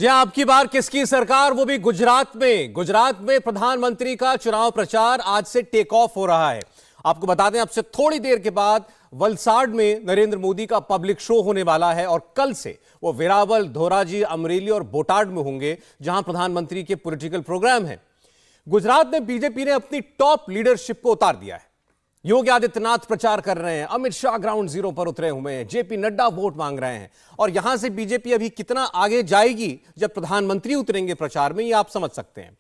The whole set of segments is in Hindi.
जी आपकी बार किसकी सरकार, वो भी गुजरात में। गुजरात में प्रधानमंत्री का चुनाव प्रचार आज से टेक ऑफ हो रहा है। आपको बता दें, अब से थोड़ी देर के बाद वलसाड में नरेंद्र मोदी का पब्लिक शो होने वाला है और कल से वो वेरावल, धोराजी, अमरेली और बोटाड में होंगे, जहां प्रधानमंत्री के पॉलिटिकल प्रोग्राम हैं। गुजरात में बीजेपी ने अपनी टॉप लीडरशिप को उतार दिया है। योगी आदित्यनाथ प्रचार कर रहे हैं, अमित शाह ग्राउंड जीरो पर उतरे हुए हैं, जेपी नड्डा वोट मांग रहे हैं। और यहां से बीजेपी अभी कितना आगे जाएगी जब प्रधानमंत्री उतरेंगे प्रचार में, ये आप समझ सकते हैं।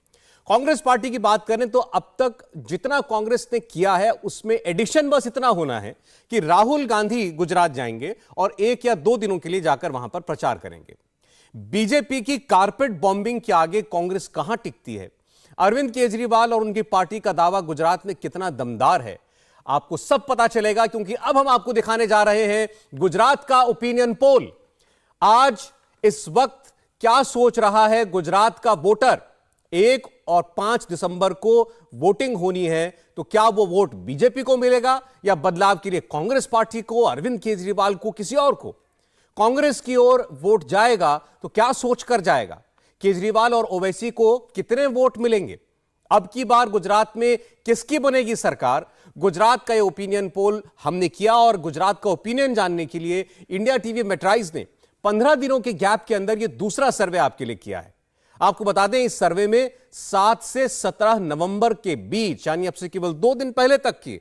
कांग्रेस पार्टी की बात करें तो अब तक जितना कांग्रेस ने किया है उसमें एडिशन बस इतना होना है कि राहुल गांधी गुजरात जाएंगे और 1 या 2 दिनों के लिए जाकर वहां पर प्रचार करेंगे। बीजेपी की कारपेट बॉम्बिंग के आगे कांग्रेस कहां टिकती है, अरविंद केजरीवाल और उनकी पार्टी का दावा गुजरात में कितना दमदार है, आपको सब पता चलेगा, क्योंकि अब हम आपको दिखाने जा रहे हैं गुजरात का ओपिनियन पोल। आज इस वक्त क्या सोच रहा है गुजरात का वोटर। 1 और 5 दिसंबर को वोटिंग होनी है, तो क्या वो वोट बीजेपी को मिलेगा या बदलाव के लिए कांग्रेस पार्टी को, अरविंद केजरीवाल को, किसी और को। कांग्रेस की ओर वोट जाएगा तो क्या सोचकर जाएगा, केजरीवाल और ओवैसी को कितने वोट मिलेंगे, अब की बार गुजरात में किसकी बनेगी सरकार। गुजरात का ये ओपिनियन पोल हमने किया और गुजरात का ओपिनियन जानने के लिए इंडिया टीवी मेट्राइज ने 15 दिनों के गैप के अंदर ये दूसरा सर्वे आपके लिए किया है। आपको बता दें, इस सर्वे में 7 से 17 नवंबर के बीच, यानी अब से केवल 2 दिन पहले तक की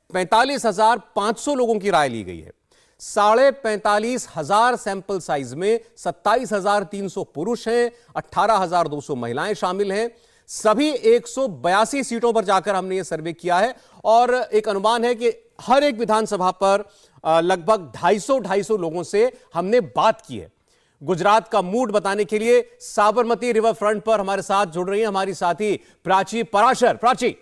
45,500 लोगों की राय ली गई है। 45,500 सैंपल साइज में 27,300 पुरुष हैं, 18,200 महिलाएं शामिल हैं। सभी 182 सीटों पर जाकर हमने यह सर्वे किया है और एक अनुमान है कि हर एक विधानसभा पर लगभग 250 लोगों से हमने बात की है। गुजरात का मूड बताने के लिए साबरमती रिवर फ्रंट पर हमारे साथ जुड़ रही है हमारी साथी प्राची पराशर। प्राची,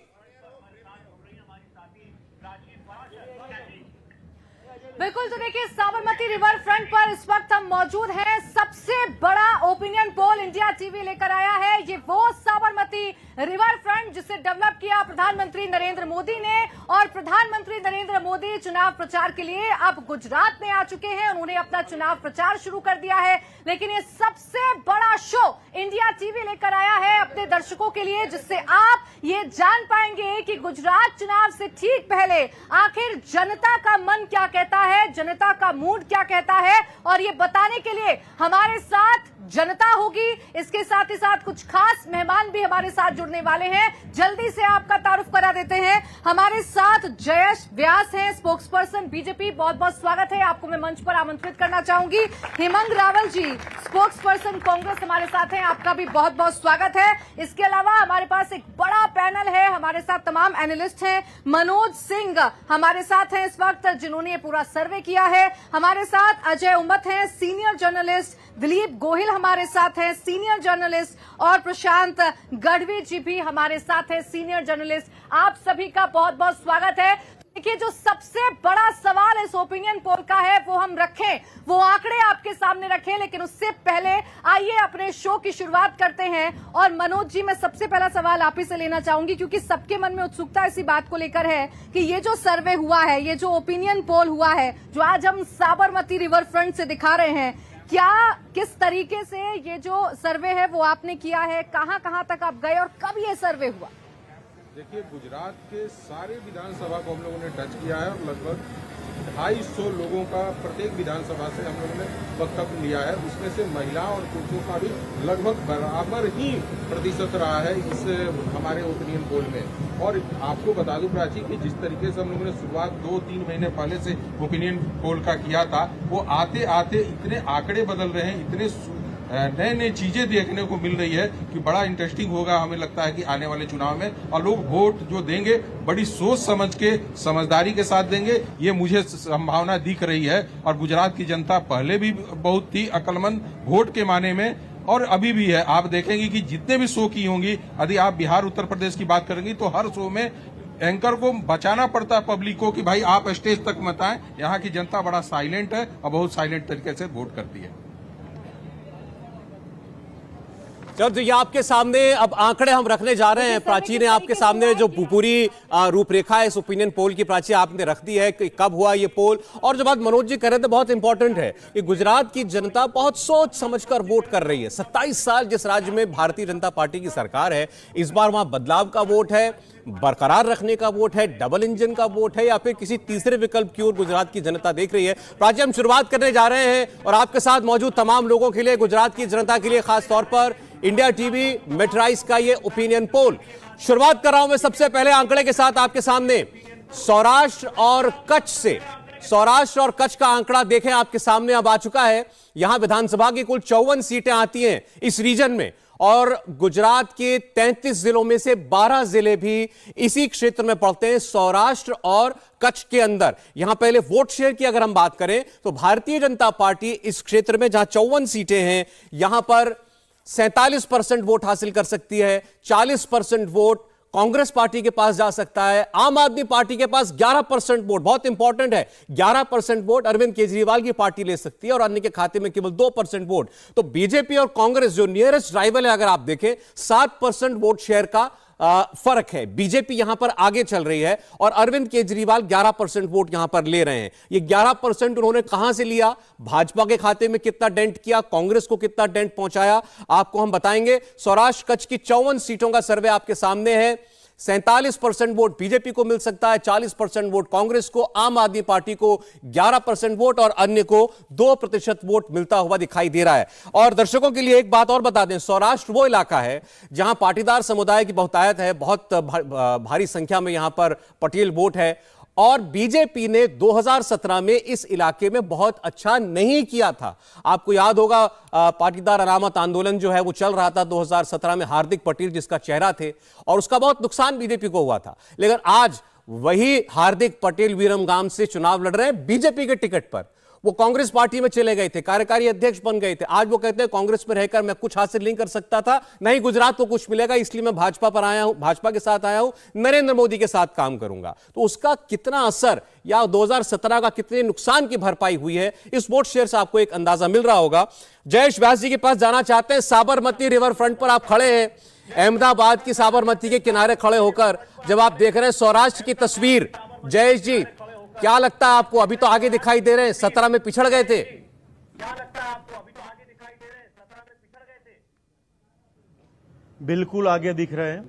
बिल्कुल, तो देखिए साबरमती रिवर फ्रंट पर इस वक्त हम मौजूद हैं। सबसे बड़ा ओपिनियन पोल इंडिया टीवी लेकर आया है। ये वो साबरमती रिवर फ्रंट जिसे डेवलप किया प्रधानमंत्री नरेंद्र मोदी ने, और प्रधानमंत्री नरेंद्र मोदी चुनाव प्रचार के लिए अब गुजरात में आ चुके हैं। उन्होंने अपना चुनाव प्रचार शुरू कर दिया है, लेकिन ये सबसे बड़ा शो इंडिया टीवी लेकर आया है अपने दर्शकों के लिए, जिससे आप ये जान पाएंगे कि गुजरात चुनाव से ठीक पहले आखिर जनता का मन क्या कहता है, जनता का मूड क्या कहता है। और ये बताने के लिए हमारे साथ जनता होगी, इसके साथ ही साथ कुछ खास मेहमान भी हमारे साथ जुड़ने वाले हैं। जल्दी से आपका तारुफ करा देते हैं। हमारे साथ जयेश व्यास हैं, स्पोक्स पर्सन बीजेपी, बहुत बहुत स्वागत है आपको। मैं मंच पर आमंत्रित करना चाहूंगी। हेमंत रावल जी, स्पोक्स पर्सन कांग्रेस, हमारे साथ हैं, आपका भी बहुत बहुत स्वागत है। इसके अलावा हमारे पास एक बड़ा पैनल है, हमारे साथ तमाम एनालिस्ट हैं। मनोज सिंह हमारे साथ हैं इस वक्त, जिन्होंने पूरा सर्वे किया है। हमारे साथ अजय उमत हैं, सीनियर जर्नलिस्ट। दिलीप गोहिल हमारे साथ हैं, सीनियर जर्नलिस्ट। और प्रशांत गढ़वी जी भी हमारे साथ हैं, सीनियर जर्नलिस्ट। आप सभी का बहुत बहुत स्वागत है। देखिए, जो सबसे बड़ा सवाल इस ओपिनियन पोल का है वो हम रखें, वो आंकड़े आपके सामने रखें, लेकिन उससे पहले आइए अपने शो की शुरुआत करते हैं। और मनोज जी, मैं सबसे पहला सवाल आप ही से लेना चाहूंगी, क्योंकि सबके मन में उत्सुकता इसी बात को लेकर है कि ये जो सर्वे हुआ है, ये जो ओपिनियन पोल हुआ है, जो आज हम साबरमती रिवर फ्रंट से दिखा रहे हैं, क्या किस तरीके से ये जो सर्वे है वो आपने किया है, कहां कहां तक आप गए और कब ये सर्वे हुआ? देखिए, गुजरात के सारे विधानसभा को हम लोगों ने टच किया है और लगभग 250 लोगों का प्रत्येक विधानसभा से हम लोगों ने वक्तव्य लिया है। उसमें से महिला और पुरुषों का भी लगभग बराबर ही प्रतिशत रहा है इस हमारे ओपिनियन पोल में। और आपको बता दूं प्राची कि जिस तरीके से हम लोगों ने शुरुआत 2-3 महीने पहले से ओपिनियन पोल का किया था, वो आते आते इतने आंकड़े बदल रहे हैं, इतने नए नए चीजें देखने को मिल रही है कि बड़ा इंटरेस्टिंग होगा, हमें लगता है कि आने वाले चुनाव में। और लोग वोट जो देंगे बड़ी सोच समझ के, समझदारी के साथ देंगे, ये मुझे संभावना दिख रही है। और गुजरात की जनता पहले भी बहुत ही अक्लमंद वोट के माने में और अभी भी है। आप देखेंगे कि जितने भी शो की होंगी, यदि आप बिहार उत्तर प्रदेश की बात करेंगी तो हर शो में एंकर को बचाना पड़ता है पब्लिक को कि भाई आप स्टेज तक मत आए। यहाँ की जनता बड़ा साइलेंट है और बहुत साइलेंट तरीके से वोट करती है। तो ये आपके सामने अब आंकड़े हम रखने जा रहे हैं। प्राची ने आपके सामने जो पूरी रूपरेखा है इस ओपिनियन पोल की, प्राची आपने रख दी है कि कब हुआ ये पोल। और जो बात मनोज जी कर रहे थे बहुत इंपॉर्टेंट है कि गुजरात की जनता बहुत सोच समझकर वोट कर रही है। 27 साल जिस राज्य में भारतीय जनता पार्टी की सरकार है, इस बार वहां बदलाव का वोट है, बरकरार रखने का वोट है, डबल इंजन का वोट है, या फिर किसी तीसरे विकल्प की ओर गुजरात की जनता देख रही है। प्राची, हम शुरुआत करने जा रहे हैं और आपके साथ मौजूद तमाम लोगों के लिए, गुजरात की जनता के लिए खास तौर पर इंडिया टीवी मेट्राइस का ये ओपिनियन पोल शुरुआत कर रहा हूं मैं सबसे पहले आंकड़े के साथ आपके सामने। सौराष्ट्र और कच्छ से, सौराष्ट्र और कच्छ का आंकड़ा देखें, आपके सामने अब आ चुका है। यहां विधानसभा की कुल 54 सीटें आती हैं इस रीजन में, और गुजरात के 33 जिलों में से 12 जिले भी इसी क्षेत्र में पड़ते हैं, सौराष्ट्र और कच्छ के अंदर। यहां पहले वोट शेयर की अगर हम बात करें तो भारतीय जनता पार्टी इस क्षेत्र में जहां 54 सीटें हैं, यहां पर 47% वोट हासिल कर सकती है। 40% वोट कांग्रेस पार्टी के पास जा सकता है। आम आदमी पार्टी के पास 11% वोट, बहुत इंपॉर्टेंट है, 11% वोट अरविंद केजरीवाल की पार्टी ले सकती है और अन्य के खाते में केवल 2% वोट। तो बीजेपी और कांग्रेस जो नियरेस्ट राइवल है, अगर आप देखें 7% वोट शेयर का फर्क है। बीजेपी यहां पर आगे चल रही है और अरविंद केजरीवाल 11% वोट यहां पर ले रहे हैं। ये 11% उन्होंने कहां से लिया, भाजपा के खाते में कितना डेंट किया, कांग्रेस को कितना डेंट पहुंचाया, आपको हम बताएंगे। सौराष्ट्र कच्छ की 54 सीटों का सर्वे आपके सामने है। 47% वोट बीजेपी को मिल सकता है, 40% वोट कांग्रेस को, आम आदमी पार्टी को 11% वोट और अन्य को 2% वोट मिलता हुआ दिखाई दे रहा है। और दर्शकों के लिए एक बात और बता दें, सौराष्ट्र वो इलाका है जहां पाटीदार समुदाय की बहुतायत है, बहुत भारी संख्या में यहां पर पटेल वोट है, और बीजेपी ने 2017 में इस इलाके में बहुत अच्छा नहीं किया था। आपको याद होगा पाटीदार अनामत आंदोलन जो है वो चल रहा था 2017 में, हार्दिक पटेल जिसका चेहरा थे, और उसका बहुत नुकसान बीजेपी को हुआ था। लेकिन आज वही हार्दिक पटेल विरमगाम से चुनाव लड़ रहे हैं बीजेपी के टिकट पर। वो कांग्रेस पार्टी में चले गए थे, कार्यकारी अध्यक्ष बन गए थे, आज वो कहते हैं कांग्रेस में रहकर मैं कुछ हासिल नहीं कर सकता था, नहीं गुजरात को कुछ मिलेगा, इसलिए मैं भाजपा पर आया हूं, भाजपा के साथ आया हूं, नरेंद्र मोदी के साथ काम करूंगा। तो उसका कितना असर या 2017 का कितने नुकसान की भरपाई हुई है, इस वोट शेयर से आपको एक अंदाजा मिल रहा होगा। जयेश व्यास जी के पास जाना चाहते हैं। साबरमती रिवर फ्रंट पर आप खड़े हैं, अहमदाबाद की साबरमती के किनारे खड़े होकर जब आप देख रहे हैं सौराष्ट्र की तस्वीर, जयेश जी क्या लगता है आपको? अभी तो आगे दिखाई दे रहे हैं, 17 में पिछड़ गए थे। बिल्कुल आगे दिख रहे हैं।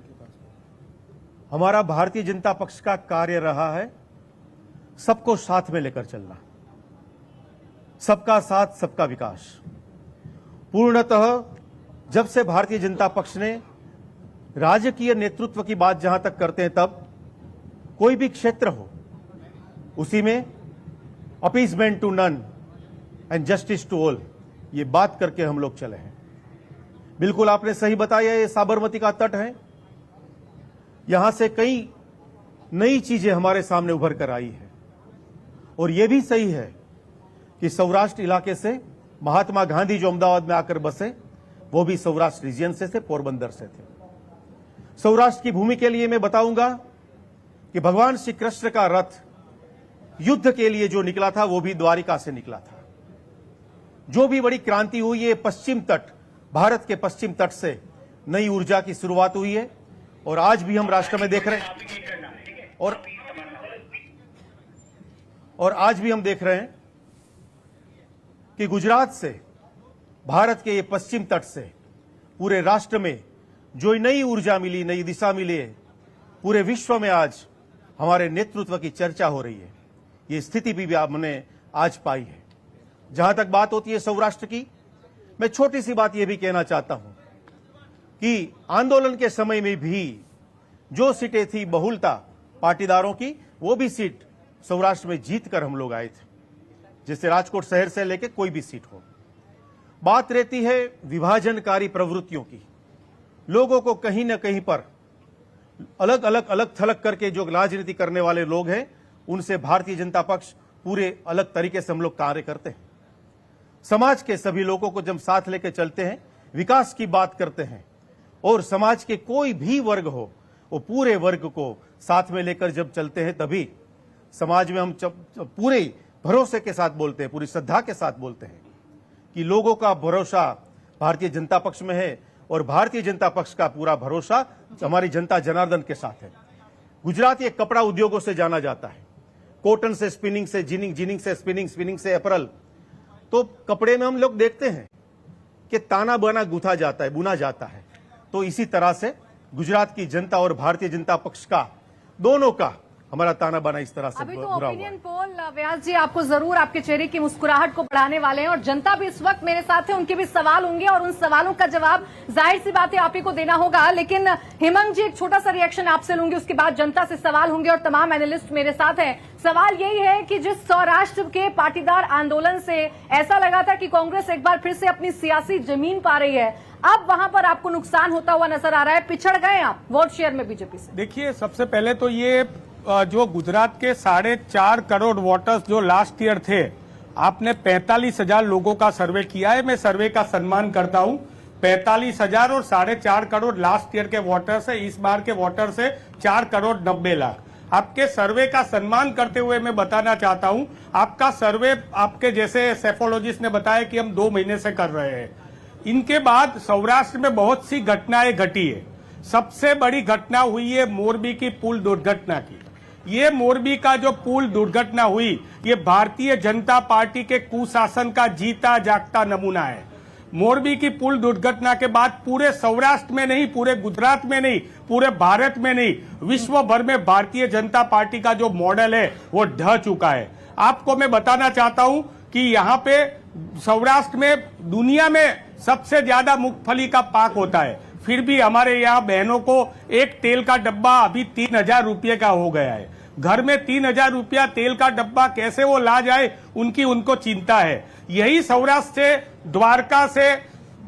हमारा भारतीय जनता पक्ष का कार्य रहा है सबको साथ में लेकर चलना, सबका साथ सबका विकास। पूर्णतः जब से भारतीय जनता पक्ष ने राजकीय नेतृत्व की बात जहां तक करते हैं, तब कोई भी क्षेत्र हो उसी में appeasement to none and justice to all, ये बात करके हम लोग चले हैं। बिल्कुल आपने सही बताया, ये साबरमती का तट है, यहां से कई नई चीजें हमारे सामने उभर कर आई है। और यह भी सही है कि सौराष्ट्र इलाके से महात्मा गांधी जो अहमदाबाद में आकर बसे, वो भी सौराष्ट्र रीजन से थे, पोरबंदर से थे। सौराष्ट्र की भूमि के लिए मैं बताऊंगा कि भगवान श्री कृष्ण का रथ युद्ध के लिए जो निकला था वो भी द्वारिका से निकला था। जो भी बड़ी क्रांति हुई है, पश्चिम तट, भारत के पश्चिम तट से नई ऊर्जा की शुरुआत हुई है। और आज भी हम राष्ट्र में देख रहे हैं और आज भी हम देख रहे हैं कि गुजरात से, भारत के ये पश्चिम तट से पूरे राष्ट्र में जो नई ऊर्जा मिली, नई दिशा मिली है, पूरे विश्व में आज हमारे नेतृत्व की चर्चा हो रही है। ये स्थिति भी हमने आज पाई है। जहां तक बात होती है सौराष्ट्र की, मैं छोटी सी बात यह भी कहना चाहता हूं कि आंदोलन के समय में भी जो सीटें थी बहुलता पाटीदारों की, वो भी सीट सौराष्ट्र में जीत कर हम लोग आए थे, जैसे राजकोट शहर से लेकर कोई भी सीट हो। बात रहती है विभाजनकारी प्रवृत्तियों की। लोगों को कहीं न कहीं पर अलग थलग करके जो राजनीति करने वाले लोग हैं, उनसे भारतीय जनता पक्ष पूरे अलग तरीके से हम लोग कार्य करते हैं। समाज के सभी लोगों को जब साथ लेकर चलते हैं, विकास की बात करते हैं, और समाज के कोई भी वर्ग हो, वो पूरे वर्ग को साथ में लेकर जब चलते हैं, तभी समाज में हम पूरे भरोसे के साथ बोलते हैं, पूरी श्रद्धा के साथ बोलते हैं कि लोगों का भरोसा भारतीय जनता पक्ष में है और भारतीय जनता पक्ष का पूरा भरोसा हमारी जनता जनार्दन के साथ है। गुजरात एक कपड़ा उद्योगों से जाना जाता है, कॉटन से स्पिनिंग से जिनिंग, जिनिंग से स्पिनिंग, स्पिनिंग से अपरल। तो कपड़े में हम लोग देखते हैं कि ताना बाना गूंथा जाता है, बुना जाता है। तो इसी तरह से गुजरात की जनता और भारतीय जनता पक्ष का, दोनों का हमारा ताना बाना इस तरह से अभी बुरा तो हुआ ओपिनियन है। पोल व्यास जी आपको जरूर आपके चेहरे की मुस्कुराहट को बढ़ाने वाले हैं, और जनता भी इस वक्त मेरे साथ है, उनके भी सवाल होंगे और उन सवालों का जवाब जाहिर सी बात है आप ही को देना होगा। लेकिन हेमंत जी, एक छोटा सा रिएक्शन आपसे लूंगी, उसके बाद जनता से सवाल होंगे और तमाम एनालिस्ट मेरे साथ हैं। सवाल यही है कि जिस सौराष्ट्र के पाटीदार आंदोलन से ऐसा लगा था कि कांग्रेस एक बार फिर से अपनी सियासी जमीन पा रही है, अब वहां पर आपको नुकसान होता हुआ नजर आ रहा है, पिछड़ गए आप वोट शेयर में बीजेपी से। देखिए, सबसे पहले तो ये जो गुजरात के 4.5 करोड़ वोटर्स जो लास्ट ईयर थे, आपने 45,000 लोगों का सर्वे किया है। मैं सर्वे का सम्मान करता हूं। 45,000 और 4.5 करोड़ लास्ट ईयर के वोटर्स है, इस बार के वोटर्स है 4 करोड़ 90 लाख। आपके सर्वे का सम्मान करते हुए मैं बताना चाहता हूं, आपका सर्वे आपके जैसे सेफोलॉजिस्ट ने बताया कि हम 2 महीने से कर रहे हैं। इनके बाद सौराष्ट्र में बहुत सी घटनाएं घटी है। सबसे बड़ी घटना हुई है मोरबी की पुल दुर्घटना की। ये मोरबी का जो पुल दुर्घटना हुई, ये भारतीय जनता पार्टी के कुशासन का जीता जागता नमूना है। मोरबी की पुल दुर्घटना के बाद पूरे सौराष्ट्र में नहीं, पूरे गुजरात में नहीं, पूरे भारत में नहीं, विश्व भर में भारतीय जनता पार्टी का जो मॉडल है वो ढह चुका है। आपको मैं बताना चाहता हूं कि यहाँ पे सौराष्ट्र में दुनिया में सबसे ज्यादा मूंगफली का पाक होता है, फिर भी हमारे यहाँ बहनों को एक तेल का डब्बा अभी 3,000 रुपये का हो गया है। घर में 3,000 रुपया तेल का डब्बा कैसे वो ला जाए, उनको चिंता है। यही सौराष्ट्र से, द्वारका से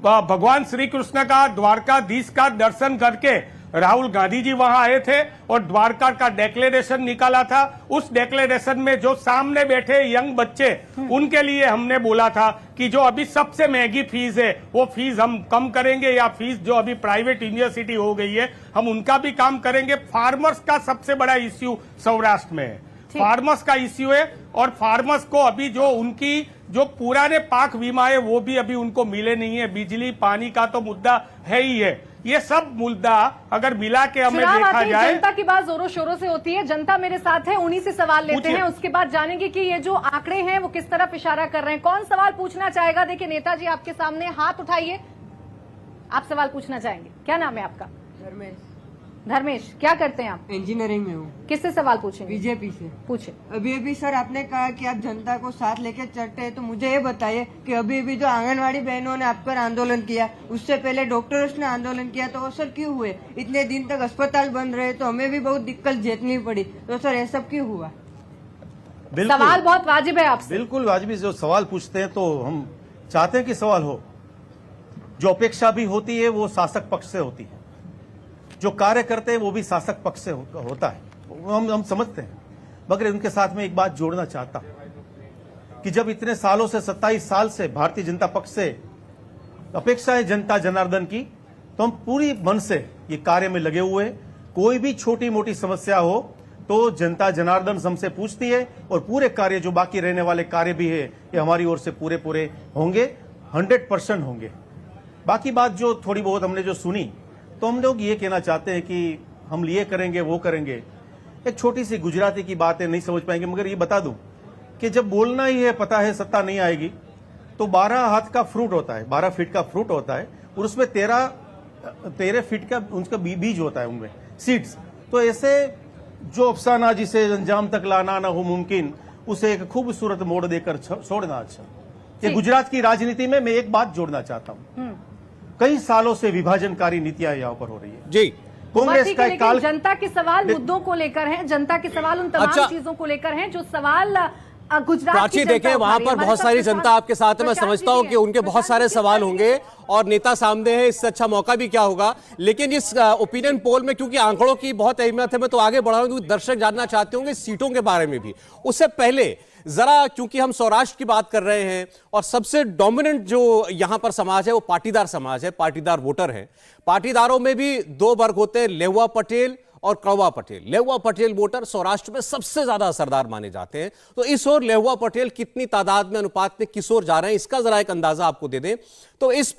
भगवान श्री कृष्ण का, द्वारकाधीश का दर्शन करके राहुल गांधी जी वहां आए थे और द्वारका का डिक्लेरेशन निकाला था। उस डिक्लेरेशन में जो सामने बैठे यंग बच्चे, उनके लिए हमने बोला था कि जो अभी सबसे महंगी फीस है वो फीस हम कम करेंगे, या फीस जो अभी प्राइवेट यूनिवर्सिटी हो गई है हम उनका भी काम करेंगे। फार्मर्स का सबसे बड़ा इश्यू सौराष्ट्र में है, फार्मर्स का इश्यू है, और फार्मर्स को अभी जो उनकी जो पुराने पाक बीमा है वो भी अभी उनको मिले नहीं है। बिजली पानी का तो मुद्दा है ही है। ये सब मुद्दा अगर मिला के हमें देखा जाए, जनता की बात जोरों शोरों से होती है। जनता मेरे साथ है, उन्हीं से सवाल लेते हैं, उसके बाद जानेंगे कि ये जो आंकड़े हैं वो किस तरफ इशारा कर रहे हैं। कौन सवाल पूछना चाहेगा? देखिए नेताजी आपके सामने, हाथ उठाइए, आप सवाल पूछना चाहेंगे। क्या नाम है आपका? धर्मेश, क्या करते हैं आप? इंजीनियरिंग में हूँ। किससे सवाल पूछेंगे? बीजेपी से। पूछे। अभी सर आपने कहा कि आप जनता को साथ लेके चलते हैं, तो मुझे ये बताइए कि अभी जो आंगनवाड़ी बहनों ने आप पर आंदोलन किया, उससे पहले डॉक्टर्स ने आंदोलन किया, तो वो सर क्यों हुए? इतने दिन तक अस्पताल बंद रहे तो हमें भी बहुत दिक्कत झेलनी पड़ी, तो सर ये सब क्यों हुआ? सवाल बहुत वाजिब है आपसे। बिल्कुल वाजिब। जो सवाल पूछते हैं तो हम चाहते हैं कि सवाल हो। जो अपेक्षा भी होती है वो शासक पक्ष से होती है, जो कार्य करते हैं वो भी शासक पक्ष से होता है, हम समझते हैं। मगर उनके साथ में एक बात जोड़ना चाहता हूं कि जब इतने सालों से, 27 साल से भारतीय जनता पक्ष से अपेक्षा है जनता जनार्दन की, तो हम पूरी मन से ये कार्य में लगे हुए हैं। कोई भी छोटी मोटी समस्या हो तो जनता जनार्दन हमसे पूछती है, और पूरे कार्य जो बाकी रहने वाले कार्य भी है ये हमारी ओर से पूरे होंगे, 100% होंगे। बाकी बात जो थोड़ी बहुत हमने जो सुनी, तो हम लोग ये कहना चाहते हैं कि हम ये करेंगे वो करेंगे। एक छोटी सी गुजराती की बात है, नहीं समझ पाएंगे, मगर ये बता दूं कि जब बोलना ही है, पता है सत्ता नहीं आएगी, तो 12 हाथ का फ्रूट होता है, 12 फीट का फ्रूट होता है, और उसमें 13 फीट का उसका बीज होता है, उनमें सीड्स। तो ऐसे जो अफसाना जिसे अंजाम तक लाना ना हो मुमकिन, उसे एक खूबसूरत मोड़ देकर छोड़ना अच्छा। ये गुजरात की राजनीति में मैं एक बात जोड़ना चाहता हूं, कई सालों से विभाजनकारी नीतियां यहाँ पर हो रही है जी। कांग्रेस का काल, जनता के सवाल मुद्दों को लेकर हैं, जनता के सवाल उन तमाम चीजों को लेकर हैं जो सवाल गुजरात प्राची देखें, वहां पर बहुत सारी जनता आपके साथ है। मैं समझता हूं कि उनके बहुत सारे सवाल होंगे और नेता सामने है, इससे अच्छा मौका भी क्या होगा। लेकिन इस ओपिनियन पोल में क्योंकि आंकड़ों की बहुत अहमियत है, मैं तो आगे बढ़ा रहा हूं क्योंकि दर्शक जानना चाहते होंगे सीटों के बारे में भी। उससे पहले जरा, क्योंकि हम सौराष्ट्र की बात कर रहे हैं और सबसे डोमिनेंट जो यहां पर समाज है वो पाटीदार समाज है, पाटीदार वोटर है। पाटीदारों में भी 2 वर्ग होते हैं, लेहुआ पटेल और कड़वा पटेल। लेहुआ पटेल वोटर सौराष्ट्र में सबसे ज्यादा असरदार माने जाते हैं। तो इस ओर लेहुआ पटेल कितनी तादाद में, अनुपात में किस ओर जा रहे हैं, इसका जरा एक अंदाजा आपको दे दें तो इस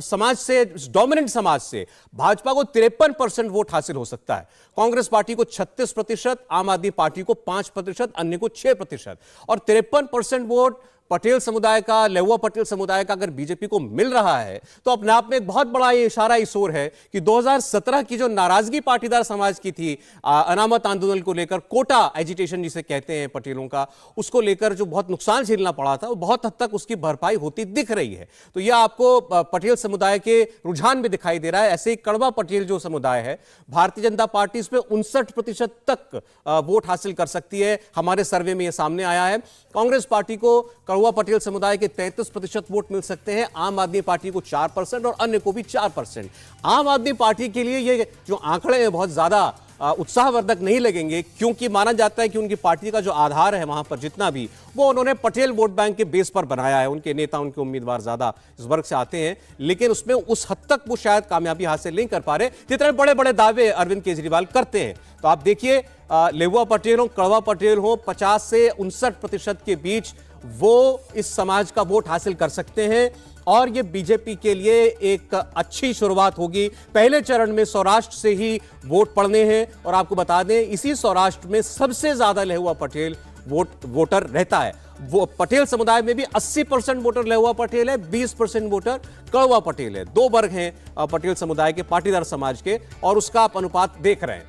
समाज से, डोमिनेंट समाज से भाजपा को 53% वोट हासिल हो सकता है, कांग्रेस पार्टी को 36%, आम आदमी पार्टी को 5%, अन्य को 6%। और 53% वोट पटेल समुदाय का, लेहुआ पटेल समुदाय का अगर बीजेपी को मिल रहा है तो अपने आप में एक बहुत बड़ा ये इशारा इस ओर है कि 2017 की जो नाराजगी पाटीदार समाज की थी अनामत आंदोलन को लेकर, कोटा एजिटेशन जिसे कहते हैं पटेलों का, उसको लेकर जो बहुत नुकसान झेलना पड़ा था, वो बहुत हद तक उसकी भरपाई होती दिख रही है। तो यह आपको पटेल समुदाय के रुझान में दिखाई दे रहा है। ऐसे ही कड़वा पटेल जो समुदाय है, भारतीय जनता पार्टी इसमें 59% तक वोट हासिल कर सकती है, हमारे सर्वे में यह सामने आया है। कांग्रेस पार्टी को कड़वा पटेल समुदाय के 33% वोट मिल सकते हैं, आम आदमी पार्टी को 4% और अन्य को भी 4%। आम आदमी पार्टी के लिए ये जो आंकड़े हैं बहुत ज्यादा उत्साहवर्धक नहीं लगेंगे, क्योंकि माना जाता है कि उनकी पार्टी का जो आधार है वहां पर जितना भी, वो उन्होंने पटेल वोट बैंक के बेस पर बनाया है। उनके नेता, उनके उम्मीदवार ज्यादा इस वर्ग से आते हैं, लेकिन उसमें उस हद तक वो शायद कामयाबी हासिल नहीं कर पा रहे जितने बड़े बड़े दावे अरविंद केजरीवाल करते हैं। तो आप देखिए, लेहुआ पटेल हो, कड़वा पटेल हो, 50 से 59% के बीच वो इस समाज का वोट हासिल कर सकते हैं और ये बीजेपी के लिए एक अच्छी शुरुआत होगी। पहले चरण में सौराष्ट्र से ही वोट पड़ने हैं और आपको बता दें इसी सौराष्ट्र में सबसे ज्यादा लेहुआ पटेल वोटर रहता है। वो पटेल समुदाय में भी 80% वोटर लेहुआ पटेल है, 20% वोटर कड़वा पटेल है। दो वर्ग हैं पटेल समुदाय के, पाटीदार समाज के, और उसका आप अनुपात देख रहे हैं।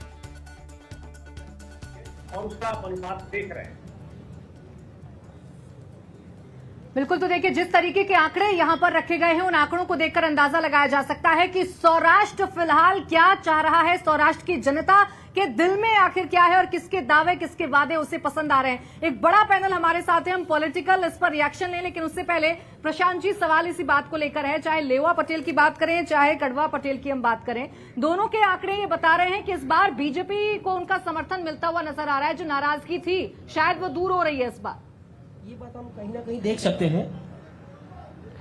बिल्कुल, तो देखिए जिस तरीके के आंकड़े यहां पर रखे गए हैं, उन आंकड़ों को देखकर अंदाजा लगाया जा सकता है कि सौराष्ट्र फिलहाल क्या चाह रहा है, सौराष्ट्र की जनता के दिल में आखिर क्या है और किसके दावे, किसके वादे उसे पसंद आ रहे हैं। एक बड़ा पैनल हमारे साथ है, हम पॉलिटिकल इस पर रिएक्शन लें, लेकिन उससे पहले प्रशांत जी, सवाल इसी बात को लेकर है, चाहे लेहुआ पटेल की बात करें, चाहे कड़वा पटेल की हम बात करें, दोनों के आंकड़े ये बता रहे हैं कि इस बार बीजेपी को उनका समर्थन मिलता हुआ नजर आ रहा है। जो नाराजगी थी शायद वो दूर हो रही है इस बार। ये बात हम कहीं ना कहीं देख सकते हैं,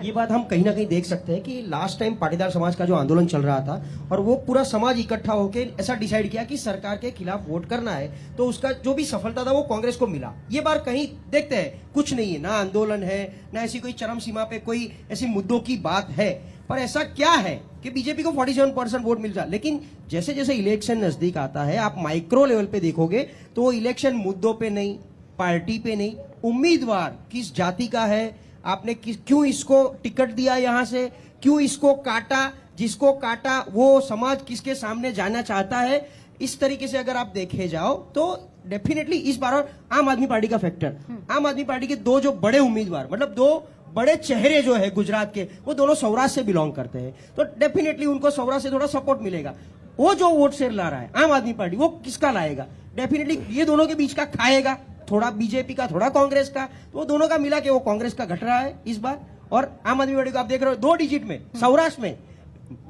ये बात हम कहीं ना कहीं देख सकते हैं कि लास्ट टाइम पाटीदार समाज का जो आंदोलन चल रहा था और वो पूरा समाज इकट्ठा होकर ऐसा डिसाइड किया कि सरकार के खिलाफ वोट करना है, तो उसका जो भी सफलता था वो कांग्रेस को मिला। ये बार कहीं देखते हैं कुछ नहीं है, ना आंदोलन है, ना ऐसी कोई चरम सीमा पे कोई ऐसी मुद्दों की बात है, पर ऐसा क्या है कि बीजेपी को 47% वोट मिल जाए। लेकिन जैसे जैसे इलेक्शन नजदीक आता है, आप माइक्रो लेवल पे देखोगे तो वो इलेक्शन मुद्दों पे नहीं, पार्टी पे नहीं, उम्मीदवार किस जाति का है, आपने क्यों इसको टिकट दिया, यहां से क्यों इसको काटा, जिसको काटा वो समाज किसके सामने जाना चाहता है, इस तरीके से अगर आप देखे जाओ तो डेफिनेटली इस बार और आम आदमी पार्टी का फैक्टर, आम आदमी पार्टी के दो जो बड़े उम्मीदवार, मतलब दो बड़े चेहरे जो है गुजरात के, वो दोनों सौराष्ट्र से बिलोंग करते हैं, तो डेफिनेटली उनको सौराष्ट्र से थोड़ा सपोर्ट मिलेगा। वो जो वोट शेयर ला रहा है आम आदमी पार्टी, वो किसका लाएगा, डेफिनेटली ये दोनों के बीच का खाएगा, थोड़ा बीजेपी का, थोड़ा कांग्रेस का, तो वो दोनों का मिला के वो कांग्रेस का घट रहा है इस बार। और आम आदमी पार्टी को आप देख रहे हो 2 डिजिट में सौराष्ट्र में,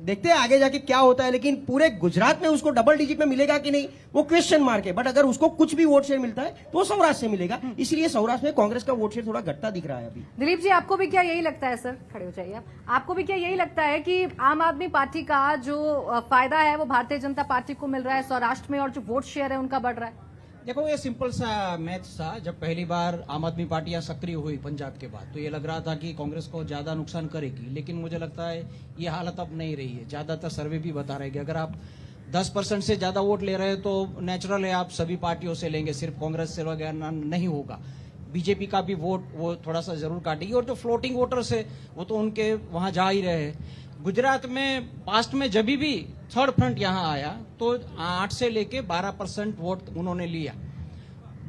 देखते हैं आगे जाके क्या होता है, लेकिन पूरे गुजरात में उसको डबल डिजिट में मिलेगा कि नहीं वो क्वेश्चन मार्क है। बट अगर उसको कुछ भी वोट शेयर मिलता है तो वो सौराष्ट्र से मिलेगा, इसलिए सौराष्ट्र में कांग्रेस का वोट शेयर थोड़ा घटता दिख रहा है अभी। दिलीप जी, आपको भी क्या यही लगता है, सर खड़े हो जाइए आप, आपको भी क्या यही लगता है कि आम आदमी पार्टी का जो फायदा है वो भारतीय जनता पार्टी को मिल रहा है सौराष्ट्र में, और जो वोट शेयर है उनका बढ़ रहा है? देखो, ये सिंपल सा मैथ था। जब पहली बार आम आदमी पार्टी यहाँ सक्रिय हुई पंजाब के बाद, तो ये लग रहा था कि कांग्रेस को ज्यादा नुकसान करेगी, लेकिन मुझे लगता है ये हालत अब नहीं रही है। ज्यादातर सर्वे भी बता रहे हैं कि अगर आप 10% से ज्यादा वोट ले रहे हैं तो नेचुरल है आप सभी पार्टियों से लेंगे, सिर्फ कांग्रेस से वगैरह नहीं होगा। बीजेपी का भी वोट वो थोड़ा सा जरूर काटेगी, और जो फ्लोटिंग वोटर्स है वो तो उनके वहां जा ही रहे हैं। गुजरात में पास्ट में जब भी थर्ड फ्रंट यहाँ आया तो 8 से लेके 12% वोट उन्होंने लिया।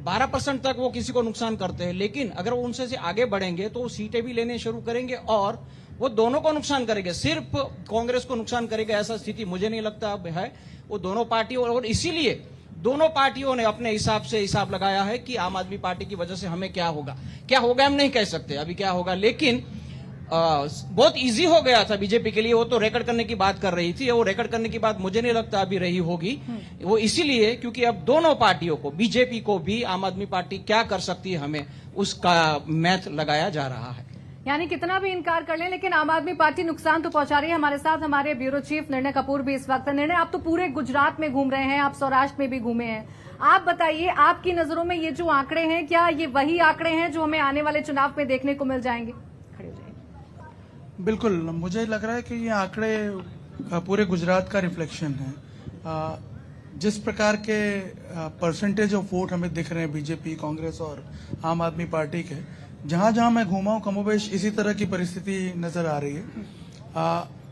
12% तक वो किसी को नुकसान करते हैं, लेकिन अगर वो उनसे से आगे बढ़ेंगे तो वो सीटें भी लेने शुरू करेंगे और वो दोनों को नुकसान करेंगे, सिर्फ कांग्रेस को नुकसान करेगा ऐसा स्थिति मुझे नहीं लगता अब है। वो दोनों पार्टियों, और इसीलिए दोनों पार्टियों ने अपने हिसाब से हिसाब लगाया है कि आम आदमी पार्टी की वजह से हमें क्या होगा हम नहीं कह सकते अभी क्या होगा, लेकिन बहुत इजी हो गया था बीजेपी के लिए। वो तो रिकॉर्ड करने की बात कर रही थी, वो रिकॉर्ड करने की बात मुझे नहीं लगता अभी रही होगी। वो इसीलिए क्योंकि अब दोनों पार्टियों को, बीजेपी को भी, आम आदमी पार्टी क्या कर सकती है हमें, उसका मैथ लगाया जा रहा है। यानी कितना भी इनकार कर लें, लेकिन आम आदमी पार्टी नुकसान तो पहुंचा रही है। हमारे साथ हमारे ब्यूरो चीफ निर्णय कपूर भी इस वक्त। निर्णय, आप तो पूरे गुजरात में घूम रहे हैं, आप सौराष्ट्र में भी घूमे हैं, आप बताइए आपकी नजरों में ये जो आंकड़े हैं, क्या ये वही आंकड़े हैं जो हमें आने वाले चुनाव में देखने को मिल जाएंगे? खड़े हो जाइए। बिल्कुल, मुझे लग रहा है कि ये आंकड़े पूरे गुजरात का रिफ्लेक्शन है। जिस प्रकार के परसेंटेज ऑफ वोट हमें दिख रहे हैं बीजेपी, कांग्रेस और आम आदमी पार्टी के, जहां जहां मैं घूमा हूं कमोबेश इसी तरह की परिस्थिति नजर आ रही है।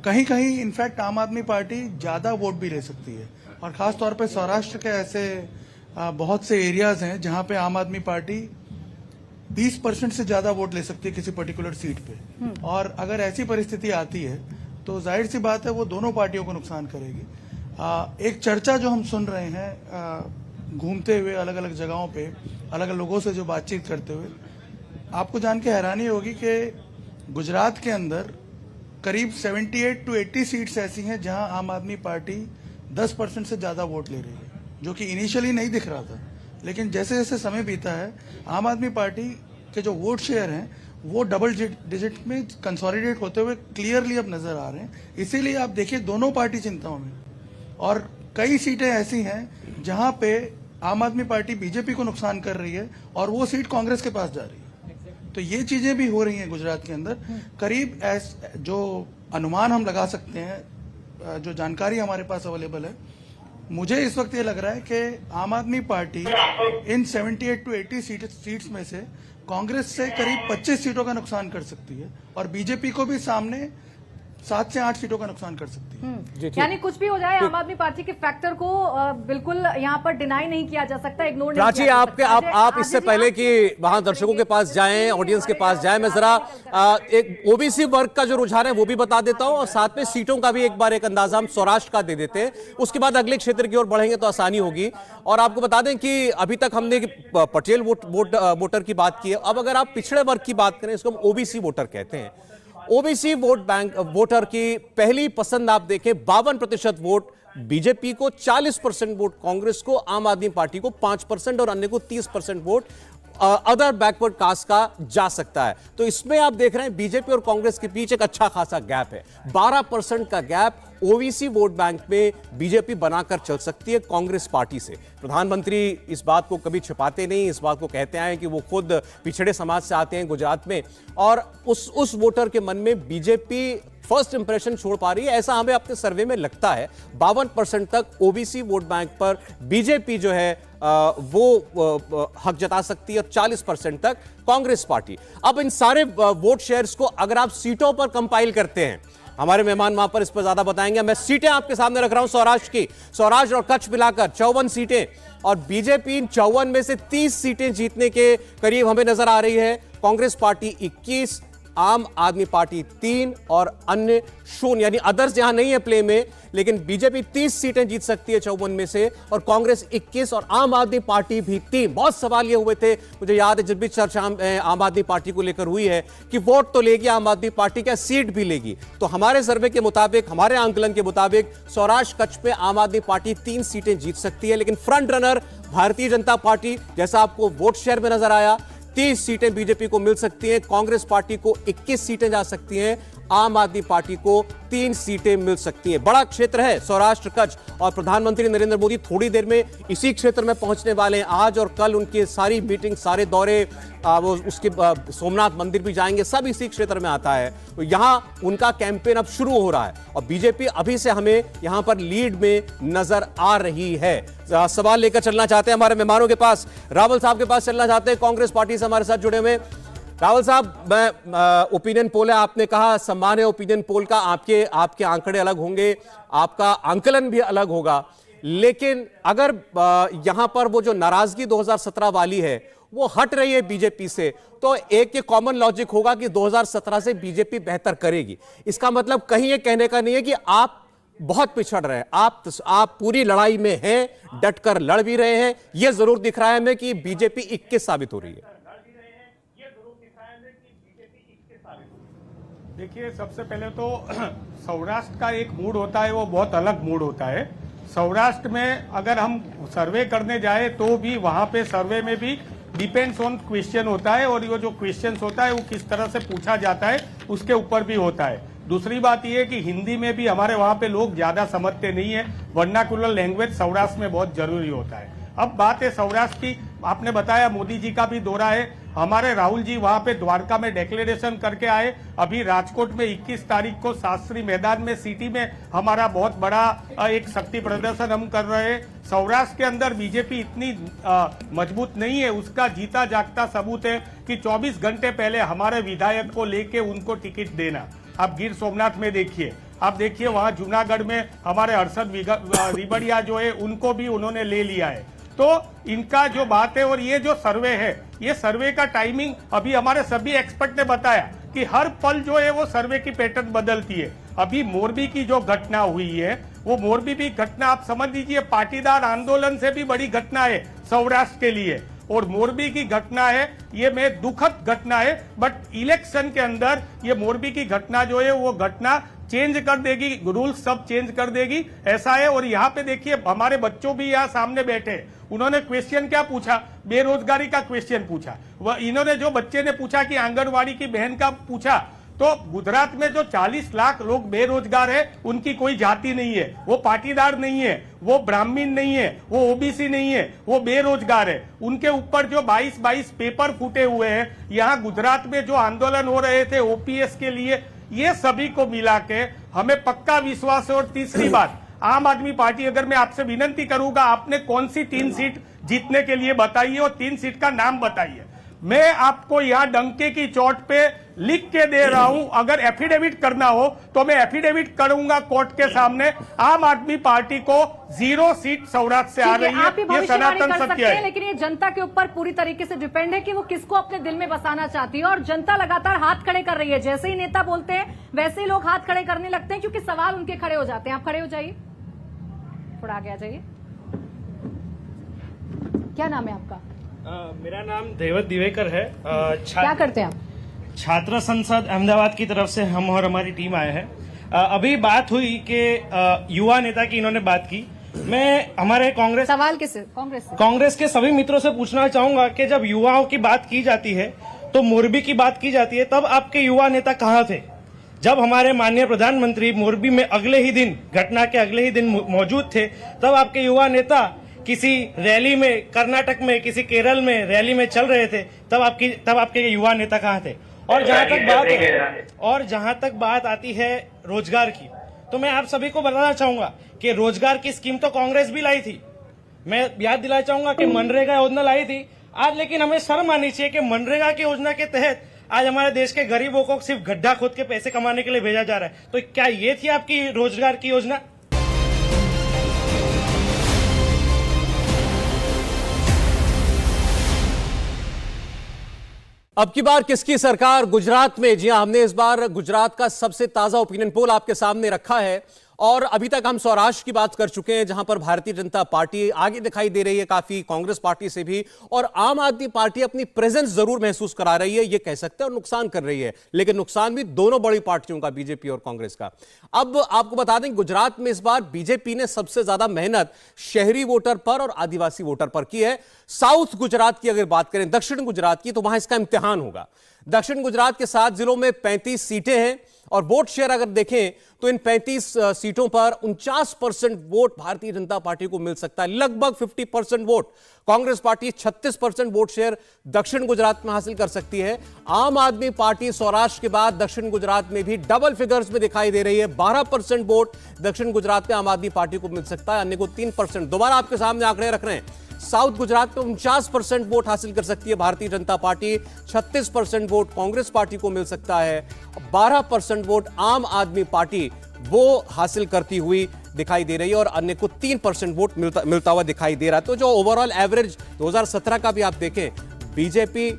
कहीं कहीं इनफैक्ट आम आदमी पार्टी ज्यादा वोट भी ले सकती है, और खास तौर पे सौराष्ट्र के ऐसे बहुत से एरियाज हैं जहां पे आम आदमी पार्टी 20% से ज्यादा वोट ले सकती है किसी पर्टिकुलर सीट पे। और अगर ऐसी परिस्थिति आती है तो जाहिर सी बात है वो दोनों पार्टियों को नुकसान करेगी। एक चर्चा जो हम सुन रहे हैं घूमते हुए अलग अलग जगहों पे, अलग अलग लोगों से जो बातचीत करते हुए, आपको जान के हैरानी होगी कि गुजरात के अंदर करीब 78 to 80 सीट्स ऐसी हैं जहां आम आदमी पार्टी 10% से ज्यादा वोट ले रही है, जो कि इनिशियली नहीं दिख रहा था। लेकिन जैसे जैसे समय बीता है आम आदमी पार्टी के जो वोट शेयर हैं वो डबल डिजिट में कंसोलिडेट होते हुए क्लियरली अब नजर आ रहे हैं। इसीलिए आप देखिए दोनों पार्टी चिंताओं में, और कई सीटें ऐसी हैं जहां पे आम आदमी पार्टी बीजेपी को नुकसान कर रही है और वो सीट कांग्रेस के पास जा रही है। तो ये चीजें भी हो रही हैं गुजरात के अंदर। करीब जो अनुमान हम लगा सकते हैं, जो जानकारी हमारे पास अवेलेबल है, मुझे इस वक्त ये लग रहा है कि आम आदमी पार्टी इन 78 to 80 सीट्स में से कांग्रेस से करीब 25 सीटों का नुकसान कर सकती है, और बीजेपी को भी सामने 7 से 8 सीटों का नुकसान कर सकती है। यानी कुछ भी हो जाए, आम आदमी पार्टी के फैक्टर को बिल्कुल यहाँ पर डिनाई नहीं किया जा सकता, इग्नोर नहीं प्राची, किया जा सकता। आप इससे पहले कि वहां दर्शकों के पास जाएं, ऑडियंस के पास जाएं, मैं जरा एक ओबीसी वर्ग का जो रुझान है वो भी बता देता हूं, और साथ में सीटों का भी एक बार एक अंदाजा हम सौराष्ट्र का दे देते हैं। उसके बाद अगले क्षेत्र की ओर बढ़ेंगे तो आसानी होगी। और आपको बता दें कि अभी तक हमने पटेल वोटर की बात की है। अब अगर आप पिछड़े वर्ग की बात करें, इसको हम ओबीसी वोटर कहते हैं। ओबीसी वोटर की पहली पसंद आप देखें 52% वोट बीजेपी को, 40% वोट कांग्रेस को, आम आदमी पार्टी को 5% और अन्य को 30% वोट अदर बैकवर्ड कास्ट का जा सकता है। तो इसमें आप देख रहे हैं बीजेपी और कांग्रेस के बीच एक अच्छा खासा गैप है। 12% का गैप ओबीसी वोट बैंक में बीजेपी बनाकर चल सकती है कांग्रेस पार्टी से। प्रधानमंत्री इस बात को कभी छिपाते नहीं, इस बात को कहते हैं कि वो खुद पिछड़े समाज से आते हैं गुजरात में, और उस वोटर के मन में बीजेपी फर्स्ट इंप्रेशन छोड़ पा रही है, ऐसा हमें अपने सर्वे में लगता है। 52% तक ओबीसी वोट बैंक पर बीजेपी जो है वो हक जता सकती है, और 40% तक कांग्रेस पार्टी। अब इन सारे वोट शेयर्स को अगर आप सीटों पर कंपाइल करते हैं, हमारे मेहमान वहां पर इस पर ज्यादा बताएंगे। मैं सीटें आपके सामने रख रहा हूं सौराष्ट्र की, सौराष्ट्र और कच्छ मिलाकर 54 सीटें, और बीजेपी इन 54 में से 30 सीटें जीतने के करीब हमें नजर आ रही है। कांग्रेस पार्टी 21, आम आदमी पार्टी 3 और अन्य 0, यानी अदर्स यहां नहीं है प्ले में, लेकिन बीजेपी 30 सीटें जीत सकती है 54 में से, और कांग्रेस 21 और आम आदमी पार्टी भी 3। बहुत सवाल ये हुए थे, मुझे याद है जब भी चर्चा आम आदमी पार्टी को लेकर हुई है कि वोट तो लेगी आम आदमी पार्टी, क्या सीट भी लेगी? तो हमारे सर्वे के मुताबिक, हमारे आंकलन के मुताबिक सौराष्ट्र कच्छ में आम आदमी पार्टी 3 सीटें जीत सकती है, लेकिन front runner Bharatiya Janata party, जैसा आपको वोट शेयर में नजर आया, 30 सीटें बीजेपी को मिल सकती हैं, कांग्रेस पार्टी को 21 सीटें जा सकती हैं, आम आदमी पार्टी को 3 सीटें मिल सकती हैं। बड़ा क्षेत्र है सौराष्ट्र कच्छ, और प्रधानमंत्री नरेंद्र मोदी थोड़ी देर में इसी क्षेत्र में पहुंचने वाले हैं। आज और कल उनकी सारी मीटिंग, सारे दौरे, वो उसके सोमनाथ मंदिर भी जाएंगे, सब इसी क्षेत्र में आता है। तो यहां उनका कैंपेन अब शुरू हो रहा है, और बीजेपी अभी से हमें यहां पर लीड में नजर आ रही है। सवाल लेकर चलना चाहते हैं हमारे मेहमानों के पास, रावल साहब के पास चलना चाहते हैं, कांग्रेस पार्टी से हमारे साथ जुड़े हुए। रावल साहब, मैं ओपिनियन पोल है, आपने कहा सम्मान है ओपिनियन पोल का, आपके आंकड़े अलग होंगे, आपका आंकलन भी अलग होगा, लेकिन अगर यहां पर वो जो नाराजगी 2017 वाली है वो हट रही है बीजेपी से, तो एक ये कॉमन लॉजिक होगा कि 2017 से बीजेपी बेहतर करेगी। इसका मतलब कहीं ये कहने का नहीं है कि आप बहुत पिछड़ रहे हैं, आप पूरी लड़ाई में हैं, डटकर लड़ भी रहे हैं। यह जरूर दिख रहा है हमें कि बीजेपी 21 साबित हो रही है। देखिए, सबसे पहले तो सौराष्ट्र का एक मूड होता है, वो बहुत अलग मूड होता है। सौराष्ट्र में अगर हम सर्वे करने जाए तो भी वहां पे सर्वे में भी डिपेंड्स ऑन क्वेश्चन होता है, और ये जो क्वेश्चन होता है वो किस तरह से पूछा जाता है उसके ऊपर भी होता है। दूसरी बात यह है कि हिंदी में भी हमारे वहां पे लोग ज्यादा समझते नहीं है, वर्नाकुलर लैंग्वेज सौराष्ट्र में बहुत जरूरी होता है। अब बात है सौराष्ट्र की, आपने बताया मोदी जी का भी दौरा है, हमारे राहुल जी वहां पे द्वारका में डिक्लेरेशन करके आए। अभी राजकोट में 21 तारीख को शास्त्री मैदान में सिटी में हमारा बहुत बड़ा एक शक्ति प्रदर्शन हम कर रहे हैं। सौराष्ट्र के अंदर बीजेपी इतनी मजबूत नहीं है, उसका जीता जागता सबूत है कि 24 घंटे पहले हमारे विधायक को लेके उनको टिकट देना। आप गिर सोमनाथ में देखिए, आप देखिए वहां जूनागढ़ में हमारे हर्षद रिबड़िया जो है उनको भी उन्होंने ले लिया है। तो इनका जो बात है, और ये जो सर्वे है, ये सर्वे का टाइमिंग अभी हमारे सभी एक्सपर्ट ने बताया कि हर पल जो है वो सर्वे की पैटर्न बदलती है। अभी मोरबी की जो घटना हुई है, वो मोरबी भी घटना आप समझ लीजिए पाटीदार आंदोलन से भी बड़ी घटना है सौराष्ट्र के लिए, और मोरबी की घटना है ये में दुखद घटना है। बट इलेक्शन के अंदर ये मोरबी की घटना जो है वो घटना चेंज कर देगी, रूल्स सब चेंज कर देगी, ऐसा है। और यहाँ पे देखिए हमारे बच्चों भी यहाँ सामने बैठे, उन्होंने क्वेश्चन क्या पूछा, बेरोजगारी का क्वेश्चन पूछा। वह इन्होंने जो बच्चे ने पूछा कि आंगनवाड़ी की बहन का पूछा, तो गुजरात में जो 40 लाख लोग बेरोजगार है, उनकी कोई जाति नहीं है, वो पाटीदार नहीं है, वो ब्राह्मण नहीं है, वो ओबीसी नहीं है, वो बेरोजगार है। उनके ऊपर जो 22 पेपर फूटे हुए हैं, यहाँ गुजरात में जो आंदोलन हो रहे थे ओपीएस के लिए, ये सभी को मिला के हमें पक्का विश्वास है। और तीसरी बात, आम आदमी पार्टी, अगर मैं आपसे विनती करूंगा, आपने कौन सी 3 सीट जीतने के लिए बताइए और 3 सीट का नाम बताइए। मैं आपको यहाँ डंके की चोट पे लिख के दे रहा हूं, अगर एफिडेविट करना हो तो मैं एफिडेविट करूंगा कोर्ट के सामने। आम आदमी पार्टी को 0 सीट सौराष्ट्र से आ रही है, आप भी ये भविष्यवाणी सनातन कर सकते सत्य हैं, है। लेकिन ये जनता के ऊपर पूरी तरीके से डिपेंड है कि वो किसको अपने दिल में बसाना चाहती है। और जनता लगातार हाथ खड़े कर रही है, जैसे ही नेता बोलते हैं वैसे ही लोग हाथ खड़े करने लगते हैं, क्योंकि सवाल उनके खड़े हो जाते हैं। आप खड़े हो जाइए, थोड़ा आगे आ जाइए। क्या नाम है आपका? मेरा नाम देवत दिवेकर है। क्या करते हैं आप? छात्र संसद अहमदाबाद की तरफ से हम और हमारी टीम आए हैं। अभी बात हुई कि युवा नेता की इन्होंने बात की। मैं हमारे सवाल किससे? कांग्रेस के सभी मित्रों से पूछना चाहूंगा कि जब युवाओं की बात की जाती है, तो मोरबी की बात की जाती है, तब आपके युवा नेता कहाँ थे? जब हमारे माननीय प्रधानमंत्री मोरबी में अगले ही दिन, घटना के अगले ही दिन मौजूद थे, तब आपके युवा नेता किसी रैली में, कर्नाटक में, किसी केरल में रैली में चल रहे थे, तब आपके युवा नेता कहाँ थे? और जहां तक बात आती है रोजगार की, तो मैं आप सभी को बताना चाहूंगा कि रोजगार की स्कीम तो कांग्रेस भी लाई थी। मैं याद दिलाना चाहूंगा कि मनरेगा योजना लाई थी आज, लेकिन हमें शर्म आनी चाहिए कि मनरेगा की योजना के तहत आज हमारे देश के गरीबों को सिर्फ गड्ढा खोद के पैसे कमाने के लिए भेजा जा रहा है। तो क्या ये थी आपकी रोजगार की योजना? अब की बार किसकी सरकार गुजरात में? जी हां, हमने इस बार गुजरात का सबसे ताजा ओपिनियन पोल आपके सामने रखा है, और अभी तक हम सौराष्ट्र की बात कर चुके हैं, जहां पर भारतीय जनता पार्टी आगे दिखाई दे रही है काफी, कांग्रेस पार्टी से भी, और आम आदमी पार्टी अपनी प्रेजेंस जरूर महसूस करा रही है, ये कह सकते हैं, और नुकसान कर रही है, लेकिन नुकसान भी दोनों बड़ी पार्टियों का, बीजेपी और कांग्रेस का। अब आपको बता दें, गुजरात में इस बार बीजेपी ने सबसे ज्यादा मेहनत शहरी वोटर पर और आदिवासी वोटर पर की है। साउथ गुजरात की अगर बात करें, दक्षिण गुजरात की, तो वहां इसका इम्तिहान होगा। दक्षिण गुजरात के 7 जिलों में 35 सीटें हैं, और वोट शेयर अगर देखें तो इन 35 सीटों पर 49% वोट भारतीय जनता पार्टी को मिल सकता है, लगभग 50% vote. Congress party 36% vote share दक्षिण गुजरात में हासिल कर सकती है। आम आदमी पार्टी सौराष्ट्र के बाद दक्षिण गुजरात में भी डबल फिगर्स में दिखाई दे रही है, 12% वोट दक्षिण गुजरात में आम आदमी पार्टी को मिल सकता है, अन्य को 3%। दोबारा आपके सामने आंकड़े रख रहे हैं, साउथ गुजरात में 49% वोट हासिल कर सकती है Bharatiya Janata party, 36% vote Congress party को मिल सकता है, 12% वोट आम आदमी पार्टी वो हासिल करती हुई दिखाई दे रही है, और अन्य को 3% वोट मिलता हुआ दिखाई दे रहा है। तो जो ओवरऑल एवरेज 2017 का भी आप देखें, बीजेपी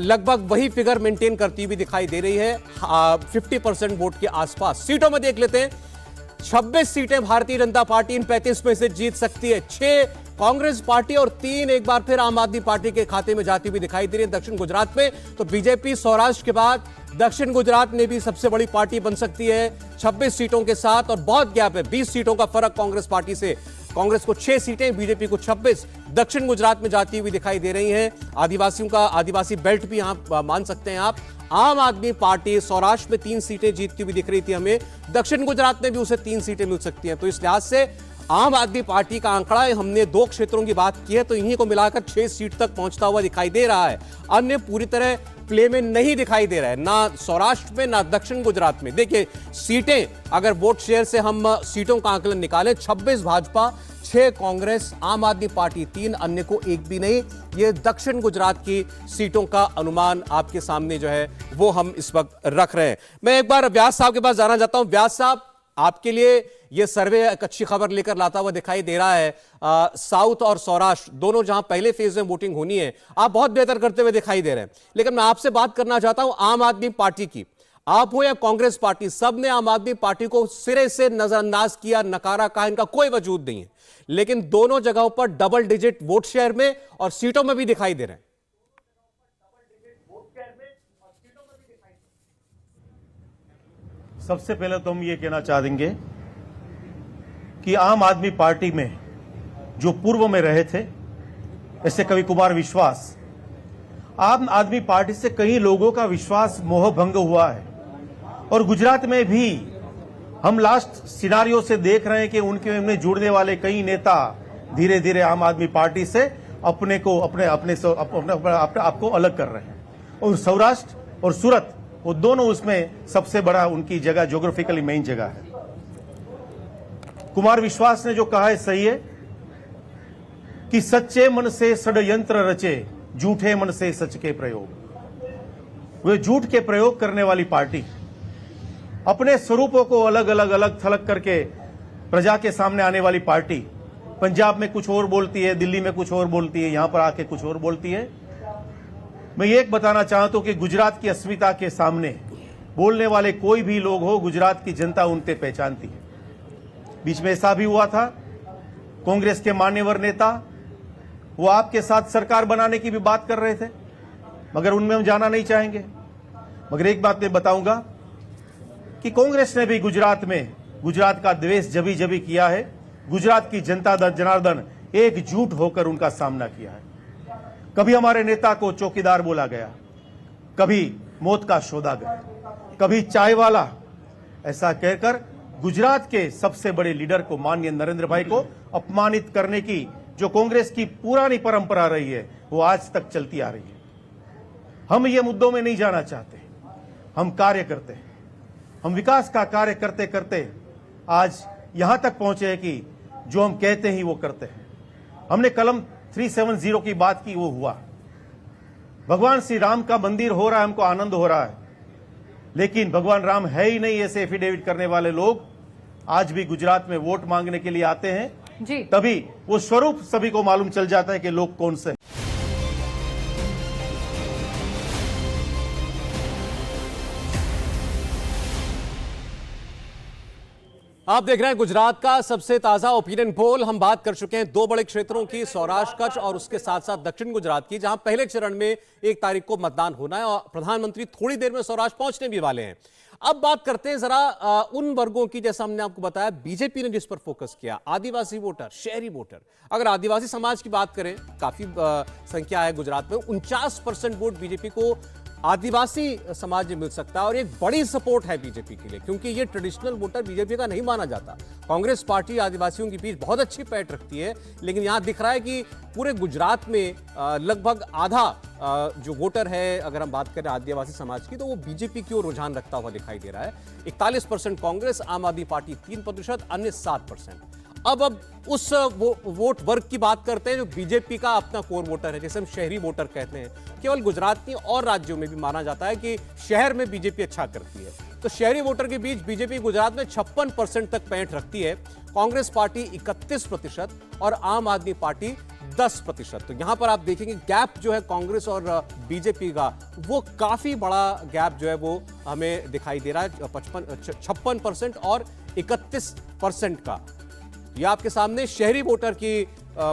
लगभग वही फिगर मेंटेन करती हुई दिखाई दे रही है, 50% वोट के आसपास। सीटों में देख लेते हैं, 26 सीटें भारतीय जनता पार्टी इन 35 में से जीत सकती है, 6 कांग्रेस पार्टी और 3 एक बार फिर आम आदमी पार्टी के खाते में जाती हुई दिखाई दे रही है दक्षिण गुजरात में। तो बीजेपी सौराष्ट्र के बाद दक्षिण गुजरात में भी सबसे बड़ी पार्टी बन सकती है 26 सीटों के साथ, और बहुत गैप है, 20 सीटों का फर्क कांग्रेस पार्टी से कांग्रेस को 6 सीटें, बीजेपी को 26 दक्षिण गुजरात में जाती हुई दिखाई दे रही हैं। आदिवासियों का आदिवासी बेल्ट भी यहां मान सकते हैं आप। आम आदमी पार्टी सौराष्ट्र में 3 सीटें जीतती हुई दिख रही थी हमें, दक्षिण गुजरात में भी उसे 3 सीटें मिल सकती हैं। तो इस लिहाज से आम आदमी पार्टी का आंकड़ा, हमने 2 क्षेत्रों की बात की है तो इन्हीं को मिलाकर 6 सीट तक पहुंचता हुआ दिखाई दे रहा है। अन्य पूरी तरह प्ले में नहीं दिखाई दे रहा है, ना सौराष्ट्र में ना दक्षिण गुजरात में। देखिए सीटें, अगर वोट शेयर से हम सीटों का आंकलन निकालें, 26 भाजपा, 6 कांग्रेस, आम आदमी पार्टी 3, अन्य को 1 भी नहीं। ये दक्षिण गुजरात की सीटों का अनुमान आपके सामने जो है वो हम इस वक्त रख रहे हैं। मैं एक बार व्यास साहब के पास जाना चाहता हूं। व्यास साहब, आपके लिए ये सर्वे एक अच्छी खबर लेकर लाता हुआ दिखाई दे रहा है। साउथ और सौराष्ट्र दोनों जहां पहले फेज में वोटिंग होनी है, आप बहुत बेहतर करते हुए दिखाई दे रहे हैं। लेकिन मैं आपसे बात करना चाहता हूं आम आदमी पार्टी की। आप हो या कांग्रेस पार्टी, सब ने आम आदमी पार्टी को सिरे से नजरअंदाज किया, नकारा, कहा इनका कोई वजूद नहीं है। लेकिन दोनों जगहों पर डबल डिजिट वोट शेयर में और सीटों में भी दिखाई दे रहे हैं। सबसे पहले तो हम ये कहना चाहेंगे कि आम आदमी पार्टी में जो पूर्व में रहे थे, जैसे कवि कुमार विश्वास, आम आदमी पार्टी से कई लोगों का विश्वास मोह भंग हुआ है। और गुजरात में भी हम लास्ट सिनारियो से देख रहे हैं कि उनके में जुड़ने वाले कई नेता धीरे धीरे आम आदमी पार्टी से अपने आप को अलग कर रहे हैं। और सौराष्ट्र और सूरत, वो दोनों उसमें सबसे बड़ा उनकी जगह, ज्योग्राफिकली मेन जगह है। कुमार विश्वास ने जो कहा है सही है कि सच्चे मन से षड्यंत्र रचे, झूठे मन से सच के प्रयोग। वे झूठ के प्रयोग करने वाली पार्टी, अपने स्वरूपों को अलग अलग थलग करके प्रजा के सामने आने वाली पार्टी, पंजाब में कुछ और बोलती है, दिल्ली में कुछ और बोलती है, यहां पर आके कुछ और बोलती है। मैं ये बताना चाहता हूं कि गुजरात की अस्मिता के सामने बोलने वाले कोई भी लोग हो, गुजरात की जनता उनसे पहचानती है। बीच में ऐसा भी हुआ था, कांग्रेस के मान्यवर नेता वो आपके साथ सरकार बनाने की भी बात कर रहे थे, मगर उनमें हम जाना नहीं चाहेंगे। मगर एक बात मैं बताऊंगा कि कांग्रेस ने भी गुजरात में गुजरात का द्वेष जभी किया है। गुजरात की जनता जनार्दन एकजुट होकर उनका सामना किया है। कभी हमारे नेता को चौकीदार बोला गया, कभी मौत का सौदागर, कभी चाय वाला, ऐसा कहकर गुजरात के सबसे बड़े लीडर को, माननीय नरेंद्र भाई को अपमानित करने की जो कांग्रेस की पुरानी परंपरा रही है, वो आज तक चलती आ रही है। हम ये मुद्दों में नहीं जाना चाहते, हम कार्य करते हैं। हम विकास का कार्य करते करते आज यहां तक पहुंचे हैं कि जो हम कहते हैं वो करते हैं। हमने कलम 370 की बात की, वो हुआ। भगवान श्री राम का मंदिर हो रहा है, हमको आनंद हो रहा है, लेकिन भगवान राम है ही नहीं, ऐसे एफिडेविट करने वाले लोग आज भी गुजरात में वोट मांगने के लिए आते हैं जी। तभी वो स्वरूप सभी को मालूम चल जाता है कि लोग कौन से। आप देख रहे हैं गुजरात का सबसे ताजा ओपिनियन पोल। हम बात कर चुके हैं 2 बड़े क्षेत्रों की, सौराष्ट्र, कच्छ और उसके साथ साथ दक्षिण गुजरात की, जहां पहले चरण में 1 तारीख को मतदान होना है और प्रधानमंत्री थोड़ी देर में सौराष्ट्र पहुंचने भी वाले हैं। अब बात करते हैं जरा उन वर्गों की, जैसा हमने आपको बताया बीजेपी ने जिस पर फोकस किया, आदिवासी वोटर, शहरी वोटर। अगर आदिवासी समाज की बात करें, काफी संख्या है गुजरात में, 49% वोट बीजेपी को आदिवासी समाज में मिल सकता है और एक बड़ी सपोर्ट है बीजेपी के लिए, क्योंकि ये ट्रेडिशनल वोटर बीजेपी का नहीं माना जाता। कांग्रेस पार्टी आदिवासियों के बीच बहुत अच्छी पैठ रखती है, लेकिन यहां दिख रहा है कि पूरे गुजरात में लगभग आधा जो वोटर है, अगर हम बात करें आदिवासी समाज की, तो वो बीजेपी की ओर रुझान रखता हुआ दिखाई दे रहा है। 41% कांग्रेस, आम आदमी पार्टी 3%, अन्य 7%। अब उस वोट वर्ग की बात करते हैं जो बीजेपी का अपना कोर वोटर है, जैसे हम शहरी वोटर कहते हैं। केवल गुजरात नहीं, और राज्यों में भी माना जाता है कि शहर में बीजेपी अच्छा करती है। तो शहरी वोटर के बीच बीजेपी गुजरात में 56% तक पैठ रखती है, कांग्रेस पार्टी 31% और आम आदमी पार्टी 10%। तो यहां पर आप देखेंगे गैप जो है कांग्रेस और बीजेपी का, वो काफी बड़ा गैप जो है वो हमें दिखाई दे रहा है, 56% और 31% का। यह आपके सामने शहरी वोटर की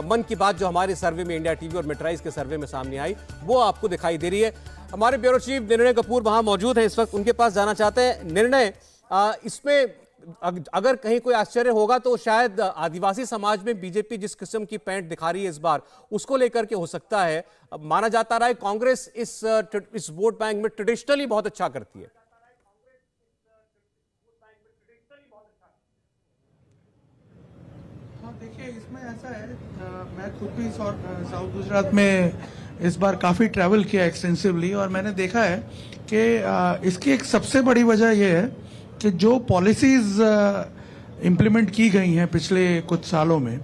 मन की बात जो हमारे सर्वे में, इंडिया टीवी और मेट्राइज के सर्वे में सामने आई, वो आपको दिखाई दे रही है। हमारे ब्यूरो चीफ निर्णय कपूर वहां मौजूद हैं इस वक्त, उनके पास जाना चाहते हैं। निर्णय, इसमें अगर कहीं कोई आश्चर्य होगा तो शायद आदिवासी समाज में बीजेपी जिस किस्म की पैंट दिखा रही है इस बार, उसको लेकर के हो सकता है। माना जाता रहा है कांग्रेस इस वोट बैंक में ट्रेडिशनली बहुत अच्छा करती है। हाँ, देखिए इसमें ऐसा है, मैं खुद भी साउथ गुजरात में इस बार काफ़ी ट्रैवल किया एक्सटेंसिवली, और मैंने देखा है कि इसकी एक सबसे बड़ी वजह यह है कि जो पॉलिसीज इम्प्लीमेंट की गई हैं पिछले कुछ सालों में,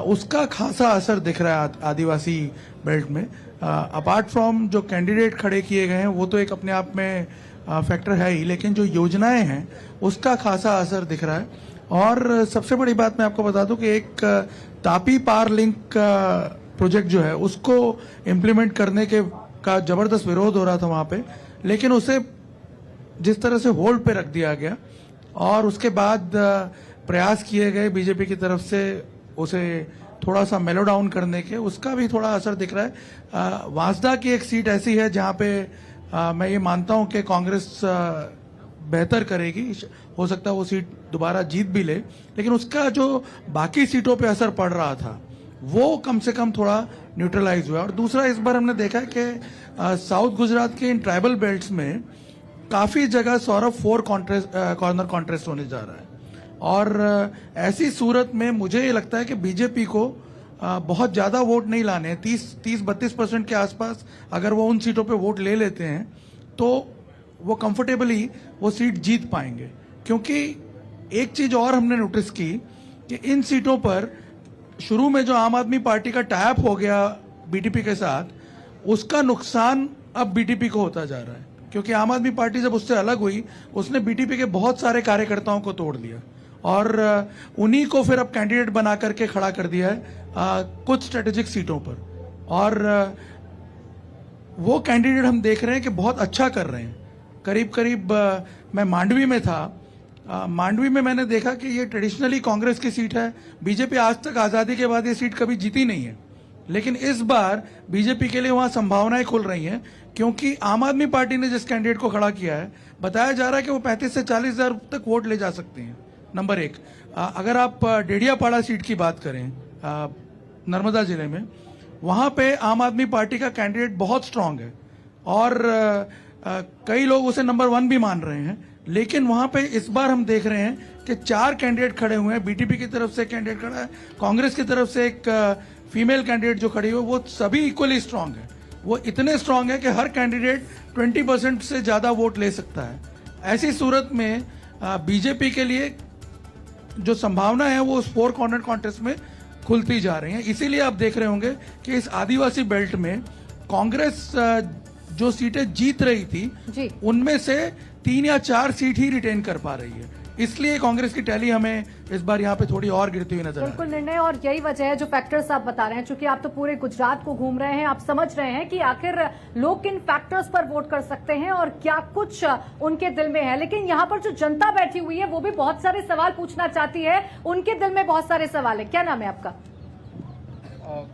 उसका खासा असर दिख रहा है आदिवासी बेल्ट में। अपार्ट फ्रॉम जो कैंडिडेट खड़े किए गए हैं वो तो एक अपने आप में फैक्टर है ही, लेकिन जो योजनाएं हैं उसका खासा असर दिख रहा है। और सबसे बड़ी बात मैं आपको बता दूं कि एक तापी पार लिंक प्रोजेक्ट जो है उसको इम्प्लीमेंट करने का जबरदस्त विरोध हो रहा था वहां पे, लेकिन उसे जिस तरह से होल्ड पे रख दिया गया और उसके बाद प्रयास किए गए बीजेपी की तरफ से उसे थोड़ा सा मेलो डाउन करने के, उसका भी थोड़ा असर दिख रहा है। वांसदा की एक सीट ऐसी है जहां पे मैं ये मानता हूं कि कांग्रेस बेहतर करेगी, हो सकता है वो सीट दोबारा जीत भी ले, लेकिन उसका जो बाकी सीटों पे असर पड़ रहा था वो कम से कम थोड़ा न्यूट्रलाइज हुआ। और दूसरा, इस बार हमने देखा कि साउथ गुजरात के इन ट्राइबल बेल्ट्स में काफी जगह सौरभ 4 कॉर्नर कॉन्टेस्ट होने जा रहा है, और ऐसी सूरत में मुझे ये लगता है कि बीजेपी को बहुत ज्यादा वोट नहीं लाने हैं। 30-32% के आसपास अगर वो उन सीटों पे वोट ले लेते हैं तो वो कंफर्टेबली वो सीट जीत पाएंगे। क्योंकि एक चीज और हमने नोटिस की कि इन सीटों पर शुरू में जो आम आदमी पार्टी का टाइप हो गया बीटीपी के साथ, उसका नुकसान अब बीटीपी को होता जा रहा है, क्योंकि आम आदमी पार्टी जब उससे अलग हुई उसने बीटीपी के बहुत सारे कार्यकर्ताओं को तोड़ दिया और उन्हीं को फिर अब कैंडिडेट बना करके खड़ा कर दिया है कुछ स्ट्रेटेजिक सीटों पर। और वो कैंडिडेट हम देख रहे हैं कि बहुत अच्छा कर रहे हैं। करीब करीब मैं मांडवी में था, मांडवी में मैंने देखा कि ये ट्रेडिशनली कांग्रेस की सीट है। बीजेपी आज तक आजादी के बाद ये सीट कभी जीती नहीं है, लेकिन इस बार बीजेपी के लिए वहां संभावनाएं खुल रही हैं, क्योंकि आम आदमी पार्टी ने जिस कैंडिडेट को खड़ा किया है बताया जा रहा है कि वो 35 से 40 हजार तक वोट ले जा सकते हैं। नंबर एक, अगर आप डेडियापाड़ा सीट की बात करें नर्मदा जिले में, वहां पे आम आदमी पार्टी का कैंडिडेट बहुत स्ट्रांग है और कई लोग उसे नंबर 1 भी मान रहे हैं। लेकिन वहां पे इस बार हम देख रहे हैं कि 4 कैंडिडेट खड़े हुए हैं। बीटीपी की तरफ से कैंडिडेट खड़ा है, कांग्रेस की तरफ से एक फीमेल कैंडिडेट जो खड़ी हुई है, वो सभी इक्वली स्ट्रांग है। वो इतने स्ट्रांग है कि हर कैंडिडेट 20% से ज्यादा वोट ले सकता है। ऐसी सूरत में बीजेपी के लिए जो संभावना है वो उस 4 कॉर्नर कॉन्टेस्ट में खुलती जा रही है। इसीलिए आप देख रहे होंगे कि इस आदिवासी बेल्ट में कांग्रेस जो सीटें जीत रही थी उनमें से 3 या 4 सीट ही रिटेन कर पा रही है। इसलिए कांग्रेस की टैली हमें इस बार यहाँ पे थोड़ी और गिरती हुई नजर आ रही है। बिल्कुल निर्णय, और यही वजह है जो फैक्टर्स आप बता रहे हैं, चूंकि आप तो पूरे गुजरात को घूम रहे हैं, आप समझ रहे हैं कि आखिर लोग किन फैक्टर्स पर वोट कर सकते हैं और क्या कुछ उनके दिल में है। लेकिन यहाँ पर जो जनता बैठी हुई है वो भी बहुत सारे सवाल पूछना चाहती है, उनके दिल में बहुत सारे सवाल है। क्या नाम है आपका?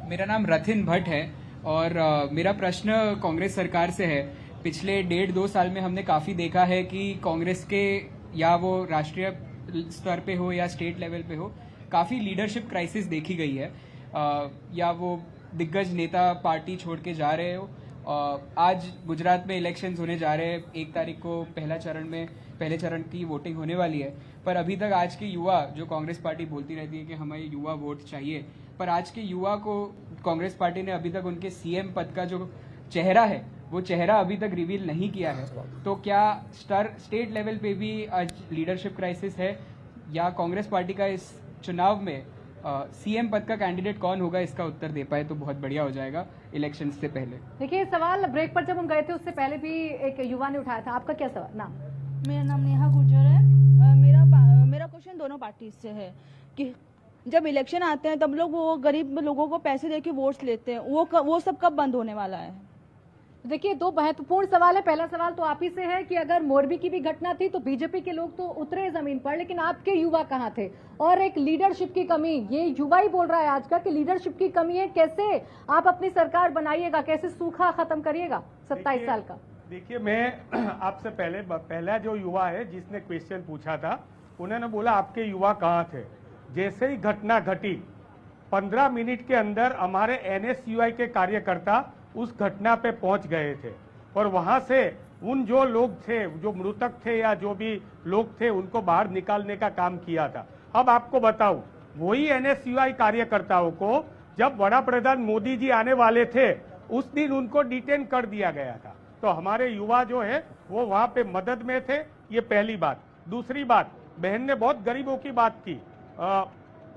मेरा नाम रथिन भट्ट है और मेरा प्रश्न कांग्रेस सरकार से है। पिछले 1.5-2 साल में हमने काफी देखा है कि कांग्रेस के, या वो राष्ट्रीय स्तर पे हो या स्टेट लेवल पे हो, काफी लीडरशिप क्राइसिस देखी गई है, या वो दिग्गज नेता पार्टी छोड़ के जा रहे हो। आज गुजरात में इलेक्शंस होने जा रहे हैं, 1 तारीख को पहले चरण की वोटिंग होने वाली है, पर अभी तक आज के युवा, जो कांग्रेस पार्टी बोलती रहती है कि हमें युवा वोट चाहिए, पर आज के युवा को कांग्रेस पार्टी ने अभी तक उनके सीएम पद का जो चेहरा है वो चेहरा अभी तक रिवील नहीं किया है। तो क्या स्टेट लेवल पे भी आज लीडरशिप क्राइसिस है, या कांग्रेस पार्टी का इस चुनाव में सीएम पद का कैंडिडेट कौन होगा, इसका उत्तर दे पाए तो बहुत बढ़िया हो जाएगा इलेक्शन से पहले। देखिए, सवाल ब्रेक पर जब हम गए थे उससे पहले भी एक युवा ने उठाया था। आपका क्या सवाल? नाम? मेरा नाम नेहा गुर्जर है। मेरा क्वेश्चन दोनों पार्टी से है कि जब इलेक्शन आते हैं तब लोग वो गरीब लोगों को पैसे देके वोट्स लेते हैं, वो सब कब बंद होने वाला है? देखिए, 2 महत्वपूर्ण सवाल है। पहला सवाल तो आप ही से है कि अगर मोरबी की भी घटना थी तो बीजेपी के लोग तो उतरे जमीन पर, लेकिन आपके युवा कहां थे? और एक लीडरशिप की कमी, ये युवा ही बोल रहा है आज का कि लीडरशिप की कमी है। कैसे आप अपनी सरकार बनाइएगा, कैसे सूखा खत्म करिएगा 27 साल का? देखिए, मैं आपसे पहला जो युवा है जिसने क्वेश्चन पूछा था उन्होंने बोला आपके युवा कहाँ थे। जैसे ही घटना घटी 15 मिनट के अंदर हमारे NSUI के कार्यकर्ता उस घटना पे पहुंच गए थे और वहां से उन जो लोग थे, जो मृतक थे या जो भी लोग थे, उनको बाहर निकालने का काम किया था। अब आपको बताऊं, वही NSUI कार्यकर्ताओं को जब बड़ा प्रधान मोदी जी आने वाले थे उस दिन उनको डिटेन कर दिया गया था। तो हमारे युवा जो है वो वहां पे मदद में थे। ये पहली बात। दूसरी बात, बहन ने बहुत गरीबों की बात की।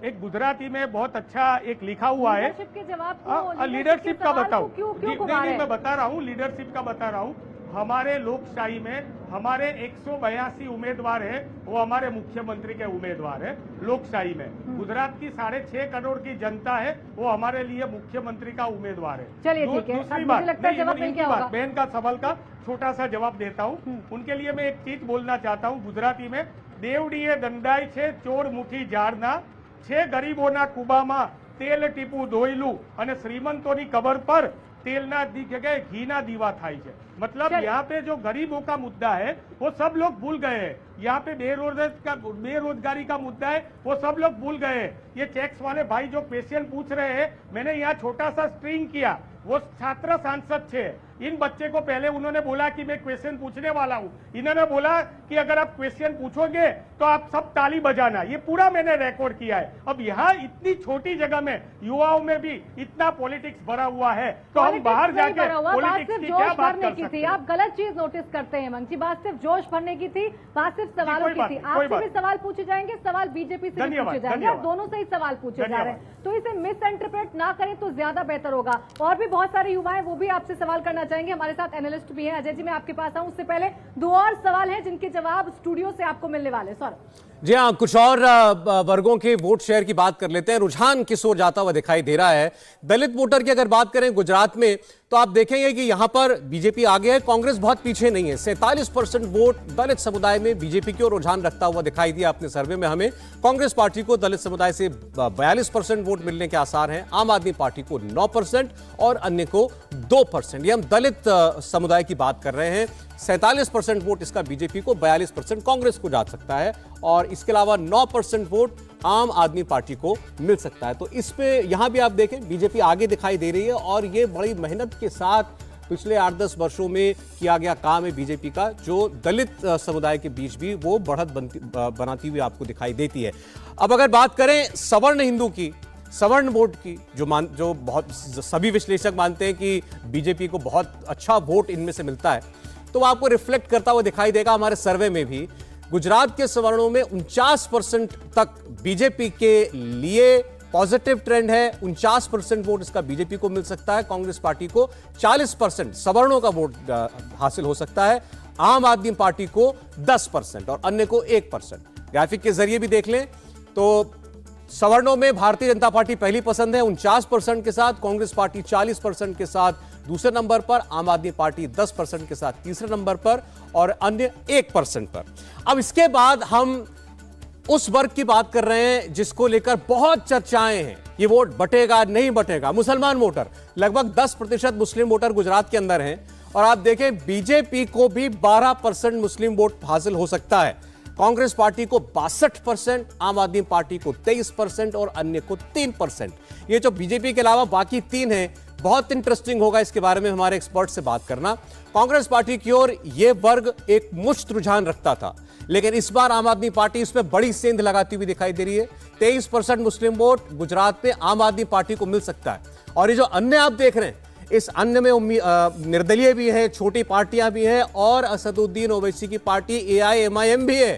एक गुजराती में बहुत अच्छा एक लिखा हुआ है, लीडरशिप के जवाब को, लीडरशिप का बताऊं, नहीं, मैं बता रहा हूँ, लीडरशिप का बता रहा हूँ। हमारे लोकशाही में हमारे 182 उम्मीदवार है, वो हमारे मुख्यमंत्री के उम्मीदवार है लोकशाही में। गुजरात की 6.5 करोड़ की जनता है, वो हमारे लिए मुख्यमंत्री का उम्मीदवार है। चलिए ठीक है, दूसरी बात, जवाब बहन का सवाल का छोटा सा जवाब देता हूँ। उनके लिए मैं एक चीज बोलना चाहता हूँ गुजराती में। देवड़ीए दंडाई छे चोर मुठी झाड़ना, छे गरीबोना कुबामा तेल टीपू धोईलू અને શ્રીમંતોની કબર પર तेलना जगह घीना दीवा थाई है। मतलब यहाँ पे जो गरीबों का मुद्दा है वो सब लोग भूल गए हैं। यहाँ पे बेरोजगारी का मुद्दा है वो सब लोग भूल गए हैं। ये टैक्स वाले भाई जो क्वेश्चन पूछ रहे हैं, मैंने यहाँ छोटा सा स्ट्रिंग किया, वो छात्र सांसद थे। इन बच्चे को पहले उन्होंने बोला कि मैं क्वेश्चन पूछने वाला हूँ। इन्होंने बोला कि अगर आप क्वेश्चन पूछोगे तो आप सब ताली बजाना। ये पूरा मैंने रिकॉर्ड किया है। अब यहाँ इतनी छोटी जगह में युवाओं में भी इतना पॉलिटिक्स भरा हुआ है, तो हम बाहर जाके पॉलिटिक्स की क्या बात कर सकते हैं? आप गलत चीज नोटिस करते हैं मंची। बात सिर्फ जोश भरने की थी, बात सिर्फ सवालों की थी। आपसे भी सवाल पूछे जाएंगे, सवाल बीजेपी से भी पूछे जाएंगे, और दोनों से ही सवाल पूछे जा रहे हैं। तो इसे मिस इंटरप्रेट ना करें तो ज्यादा बेहतर होगा। और भी बहुत सारे युवा हैं, वो भी आपसे सवाल करना चाहेंगे। हमारे साथ एनालिस्ट भी हैं। अजय जी, मैं आपके पास आऊं, उससे पहले 2 और सवाल हैं जिनके जवाब स्टूडियो से आपको मिलने वाले। सौरभ जी हाँ, कुछ और वर्गों के वोट शेयर की बात कर लेते हैं। रुझान किस ओर जाता हुआ दिखाई दे रहा है। दलित वोटर की अगर बात करें गुजरात में, तो आप देखेंगे कि यहां पर बीजेपी आगे है, कांग्रेस बहुत पीछे नहीं है। 47% वोट दलित समुदाय में बीजेपी की ओर रुझान रखता हुआ दिखाई दिया अपने सर्वे में हमें। कांग्रेस पार्टी को दलित समुदाय से 42% वोट मिलने के आसार हैं, आम आदमी पार्टी को 9% और अन्य को 2%। ये हम दलित समुदाय की बात कर रहे हैं। 47% वोट इसका बीजेपी को, 42% कांग्रेस को जा सकता है, और इसके अलावा 9% वोट आम आदमी पार्टी को मिल सकता है। तो इस पे यहां भी आप देखें बीजेपी आगे दिखाई दे रही है, और ये बड़ी मेहनत के साथ पिछले 8-10 वर्षों में किया गया काम है बीजेपी का, जो दलित समुदाय के बीच भी वो बढ़त बनाती हुई आपको दिखाई देती है। अब अगर बात करें सवर्ण हिंदू की, सवर्ण वोट की, जो बहुत सभी विश्लेषक मानते हैं कि बीजेपी को बहुत अच्छा वोट इनमें से मिलता है, तो आपको रिफ्लेक्ट करता हुआ दिखाई देगा हमारे सर्वे में भी। गुजरात के सवर्णों में 49% तक बीजेपी के लिए पॉजिटिव ट्रेंड है। 49% वोट इसका बीजेपी को मिल सकता है, कांग्रेस पार्टी को 40% सवर्णों का वोट हासिल हो सकता है, आम आदमी पार्टी को 10% और अन्य को 1%। ग्राफिक के जरिए भी देख लें तो सवर्णों में भारतीय जनता पार्टी पहली पसंद है 49% के साथ, कांग्रेस पार्टी 40% के साथ दूसरे नंबर पर, आम आदमी पार्टी 10% के साथ तीसरे नंबर पर, और अन्य 1% पर। अब इसके बाद हम उस वर्ग की बात कर रहे हैं जिसको लेकर बहुत चर्चाएं हैं, ये वोट बटेगा नहीं बटेगा। मुसलमान वोटर, लगभग 10% मुस्लिम वोटर गुजरात के अंदर हैं, और आप देखें बीजेपी को भी 12% मुस्लिम वोट हासिल हो सकता है, कांग्रेस पार्टी को 62%, आम आदमी पार्टी को 23% और अन्य को 3%। ये जो बीजेपी के अलावा बाकी 3 हैं, बहुत इंटरेस्टिंग होगा इसके बारे में हमारे एक्सपर्ट से बात करना। कांग्रेस पार्टी की ओर यह वर्ग एक मुश्त रुझान रखता था, लेकिन इस बार आम आदमी पार्टी इसमें बड़ी सेंध लगाती हुई दिखाई दे रही है। 23% मुस्लिम वोट गुजरात में आम आदमी पार्टी को मिल सकता है। और ये जो अन्य आप देख रहे हैं, इस अन्य में निर्दलीय भी है, छोटी पार्टियां भी हैं, और असदुद्दीन ओवैसी की पार्टी AIMIM भी है।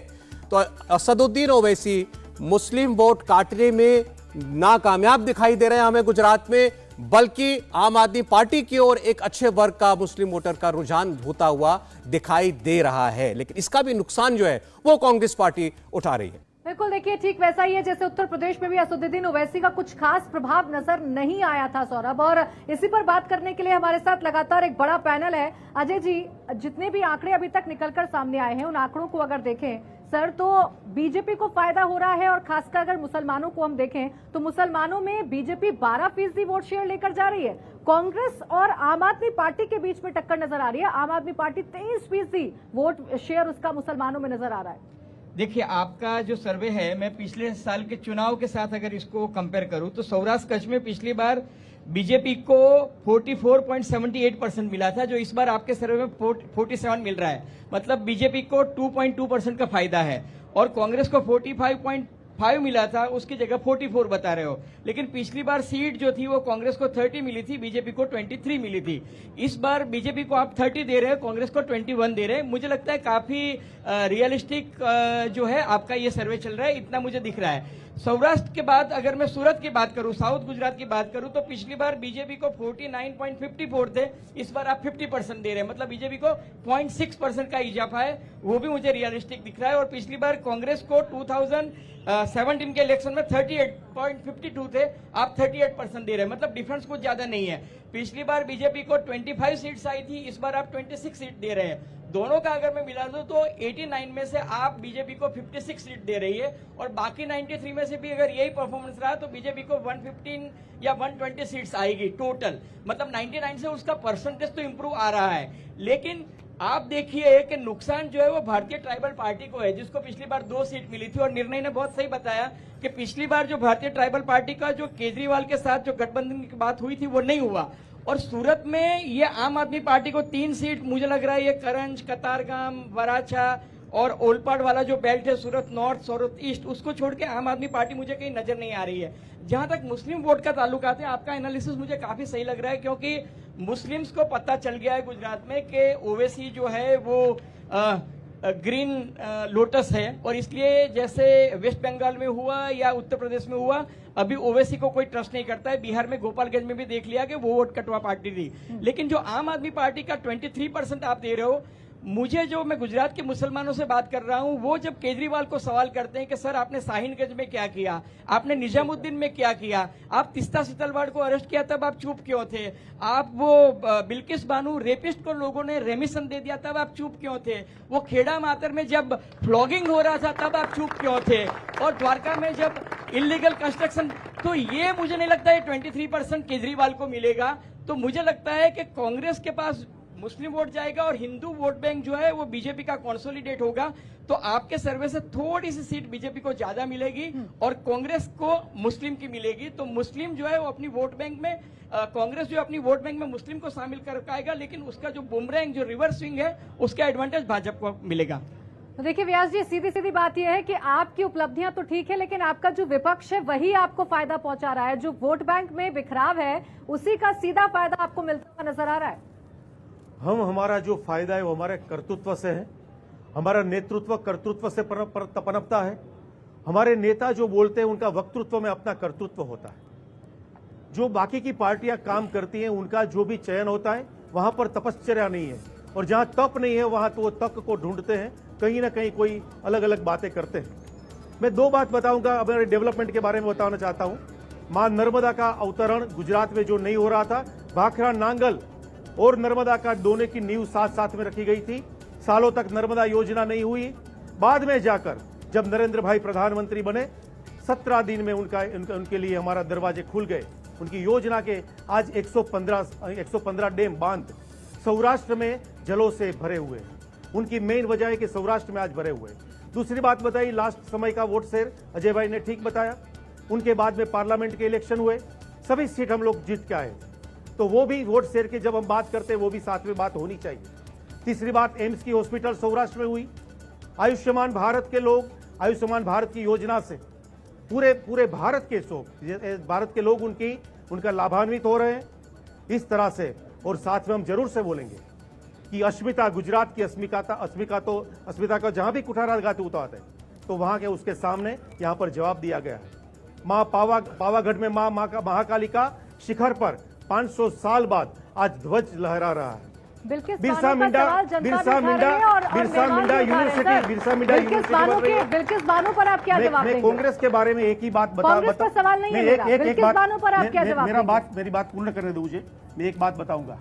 तो असदुद्दीन ओवैसी मुस्लिम वोट काटने में नाकामयाब दिखाई दे रहे हैं हमें गुजरात में, बल्कि आम आदमी पार्टी की ओर एक अच्छे वर्ग का मुस्लिम वोटर का रुझान होता हुआ दिखाई दे रहा है। लेकिन इसका भी नुकसान जो है वो कांग्रेस पार्टी उठा रही है। बिल्कुल, देखिए ठीक वैसा ही है जैसे उत्तर प्रदेश में भी असदुद्दीन ओवैसी का कुछ खास प्रभाव नजर नहीं आया था सौरभ। और इसी पर बात करने के लिए हमारे साथ लगातार एक बड़ा पैनल है। अजय जी, जितने भी आंकड़े अभी तक निकलकर सामने आए हैं, उन आंकड़ों को अगर देखें सर, तो बीजेपी को फायदा हो रहा है, और खासकर अगर मुसलमानों को हम देखें तो मुसलमानों में बीजेपी 12% वोट शेयर लेकर जा रही है। कांग्रेस और आम आदमी पार्टी के बीच में टक्कर नजर आ रही है। आम आदमी पार्टी 23% वोट शेयर उसका मुसलमानों में नजर आ रहा है। देखिए, आपका जो सर्वे है, मैं पिछले साल के चुनाव के साथ अगर इसको कंपेयर करूं तो सौराष्ट्र कच्छ में पिछली बार बीजेपी को 44.78% मिला था, जो इस बार आपके सर्वे में 47 मिल रहा है। मतलब बीजेपी को 2.2% का फायदा है और कांग्रेस को 45.5 मिला था, उसकी जगह 44 बता रहे हो। लेकिन पिछली बार सीट जो थी वो कांग्रेस को 30 मिली थी, बीजेपी को 23 मिली थी। इस बार बीजेपी को आप 30 दे रहे हो, कांग्रेस को 21 दे रहे हैं। मुझे लगता है काफी रियलिस्टिक जो है आपका ये सर्वे चल रहा है, इतना मुझे दिख रहा है। सौराष्ट्र के बाद अगर मैं सूरत की बात करूं, साउथ गुजरात की बात करूं, तो पिछली बार बीजेपी को 49.54 थे, इस बार आप 50% दे रहे हैं। मतलब बीजेपी को 0.6% का इजाफा है, वो भी मुझे रियलिस्टिक दिख रहा है। और पिछली बार कांग्रेस को 2017 के इलेक्शन में 38.52 थे, आप 38% दे रहे हैं। मतलब डिफरेंस कुछ ज्यादा नहीं है। पिछली बार बीजेपी को 25 सीट्स आई थी, इस बार आप 26 सीट दे रहे हैं। दोनों का अगर मैं मिला दूं तो 89 में से आप बीजेपी को 56 सीट दे रही है और बाकी 93 में से भी अगर यही परफॉर्मेंस रहा तो बीजेपी को 115 या 120 सीट्स आएगी टोटल। मतलब 99 से उसका परसेंटेज तो इंप्रूव आ रहा है। लेकिन आप देखिए कि नुकसान जो है वो भारतीय ट्राइबल पार्टी को है, जिसको पिछली बार 2 सीट मिली थी। और निर्णय ने बहुत सही बताया कि पिछली बार जो भारतीय ट्राइबल पार्टी का जो केजरीवाल के साथ जो गठबंधन की बात हुई थी वो नहीं हुआ। और सूरत में ये आम आदमी पार्टी को 3 सीट, मुझे लग रहा है ये करंज, कतारगाम, वराछा और ओलपाड वाला जो बेल्ट है, सूरत नॉर्थ, सूरत ईस्ट, उसको छोड़ के आम आदमी पार्टी मुझे कहीं नजर नहीं आ रही है। जहां तक मुस्लिम वोट का ताल्लुकात है, आपका एनालिसिस मुझे काफी सही लग रहा है, क्योंकि मुस्लिम्स को पता चल गया है गुजरात में कि ओवैसी जो है वो ग्रीन लोटस है। और इसलिए जैसे वेस्ट बंगाल में हुआ या उत्तर प्रदेश में हुआ, अभी ओवैसी को कोई ट्रस्ट नहीं करता है। बिहार में गोपालगंज में भी देख लिया कि वो वोट कटवा पार्टी थी। लेकिन जो आम आदमी पार्टी का 23% आप दे रहे हो, मुझे जो मैं गुजरात के मुसलमानों से बात कर रहा हूं, वो जब केजरीवाल को सवाल करते हैं कि सर आपने साहिनगंज में क्या किया, आपने निजामुद्दीन में क्या किया, आप तिस्ता सीतलवाड़ को अरेस्ट किया तब आप चुप क्यों थे, आप वो बिल्किस बानू रेपिस्ट को लोगों ने रेमिशन दे दिया तब आप चुप क्यों थे, वो खेड़ा मातर में जब फ्लॉगिंग हो रहा था तब आप चुप क्यों थे, और द्वारका में जब इलीगल कंस्ट्रक्शन, तो ये मुझे नहीं लगता है 23% केजरीवाल को मिलेगा। तो मुझे लगता है कि कांग्रेस के पास मुस्लिम वोट जाएगा और हिंदू वोट बैंक जो है वो बीजेपी का कंसोलिडेट होगा। तो आपके सर्वे से थोड़ी सी सीट बीजेपी को ज्यादा मिलेगी और कांग्रेस को मुस्लिम की मिलेगी। तो मुस्लिम जो है वो अपनी वोट बैंक में, कांग्रेस जो अपनी वोट बैंक में मुस्लिम को शामिल कर पाएगा, लेकिन उसका जो बुमरैंग, जो रिवर्स स्विंग है, उसका एडवांटेज भाजपा को मिलेगा। तो देखिए व्यास जी, सीधी सीधी बात यह है कि आपकी उपलब्धियां तो ठीक है, लेकिन आपका जो विपक्ष है वही आपको फायदा पहुंचा रहा है। जो वोट बैंक में बिखराव है उसी का सीधा फायदा आपको मिलता हुआ नजर आ रहा है। हमारा जो फायदा है वो हमारे कर्तृत्व से है। हमारा नेतृत्व कर्तृत्व से पनपता है। हमारे नेता जो बोलते हैं उनका वक्तृत्व में अपना कर्तृत्व होता है। जो बाकी की पार्टियां काम करती हैं उनका जो भी चयन होता है वहां पर तपश्चर्या नहीं है, और जहां तप नहीं है वहां तो वो तप को ढूंढते हैं, कहीं ना कहीं कोई अलग अलग बातें करते हैं। मैं 2 बात बताऊंगा, अब मेरे डेवलपमेंट के बारे में बताना चाहता हूं। मां नर्मदा का अवतरण गुजरात में जो नहीं हो रहा था, भाखड़ा नांगल और नर्मदा का दोनों की नींव साथ साथ में रखी गई थी। सालों तक नर्मदा योजना नहीं हुई। बाद में जाकर जब नरेंद्र भाई प्रधानमंत्री बने, 17 दिन में उनके लिए हमारा दरवाजे खुल गए। उनकी योजना के आज 115 डैम बांध सौराष्ट्र में जलों से भरे हुए हैं। उनकी मेन वजह है कि सौराष्ट्र में आज भरे हुए हैं। दूसरी बात बताई, लास्ट समय का वोट शेयर अजय भाई ने ठीक बताया। उनके बाद में पार्लियामेंट के इलेक्शन हुए, सभी सीट हम लोग जीत के आए, तो वो भी वोट शेयर की जब हम बात करते हैं वो भी साथ में बात होनी चाहिए। तीसरी बात, एम्स की हॉस्पिटल सौराष्ट्र में हुई। आयुष्मान भारत के लोग आयुष्मान भारत की योजना से पूरे भारत के लोग उनका लाभान्वित हो रहे हैं इस तरह से। और साथ में हम जरूर से बोलेंगे कि अस्मिता, गुजरात की अस्मिता का जहां भी कुठारा लगाते उतारते हैं तो वहां के उसके सामने यहां पर जवाब दिया गया है। मां पावागढ़ में मां महाकाली का शिखर पर 500 साल बाद आज ध्वज लहरा रहा है। बिरसा मुंडा यूनिवर्सिटी, बिल्किस बानो पर आप क्या जवाब देंगे? कांग्रेस के बारे में एक ही बात सवाल नहीं है मेरी बात पूर्ण करने दो मुझे। मैं एक बात बताऊंगा।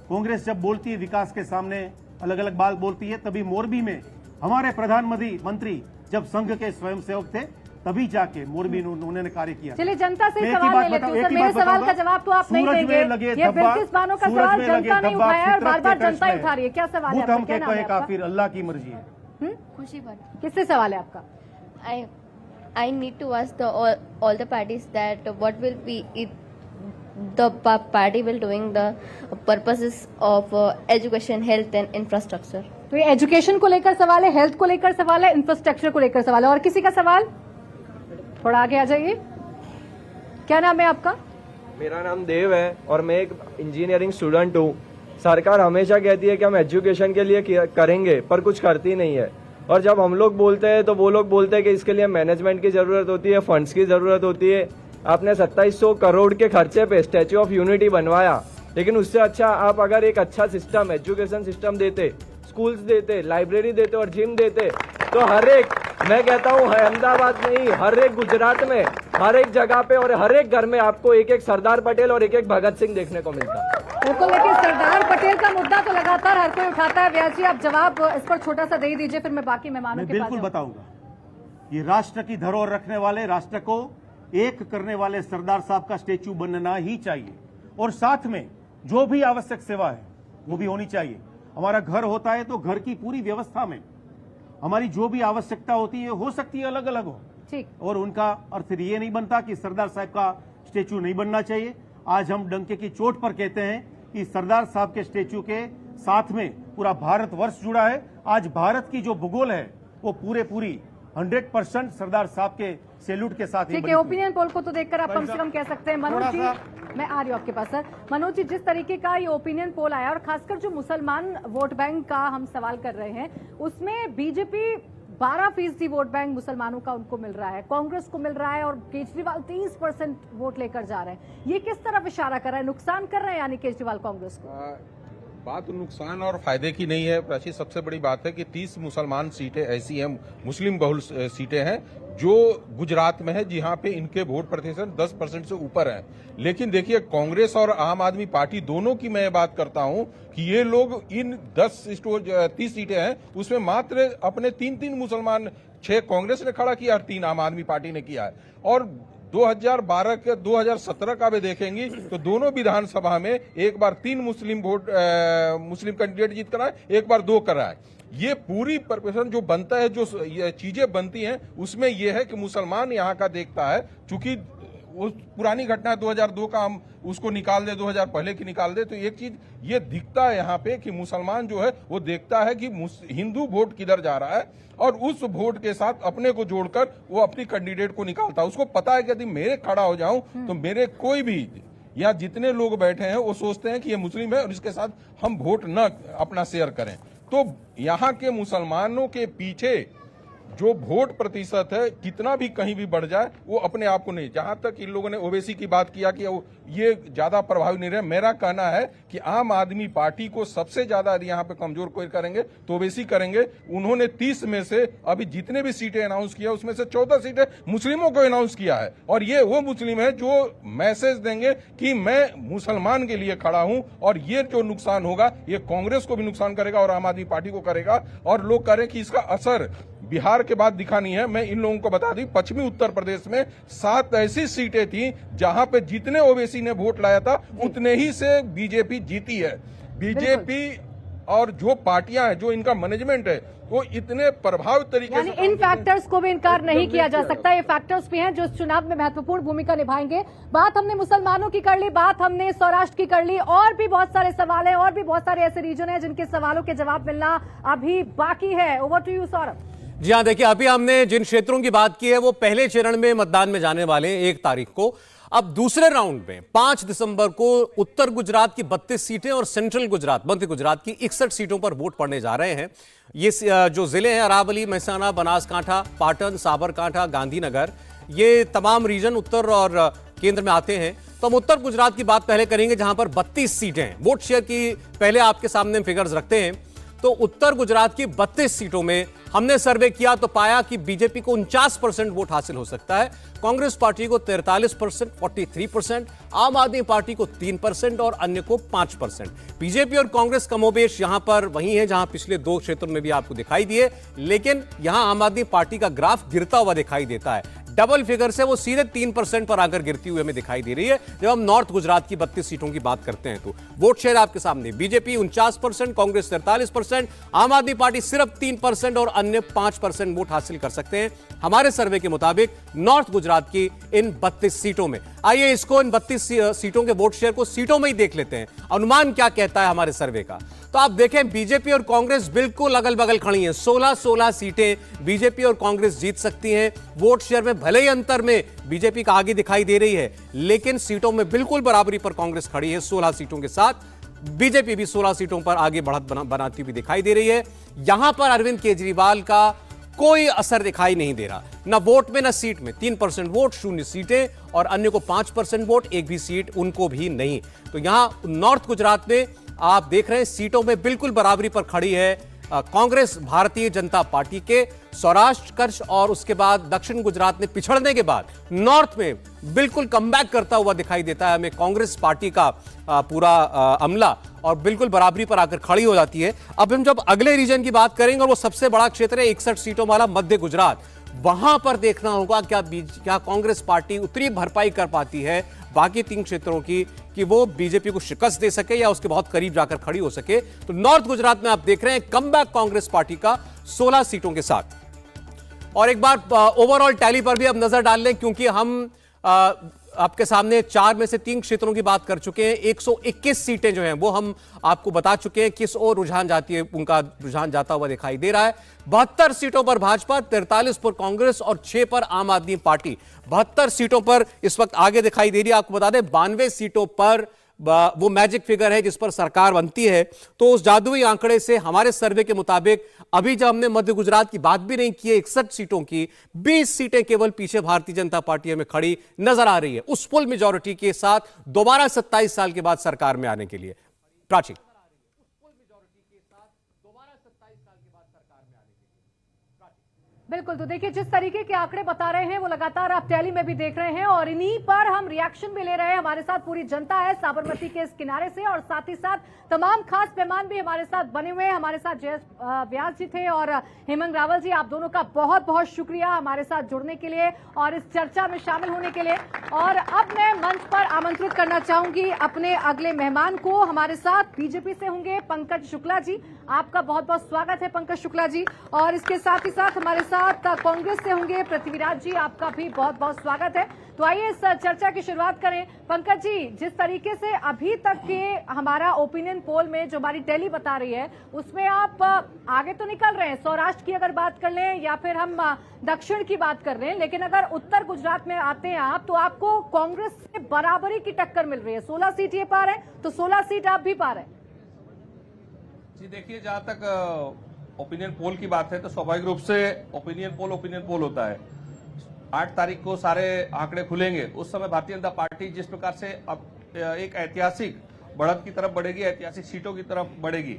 कांग्रेस जब बोलती है विकास के सामने अलग अलग बात बोलती है, तभी मोरबी में हमारे प्रधानमंत्री जब संघ के स्वयंसेवक थे तभी जाके मोरबी उन्होंने कार्य किया। चलिए जनता से सवाल ले लेते हैं सर। मेरे सवाल का जवाब तो आप नहीं देंगे। ये बिल्किस बानो का सवाल जनता नहीं उठाया और बार-बार जनता उठा रही है। क्या सवाल है आपका? कहे काफिर, अल्लाह की मर्जी है। खुशी भट्ट। किससे सवाल है आपका? I need to ask all the parties that what will be the party will doing the purposes of education, health and infrastructure. तो ये एजुकेशन को लेकर सवाल है, हेल्थ को लेकर सवाल है, इंफ्रास्ट्रक्चर को लेकर सवाल है। और किसी का सवाल? थोड़ा आगे आ जाइए। क्या नाम है आपका? मेरा नाम देव है और मैं एक इंजीनियरिंग स्टूडेंट हूँ। सरकार हमेशा कहती है कि हम एजुकेशन के लिए करेंगे, पर कुछ करती नहीं है। और जब हम लोग बोलते हैं तो वो लोग बोलते हैं कि इसके लिए मैनेजमेंट की जरूरत होती है, फंड्स की जरूरत होती है। आपने 2700 करोड़ के खर्चे पे स्टैच्यू ऑफ यूनिटी बनवाया, लेकिन उससे अच्छा आप अगर एक अच्छा सिस्टम, एजुकेशन सिस्टम देते, स्कूल्स देते, लाइब्रेरी देते और जिम देते, तो हर एक, मैं कहता हूँ अहमदाबाद में ही, हर एक गुजरात में, हर एक जगह पे और हर एक घर में आपको एक एक सरदार पटेल और एक एक भगत सिंह देखने को मिलता। बिल्कुल, लेकिन सरदार पटेल का मुद्दा तो लगातार हर कोई उठाता है। व्यास जी, आप जवाब इस पर छोटा सा दे दीजिए, फिर मैं बाकी मेहमानों के पास बिल्कुल बताऊंगा। ये राष्ट्र की धरोहर रखने वाले, राष्ट्र को एक करने वाले सरदार साहब का स्टेच्यू बनना ही चाहिए। और साथ में जो भी आवश्यक सेवा है वो भी होनी चाहिए। हमारा घर होता है तो घर की पूरी व्यवस्था में हमारी जो भी आवश्यकता होती है, हो सकती है अलग अलग हो, ठीक। और उनका अर्थ ये नहीं बनता कि सरदार साहब का स्टेच्यू नहीं बनना चाहिए। आज हम डंके की चोट पर कहते हैं कि सरदार साहब के स्टेच्यू के साथ में पूरा भारतवर्ष जुड़ा है। आज भारत की जो भूगोल है वो पूरी 100% सरदार साहब के सैल्यूट के साथ। ठीक है, ओपिनियन पोल को तो देखकर आप कम से कम कह सकते हैं। मनोज जी, मैं आ रही हूँ आपके पास सर। मनोज जी, जिस तरीके का ये ओपिनियन पोल आया और खासकर जो मुसलमान वोट बैंक का हम सवाल कर रहे हैं, उसमें बीजेपी 12% वोट बैंक मुसलमानों का उनको मिल रहा है, कांग्रेस को मिल रहा है और केजरीवाल 30% वोट लेकर जा रहे हैं। ये किस तरफ इशारा कर रहा है? नुकसान कर रहे हैं यानी केजरीवाल कांग्रेस को? बात नुकसान और फायदे की नहीं है प्राची। सबसे बड़ी बात है कि 30 मुसलमान सीटें ऐसी हैं, मुस्लिम बहुल सीटें हैं जो गुजरात में है, जहां पे इनके वोट प्रतिशत 10% से ऊपर है। लेकिन देखिए, कांग्रेस और आम आदमी पार्टी दोनों की मैं बात करता हूं कि ये लोग इन 30 सीटें हैं उसमें मात्र अपने 3 मुसलमान, 6 कांग्रेस ने खड़ा किया और 3 आम आदमी पार्टी ने किया है। और 2012 के 2017 का भी देखेंगी तो दोनों विधानसभा में एक बार 3 मुस्लिम कैंडिडेट जीत कर आए, एक बार 2 कर आए। ये पूरी प्रपोर्शन जो बनता है, जो ये चीजें बनती हैं, उसमें यह है कि मुसलमान यहाँ का देखता है, चूंकि उस पुरानी घटना 2002 का हम उसको निकाल दे, 2000 पहले की निकाल दे, तो एक चीज ये दिखता है यहाँ पे कि मुसलमान जो है वो देखता है कि हिंदू वोट किधर जा रहा है और उस वोट के साथ अपने को जोड़कर वो अपनी कैंडिडेट को निकालता है। उसको पता है कि यदि मैं खड़ा हो जाऊं तो मेरे कोई भी या जितने लोग बैठे हैं वो सोचते हैं कि ये मुस्लिम है और इसके साथ हम वोट न अपना शेयर करें। तो यहाँ के मुसलमानों के पीछे जो वोट प्रतिशत है कितना भी कहीं भी बढ़ जाए वो अपने आप को नहीं। जहां तक इन लोगों ने ओवैसी की बात किया कि ये ज्यादा प्रभावी नहीं रहे, मेरा कहना है कि आम आदमी पार्टी को सबसे ज्यादा यदि यहाँ पे कमजोर कोई करेंगे तो ओवैसी करेंगे। उन्होंने 30 में से अभी जितने भी सीटें अनाउंस किया उसमें से 14 सीटें मुस्लिमों को अनाउंस किया है और ये वो मुस्लिम है जो मैसेज देंगे कि मैं मुसलमान के लिए खड़ा हूं। और ये जो नुकसान होगा ये कांग्रेस को भी नुकसान करेगा और आम आदमी पार्टी को करेगा। और लोग कह रहे हैं कि इसका असर बिहार के बाद दिखा नहीं है। मैं इन लोगों को बता दी, पश्चिमी उत्तर प्रदेश में 7 ऐसी सीटें थी जहां पे जितने ओवैसी ने वोट लाया था उतने ही से बीजेपी जीती है। बीजेपी और जो पार्टियां हैं, जो इनका मैनेजमेंट है, वो इतने प्रभावी तरीके से, इन फैक्टर्स को भी इनकार नहीं किया जा सकता। ये फैक्टर्स भी हैं जो इस चुनाव में महत्वपूर्ण भूमिका निभाएंगे। बात हमने मुसलमानों की कर ली, बात हमने सौराष्ट्र की कर ली, और भी बहुत सारे सवाल हैं और भी बहुत सारे ऐसे रीजन हैं जिनके सवालों के जवाब मिलना अभी बाकी है। Over to you Saurabh. जी हाँ, देखिए, अभी हमने जिन क्षेत्रों की बात की है वो पहले चरण में मतदान में जाने वाले हैं 1 तारीख को। अब दूसरे राउंड में 5 दिसंबर को उत्तर गुजरात की 32 सीटें और सेंट्रल गुजरात, मध्य गुजरात की 61 सीटों पर वोट पड़ने जा रहे हैं। ये जो जिले हैं अरावली, महसाना, बनासकांठा, पाटन, साबरकांठा, गांधीनगर, ये तमाम रीजन उत्तर और केंद्र में आते हैं। तो हम उत्तर गुजरात की बात पहले करेंगे जहां पर 32 सीटें हैं। वोट शेयर की पहले आपके सामने फिगर्स रखते हैं। तो उत्तर गुजरात की 32 सीटों में हमने सर्वे किया तो पाया कि बीजेपी को 49% वोट हासिल हो सकता है, कांग्रेस पार्टी को 43%, 43%, आम आदमी पार्टी को 3% और अन्य को 5%। बीजेपी और कांग्रेस कमोबेश यहां पर वही है जहां पिछले 2 क्षेत्रों में भी आपको दिखाई दिए, लेकिन यहां आम आदमी पार्टी का ग्राफ गिरता हुआ दिखाई देता है। डबल फिगर से वो सीधे 3% पर आकर गिरती हुई हमें दिखाई दे रही है। जब हम नॉर्थ गुजरात की 32 सीटों की बात करते हैं तो वोट शेयर आपके सामने, बीजेपी 49%, कांग्रेस 43%, आम आदमी पार्टी सिर्फ 3% और अन्य 5% वोट हासिल कर सकते हैं हमारे सर्वे के मुताबिक नॉर्थ गुजरात की इन 32 सीटों में। आइए इसको, इन 32 सीटों के वोट शेयर को सीटों में ही देख लेते हैं, अनुमान क्या कहता है हमारे सर्वे का। तो आप देखें बीजेपी और कांग्रेस बिल्कुल अगल बगल खड़ी हैं। 16-16 सीटें बीजेपी और कांग्रेस जीत सकती हैं। वोट शेयर में भले ही अंतर में बीजेपी का आगे दिखाई दे रही है, लेकिन सीटों में बिल्कुल बराबरी पर कांग्रेस खड़ी है 16 सीटों के साथ। बीजेपी भी 16 सीटों पर आगे बढ़त बनाती हुई दिखाई दे रही है। यहां पर अरविंद केजरीवाल का कोई असर दिखाई नहीं दे रहा, ना वोट में ना सीट में। 3% वोट, 0 सीटें, और अन्य को 5% वोट, एक भी सीट उनको भी नहीं। तो यहां नॉर्थ गुजरात में आप देख रहे हैं सीटों में बिल्कुल बराबरी पर खड़ी है कांग्रेस भारतीय जनता पार्टी के। सौराष्ट्र, कच्छ और उसके बाद दक्षिण गुजरात में पिछड़ने के बाद नॉर्थ में बिल्कुल कमबैक करता हुआ दिखाई देता है हमें कांग्रेस पार्टी का पूरा अमला, और बिल्कुल बराबरी पर आकर खड़ी हो जाती है। अब हम जब अगले रीजन की बात करेंगे, और वो सबसे बड़ा क्षेत्र है 61 सीटों वाला मध्य गुजरात, वहां पर देखना होगा क्या कांग्रेस पार्टी उतनी भरपाई कर पाती है बाकी 3 क्षेत्रों की कि वो बीजेपी को शिकस्त दे सके या उसके बहुत करीब जाकर खड़ी हो सके। तो नॉर्थ गुजरात में आप देख रहे हैं कमबैक कांग्रेस पार्टी का 16 सीटों के साथ। और एक बार ओवरऑल टैली पर भी अब नजर डाल लें, क्योंकि हम आपके सामने 4 में से 3 क्षेत्रों की बात कर चुके हैं। 121 सीटें जो हैं वो हम आपको बता चुके हैं किस ओर रुझान जाती है, उनका रुझान जाता हुआ दिखाई दे रहा है। 72 सीटों पर भाजपा, 43 पर कांग्रेस और 6 पर आम आदमी पार्टी। 72 सीटों पर इस वक्त आगे दिखाई दे रही है। आपको बता दें 92 सीटों पर वो मैजिक फिगर है जिस पर सरकार बनती है। तो उस जादुई आंकड़े से हमारे सर्वे के मुताबिक अभी जब हमने मध्य गुजरात की बात भी नहीं की है, 61 सीटों की 20 सीटें केवल पीछे भारतीय जनता पार्टी में खड़ी नजर आ रही है उस फुल मेजॉरिटी के साथ दोबारा 27 साल के बाद सरकार में आने के लिए। प्राची, बिल्कुल, तो देखिए जिस तरीके के आंकड़े बता रहे हैं वो लगातार आप टैली में भी देख रहे हैं, और इन्हीं पर हम रिएक्शन भी ले रहे हैं। हमारे साथ पूरी जनता है साबरमती के इस किनारे से, और साथ ही साथ तमाम खास मेहमान भी हमारे साथ बने हुए हैं। हमारे साथ जय व्यास जी थे और हेमंत रावल जी, आप दोनों का बहुत बहुत शुक्रिया हमारे साथ जुड़ने के लिए और इस चर्चा में शामिल होने के लिए। और अब मैं मंच पर आमंत्रित करना चाहूंगी अपने अगले मेहमान को। हमारे साथ बीजेपी से होंगे पंकज शुक्ला जी, आपका बहुत बहुत स्वागत है पंकज शुक्ला जी। और इसके साथ ही साथ हमारे साथ कांग्रेस से होंगे पृथ्वीराज जी, आपका भी बहुत बहुत स्वागत है। तो आइए इस चर्चा की शुरुआत करें। पंकज जी, जिस तरीके से अभी तक के हमारा ओपिनियन पोल में जो हमारी टैली बता रही है उसमें आप आगे तो निकल रहे हैं, सौराष्ट्र की अगर बात कर लें या फिर हम दक्षिण की बात कर रहे हैं, लेकिन अगर उत्तर गुजरात में आते हैं आप तो आपको कांग्रेस से बराबरी की टक्कर मिल रही है। 16 सीट ये पा रहे हैं तो 16 सीट आप भी पा रहे हैं। जी देखिए, जहां तक ओपिनियन पोल की बात है तो स्वाभाविक रूप से ओपिनियन पोल होता है। 8 तारीख को सारे आंकड़े खुलेंगे, उस समय भारतीय जनता पार्टी जिस प्रकार से अब एक ऐतिहासिक बढ़त की तरफ बढ़ेगी, ऐतिहासिक सीटों की तरफ बढ़ेगी,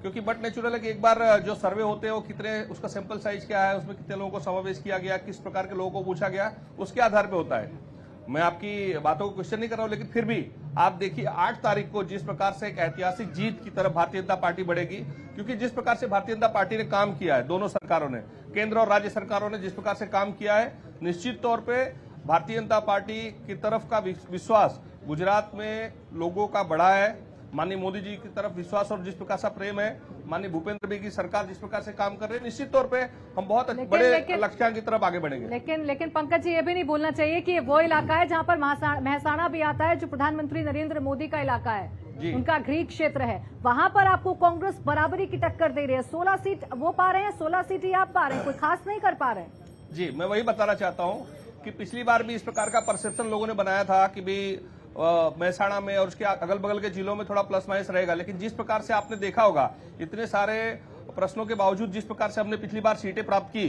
क्योंकि बट नेचुरल है कि एक बार जो सर्वे होते हैं वो कितने, उसका सैंपल साइज क्या है, उसमें कितने लोगों को समावेश किया गया, किस प्रकार के लोगों को पूछा गया, उसके आधार पर होता है। मैं आपकी बातों को क्वेश्चन नहीं कर रहा हूं, लेकिन फिर भी आप देखिए 8 तारीख को जिस प्रकार से एक ऐतिहासिक जीत की तरफ भारतीय जनता पार्टी बढ़ेगी, क्योंकि जिस प्रकार से भारतीय जनता पार्टी ने काम किया है, दोनों सरकारों ने, केंद्र और राज्य सरकारों ने जिस प्रकार से काम किया है, निश्चित तौर पे भारतीय जनता पार्टी की तरफ का विश्वास गुजरात में लोगों का बढ़ा है। माननीय मोदी जी की तरफ विश्वास और जिस प्रकार से प्रेम है, माननीय भूपेंद्र भाई की सरकार जिस प्रकार से काम कर रहे हैं, निश्चित तौर पे हम बहुत बड़े लक्ष्यांक की तरफ आगे बढ़ेंगे। लेकिन पंकज जी, ये भी नहीं भूलना चाहिए कि वो इलाका है जहां पर महसाणा भी आता है, जो प्रधानमंत्री नरेंद्र मोदी का इलाका है, उनका गृह क्षेत्र है। वहां पर आपको कांग्रेस बराबरी की टक्कर दे रही है। 16 सीट वो पा रहे हैं, 16 सीट ही आप पा रहे हैं, कोई खास नहीं कर पा रहे। जी, मैं वही बताना चाहता हूँ कि पिछली बार भी इस प्रकार का परसेप्शन लोगों ने बनाया था कि भी महसाणा में और उसके अगल बगल के जिलों में थोड़ा प्लस माइनस रहेगा, लेकिन जिस प्रकार से आपने देखा होगा इतने सारे प्रश्नों के बावजूद जिस प्रकार से हमने पिछली बार सीटें प्राप्त की,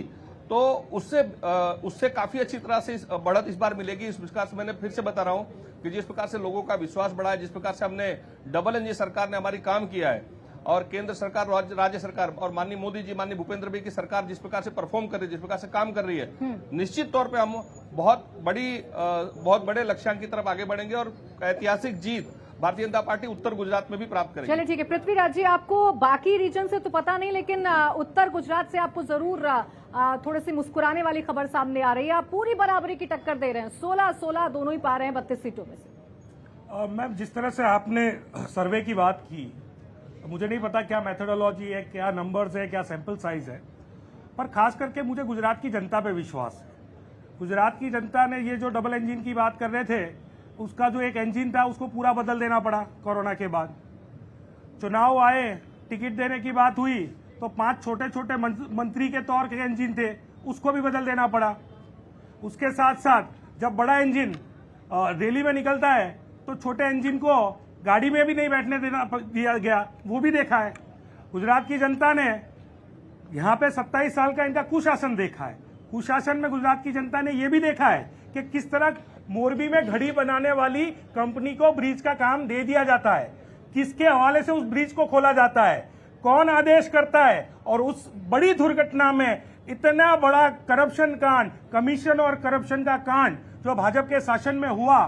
तो उससे काफी अच्छी तरह से बढ़त इस बार मिलेगी। इस प्रकार से मैंने फिर से बता रहा हूं कि जिस प्रकार से लोगों का विश्वास बढ़ा है, जिस प्रकार से हमने डबल इंजन सरकार ने हमारी काम किया है, और केंद्र सरकार, राज्य सरकार और माननीय मोदी जी, माननीय भूपेंद्र भाई की सरकार जिस प्रकार से परफॉर्म कर रही है, जिस प्रकार से काम कर रही है, निश्चित तौर पे हम बहुत बड़े लक्ष्यांक की तरफ आगे बढ़ेंगे और ऐतिहासिक जीत भारतीय जनता पार्टी उत्तर गुजरात में भी प्राप्त करेगी। चलिए ठीक है पृथ्वीराज जी, आपको बाकी रीजन से तो पता नहीं, लेकिन उत्तर गुजरात से आपको जरूर थोड़ी सी मुस्कुराने वाली खबर सामने आ रही है। आप पूरी बराबरी की टक्कर दे रहे हैं, 16-16 दोनों ही पा रहे हैं 32 सीटों में से। मैम, जिस तरह से आपने सर्वे की बात की, मुझे नहीं पता क्या मेथोडोलॉजी है, क्या नंबर्स है, क्या सैंपल साइज है, पर खास करके मुझे गुजरात की जनता पे विश्वास है। गुजरात की जनता ने ये जो डबल इंजन की बात कर रहे थे, उसका जो एक इंजन था उसको पूरा बदल देना पड़ा कोरोना के बाद। चुनाव आए, टिकट देने की बात हुई तो 5 छोटे छोटे मंत्री के तौर के इंजन थे, उसको भी बदल देना पड़ा। उसके साथ साथ जब बड़ा इंजन रैली में निकलता है तो छोटे इंजन को गाड़ी में भी नहीं बैठने दिया गया, वो भी देखा है। गुजरात की जनता ने यहाँ पे 27 साल का इनका कुशासन देखा है। कुशासन में गुजरात की जनता ने यह भी देखा है कि किस तरह मोरबी में घड़ी बनाने वाली कंपनी को ब्रिज का काम दे दिया जाता है, किसके हवाले से उस ब्रिज को खोला जाता है, कौन आदेश करता है, और उस बड़ी दुर्घटना में इतना बड़ा करप्शन कांड, कमीशन और करप्शन का कांड जो भाजपा के शासन में हुआ,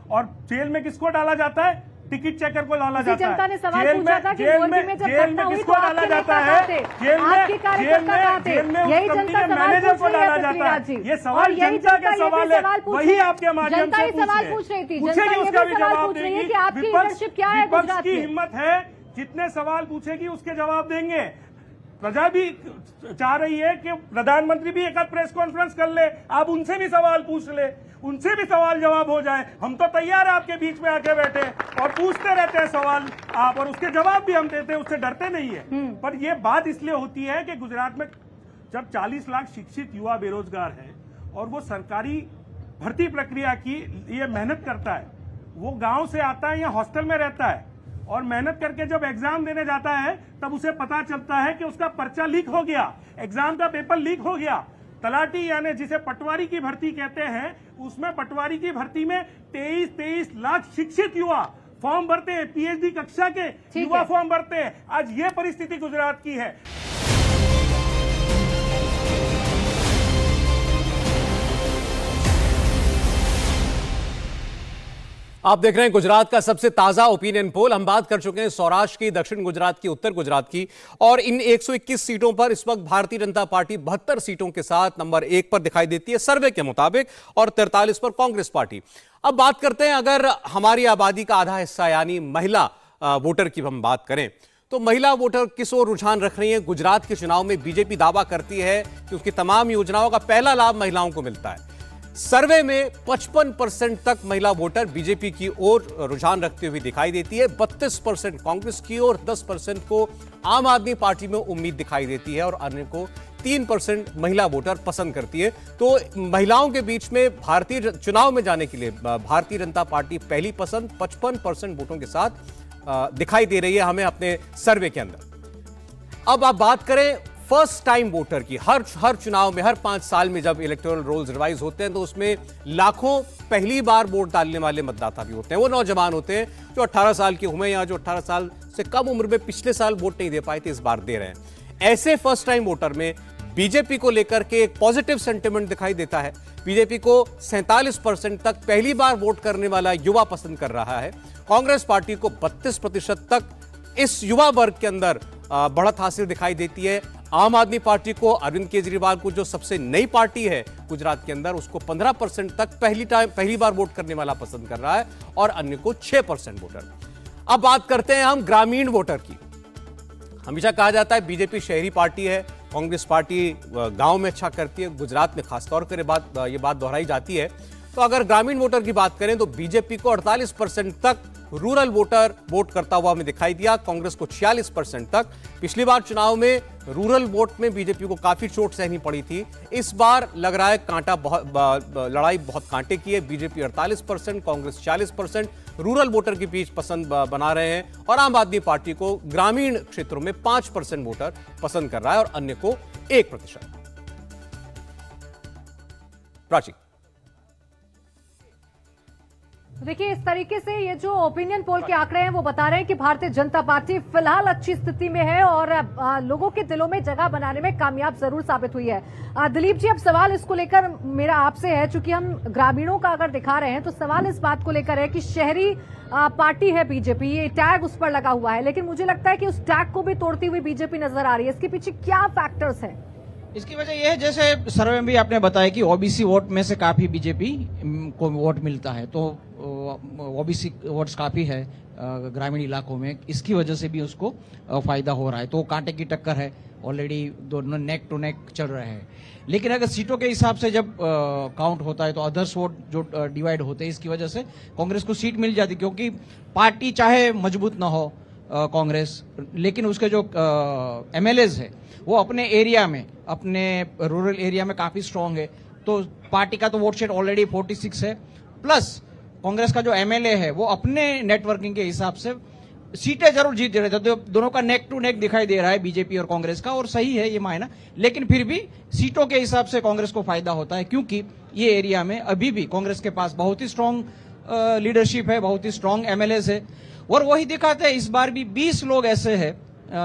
और जेल में किसको डाला जाता है? टिकट चेकर को डाला जाता है। जनता ने सवाल पूछा था कि मोरबी में जब घटना हुई तो डाला जाता है? आपके कार्यकर्ता कहाँ थे? यही जनता सवाल पूछ रही है पृथ्वीराज जी, ये सवाल जनता का सवाल है, वही आपके माध्यम जनता ही सवाल पूछ रही थी। जनता ये भी सवाल पूछ रही है कि आपकी लीडरशिप क्या है गुजरात की में। हिम्मत है, जितने सवाल पूछेगी उसके जवाब देंगे। प्रजा भी चाह रही है कि प्रधानमंत्री भी एक प्रेस कॉन्फ्रेंस कर ले, आप उनसे भी सवाल पूछ ले, उनसे भी सवाल जवाब हो जाए। हम तो तैयार है आपके बीच में आके बैठे और पूछते रहते हैं सवाल आप, और उसके जवाब भी हम देते हैं, उससे डरते नहीं है। पर यह बात इसलिए होती है कि गुजरात में जब 40 लाख शिक्षित युवा बेरोजगार है और वो सरकारी भर्ती प्रक्रिया की ये मेहनत करता है, वो गांव से आता है या हॉस्टल में रहता है और मेहनत करके जब एग्जाम देने जाता है तब उसे पता चलता है कि उसका पर्चा लीक हो गया, एग्जाम का पेपर लीक हो गया। तलाटी यानी जिसे पटवारी की भर्ती कहते हैं, उसमें पटवारी की भर्ती में 23 लाख शिक्षित युवा फॉर्म भरते हैं, पीएचडी कक्षा के युवा फॉर्म भरते हैं। आज ये परिस्थिति गुजरात की है। आप देख रहे हैं गुजरात का सबसे ताजा ओपिनियन पोल। हम बात कर चुके हैं सौराष्ट्र की, दक्षिण गुजरात की, उत्तर गुजरात की, और इन 121 सीटों पर इस वक्त भारतीय जनता पार्टी 72 सीटों के साथ नंबर 1 पर दिखाई देती है सर्वे के मुताबिक, और 43 पर कांग्रेस पार्टी। अब बात करते हैं, अगर हमारी आबादी का आधा हिस्सा यानी महिला वोटर की हम बात करें तो महिला वोटर किस ओर रुझान रख रही है? गुजरात के चुनाव में बीजेपी दावा करती है कि उसकी तमाम योजनाओं का पहला लाभ महिलाओं को मिलता है। सर्वे में 55% तक महिला वोटर बीजेपी की ओर रुझान रखते हुए दिखाई देती है, 32% कांग्रेस की ओर, 10% को आम आदमी पार्टी में उम्मीद दिखाई देती है, और अन्य को 3% महिला वोटर पसंद करती है। तो महिलाओं के बीच में भारतीय चुनाव में जाने के लिए भारतीय जनता पार्टी पहली पसंद 55% वोटों के साथ दिखाई दे रही है हमें अपने सर्वे के अंदर। अब आप बात करें फर्स्ट टाइम वोटर की, हर चुनाव में, हर 5 साल में जब इलेक्टोरल रोल्स रिवाइज होते हैं तो उसमें लाखों पहली बार वोट डालने वाले मतदाता भी होते हैं। वो नौजवान होते हैं जो 18 साल की उम्र या जो 18 साल से कम उम्र में पिछले साल वोट नहीं दे पाए थे, इस बार दे रहे हैं। ऐसे फर्स्ट टाइम वोटर में बीजेपी को लेकर के एक पॉजिटिव सेंटिमेंट दिखाई देता है। बीजेपी को 47% तक पहली बार वोट करने वाला युवा पसंद कर रहा है। कांग्रेस पार्टी को 32% तक इस युवा वर्ग के अंदर बढ़त हासिल दिखाई देती है। आम आदमी पार्टी को, अरविंद केजरीवाल को, जो सबसे नई पार्टी है गुजरात के अंदर, उसको 15% तक पहली बार वोट करने वाला पसंद कर रहा है, और अन्य को 6% वोटर। अब बात करते हैं हम ग्रामीण वोटर की। हमेशा कहा जाता है बीजेपी शहरी पार्टी है, कांग्रेस पार्टी गांव में अच्छा करती है, गुजरात में खासतौर पर ये बात दोहराई जाती है। तो अगर ग्रामीण वोटर की बात करें तो बीजेपी को 48% तक रूरल वोटर वोट करता हुआ हमें दिखाई दिया, कांग्रेस को 46% तक। पिछली बार चुनाव में रूरल वोट में बीजेपी को काफी चोट सहनी पड़ी थी। इस बार लग रहा है लड़ाई बहुत कांटे की है। बीजेपी 48%, कांग्रेस 40% रूरल वोटर के बीच पसंद बना रहे हैं, और आम आदमी पार्टी को ग्रामीण क्षेत्रों में 5% वोटर पसंद कर रहा है, और अन्य को 1%। प्राची, देखिए, इस तरीके से ये जो ओपिनियन पोल के आंकड़े हैं वो बता रहे हैं कि भारतीय जनता पार्टी फिलहाल अच्छी स्थिति में है और लोगों के दिलों में जगह बनाने में कामयाब जरूर साबित हुई है। दिलीप जी, अब सवाल इसको लेकर मेरा आपसे है, चूंकि हम ग्रामीणों का अगर दिखा रहे हैं तो सवाल इस बात को लेकर है कि शहरी पार्टी है बीजेपी, ये टैग उस पर लगा हुआ है, लेकिन मुझे लगता है कि उस टैग को भी तोड़ती हुई बीजेपी नजर आ रही है। इसके पीछे क्या फैक्टर्स हैं? इसकी वजह यह है, जैसे सर्वे में भी आपने बताया कि ओबीसी वोट में से काफी बीजेपी को वोट मिलता है, तो ओबीसी वोट्स काफी है ग्रामीण इलाकों में, इसकी वजह से भी उसको फायदा हो रहा है। तो कांटे की टक्कर है, ऑलरेडी दोनों नेक टू नेक चल रहे हैं। लेकिन अगर सीटों के हिसाब से जब काउंट होता है तो अदर्स वोट जो डिवाइड होते हैं, इसकी वजह से कांग्रेस को सीट मिल जाती, क्योंकि पार्टी चाहे मजबूत ना हो कांग्रेस, लेकिन उसके जो एमएलएज है वो अपने एरिया में, अपने रूरल एरिया में काफी स्ट्रांग है। तो पार्टी का तो वोट शेयर ऑलरेडी 46 है, प्लस कांग्रेस का जो एमएलए है वो अपने नेटवर्किंग के हिसाब से सीटें जरूर जीत रहे थे। तो दोनों का नेक टू नेक दिखाई दे रहा है बीजेपी और कांग्रेस का, और सही है ये मायना। लेकिन फिर भी सीटों के हिसाब से कांग्रेस को फायदा होता है, क्योंकि ये एरिया में अभी भी कांग्रेस के पास बहुत ही स्ट्रांग लीडरशिप है, बहुत ही स्ट्रांग एमएलएज है। और वही दिखाते हैं, इस बार भी 20 लोग ऐसे हैं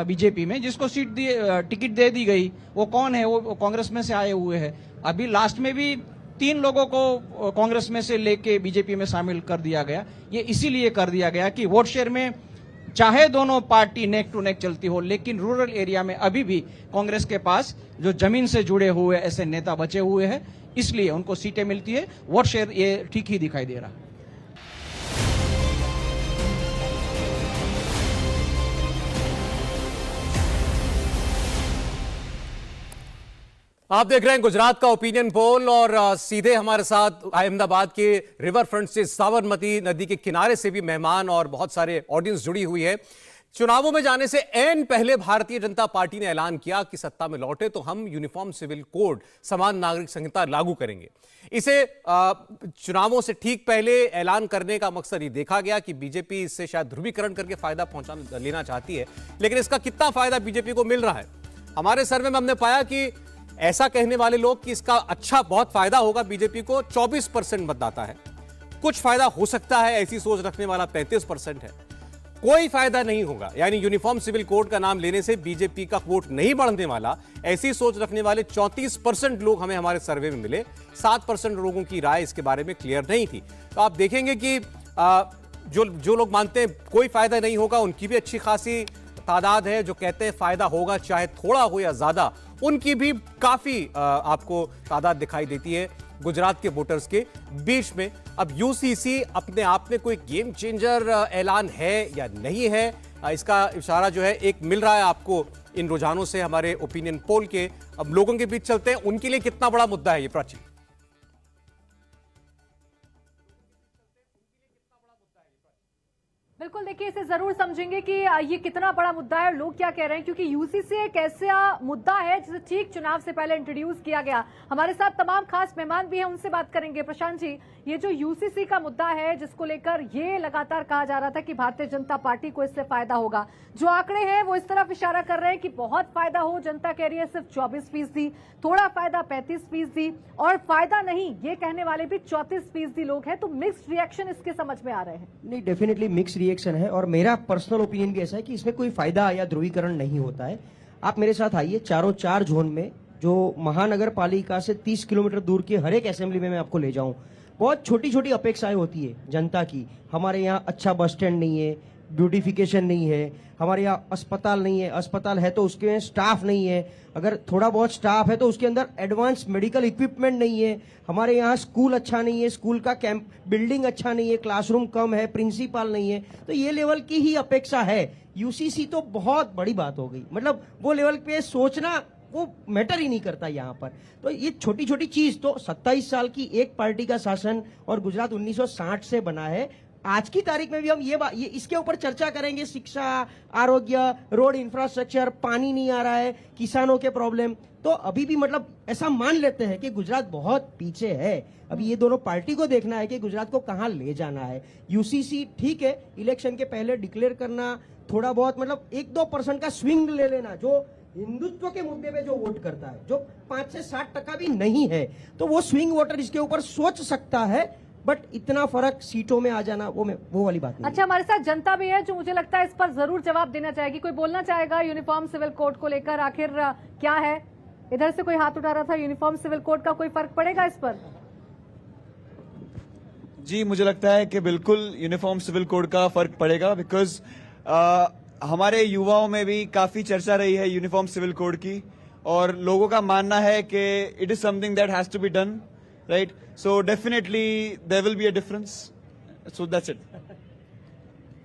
बीजेपी में जिसको टिकट दे दी गई। वो कौन है? वो कांग्रेस में से आए हुए हैं। अभी लास्ट में भी 3 लोगों को कांग्रेस में से लेके बीजेपी में शामिल कर दिया गया। ये इसीलिए कर दिया गया कि वोट शेयर में चाहे दोनों पार्टी नेक टू नेक चलती हो, लेकिन रूरल एरिया में अभी भी कांग्रेस के पास जो जमीन से जुड़े हुए ऐसे नेता बचे हुए हैं, इसलिए उनको सीटें मिलती है। वोट शेयर ये ठीक ही दिखाई दे रहा है। आप देख रहे हैं गुजरात का ओपिनियन पोल, और सीधे हमारे साथ अहमदाबाद के रिवर फ्रंट से साबरमती नदी के किनारे से भी मेहमान और बहुत सारे ऑडियंस जुड़ी हुई है। चुनावों में जाने से ऐन पहले भारतीय जनता पार्टी ने ऐलान किया कि सत्ता में लौटे तो हम यूनिफॉर्म सिविल कोड, समान नागरिक संहिता लागू करेंगे। इसे चुनावों से ठीक पहले ऐलान करने का मकसद ये देखा गया कि बीजेपी इससे शायद ध्रुवीकरण करके फायदा लेना चाहती है, लेकिन इसका कितना फायदा बीजेपी को मिल रहा है? हमारे सर्वे में हमने पाया कि ऐसा कहने वाले लोग कि इसका अच्छा बहुत फायदा होगा बीजेपी को 24% मतदाता है, कुछ फायदा हो सकता है ऐसी सोच रखने वाला 35% है, कोई फायदा नहीं होगा, यानी यूनिफॉर्म सिविल कोड का नाम लेने से बीजेपी का वोट नहीं बढ़ने वाला, ऐसी सोच रखने वाले 34% लोग हमें हमारे सर्वे में मिले। 7% लोगों की राय इसके बारे में क्लियर नहीं थी। तो आप देखेंगे कि जो लोग मानते हैं कोई फायदा नहीं होगा, उनकी भी अच्छी खासी तादाद है। जो कहते हैं फायदा होगा चाहे थोड़ा हो या ज्यादा, उनकी भी काफी आपको तादाद दिखाई देती है गुजरात के वोटर्स के बीच में। अब यूसीसी अपने आप में कोई गेम चेंजर ऐलान है या नहीं है, इसका इशारा जो है एक मिल रहा है आपको इन रुझानों से हमारे ओपिनियन पोल के। अब लोगों के बीच चलते हैं, उनके लिए कितना बड़ा मुद्दा है ये प्राची? बिल्कुल, देखिए इसे जरूर समझेंगे कि ये कितना बड़ा मुद्दा है और लोग क्या कह रहे हैं, क्योंकि यूसीसी एक ऐसा मुद्दा है जिसे ठीक चुनाव से पहले इंट्रोड्यूस किया गया। हमारे साथ तमाम खास मेहमान भी हैं, उनसे बात करेंगे। प्रशांत जी, ये जो यूसीसी का मुद्दा है जिसको लेकर ये लगातार कहा जा रहा था कि भारतीय जनता पार्टी को इससे फायदा होगा, जो आंकड़े हैं वो इस तरफ इशारा कर रहे हैं कि बहुत फायदा हो। जनता कह रही है सिर्फ 24%, थोड़ा फायदा 35%, और फायदा नहीं ये कहने वाले भी 34% लोग हैं। तो मिक्स्ड रिएक्शन इसके समझ में आ रहे हैं। नहीं, डेफिनेटली मिक्स रिएक्शन है, और मेरा पर्सनल ओपिनियन भी ऐसा है कि इसमें कोई फायदा या ध्रुवीकरण नहीं होता है। आप मेरे साथ आइए, चारों 4 जोन में जो महानगर पालिका से 30 किलोमीटर दूर के हर एक असेंबली में मैं आपको ले जाऊं। बहुत छोटी छोटी अपेक्षाएं होती है जनता की। हमारे यहाँ अच्छा बस स्टैंड नहीं है, ब्यूटिफिकेशन नहीं है, हमारे यहाँ अस्पताल नहीं है, अस्पताल है तो उसके स्टाफ नहीं है, अगर थोड़ा बहुत स्टाफ है तो उसके अंदर एडवांस मेडिकल इक्विपमेंट नहीं है, हमारे यहाँ स्कूल अच्छा नहीं है, स्कूल का कैंप बिल्डिंग अच्छा नहीं है, क्लासरूम कम है, प्रिंसिपल नहीं है। तो ये लेवल की ही अपेक्षा है। यूसीसी तो बहुत बड़ी बात हो गई, मतलब वो लेवल पे सोचना वो मैटर ही नहीं करता यहाँ पर। तो ये छोटी छोटी चीज तो 27 साल की एक पार्टी का शासन और गुजरात 1960 से बना है। आज की तारीख में भी हम ये इसके ऊपर चर्चा करेंगे, शिक्षा, आरोग्य, रोड इंफ्रास्ट्रक्चर, पानी नहीं आ रहा है, किसानों के प्रॉब्लम, तो अभी भी मतलब ऐसा मान लेते हैं कि गुजरात बहुत पीछे है। अभी ये दोनों पार्टी को देखना है कि गुजरात को कहां ले जाना है। यूसीसी ठीक है, इलेक्शन के पहले डिक्लेयर करना, थोड़ा बहुत मतलब 1-2% का स्विंग ले लेना, जो हिंदुत्व के मुद्दे पे जो वोट करता है, जो 5 से 60% भी नहीं है, तो वो स्विंग वोटर इसके ऊपर सोच सकता है। बट इतना फर्क सीटों में आ जाना वो वाली बात नहीं। अच्छा, हमारे साथ जनता भी है जो मुझे लगता है इस पर जरूर जवाब देना चाहेगी। कोई बोलना चाहेगा यूनिफॉर्म सिविल कोड को लेकर, आखिर क्या है? इधर से कोई हाथ उठा रहा था, यूनिफॉर्म सिविल कोड का कोई फर्क पड़ेगा इस पर? जी, मुझे लगता है कि बिल्कुल यूनिफॉर्म सिविल कोड का फर्क पड़ेगा, बिकॉज हमारे युवाओं में भी काफी चर्चा रही है यूनिफॉर्म सिविल कोड की, और लोगों का मानना है कि it is something that has to be done, right? So definitely there will be a difference, so that's it.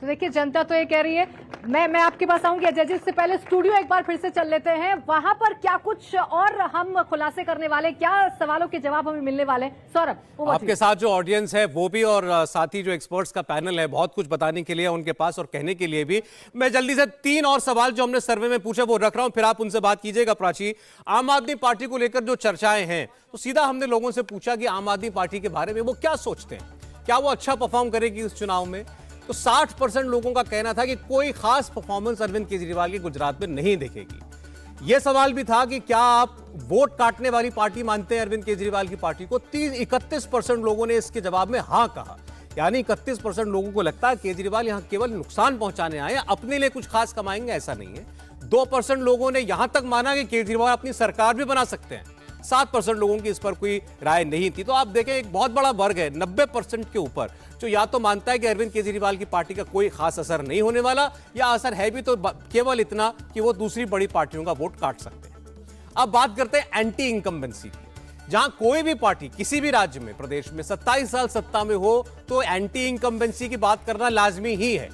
तो देखिए, जनता तो ये कह रही है। मैं आपके पास आऊंगी अजय जी, इससे पहले स्टूडियो एक बार फिर से चल लेते हैं। वहां पर क्या कुछ और हम खुलासे करने वाले, क्या सवालों के जवाब हमें मिलने वाले? सौरभ, आपके साथ जो ऑडियंस है वो भी, और साथ ही जो एक्सपर्ट्स का पैनल है, बहुत कुछ बताने के लिए उनके पास और कहने के लिए भी। मैं जल्दी से 3 और सवाल जो हमने सर्वे में पूछे वो रख रहा हूं, फिर आप उनसे बात कीजिएगा। प्राची, आम आदमी पार्टी को लेकर जो चर्चाएं हैं, तो सीधा हमने लोगों से पूछा कि आम आदमी पार्टी के बारे में वो क्या सोचते हैं, क्या वो अच्छा परफॉर्म करेगी इस चुनाव में? तो 60% लोगों का कहना था कि कोई खास परफॉर्मेंस अरविंद केजरीवाल की गुजरात में नहीं दिखेगी। यह सवाल भी था कि क्या आप वोट काटने वाली पार्टी मानते हैं अरविंद केजरीवाल की पार्टी को? 31% लोगों ने इसके जवाब में हां कहा, यानी 31% लोगों को लगता है केजरीवाल यहां केवल नुकसान पहुंचाने आए, अपने लिए कुछ खास कमाएंगे ऐसा नहीं है। 2% लोगों ने यहां तक माना कि केजरीवाल अपनी सरकार भी बना सकते हैं। 7% लोगों की इस पर कोई राय नहीं थी। तो आप देखें, एक बहुत बड़ा वर्ग है 90% के ऊपर, जो या तो मानता है कि अरविंद केजरीवाल की पार्टी का कोई खास असर नहीं होने वाला, या असर है भी तो केवल इतना कि वो दूसरी बड़ी पार्टियों का वोट काट सकते हैं। अब बात करते हैं एंटी इनकम्बेंसी की। जहां कोई भी पार्टी किसी भी राज्य में, प्रदेश में 27 साल सत्ता में हो, तो एंटी इनकम्बेंसी की बात करना लाजमी ही है।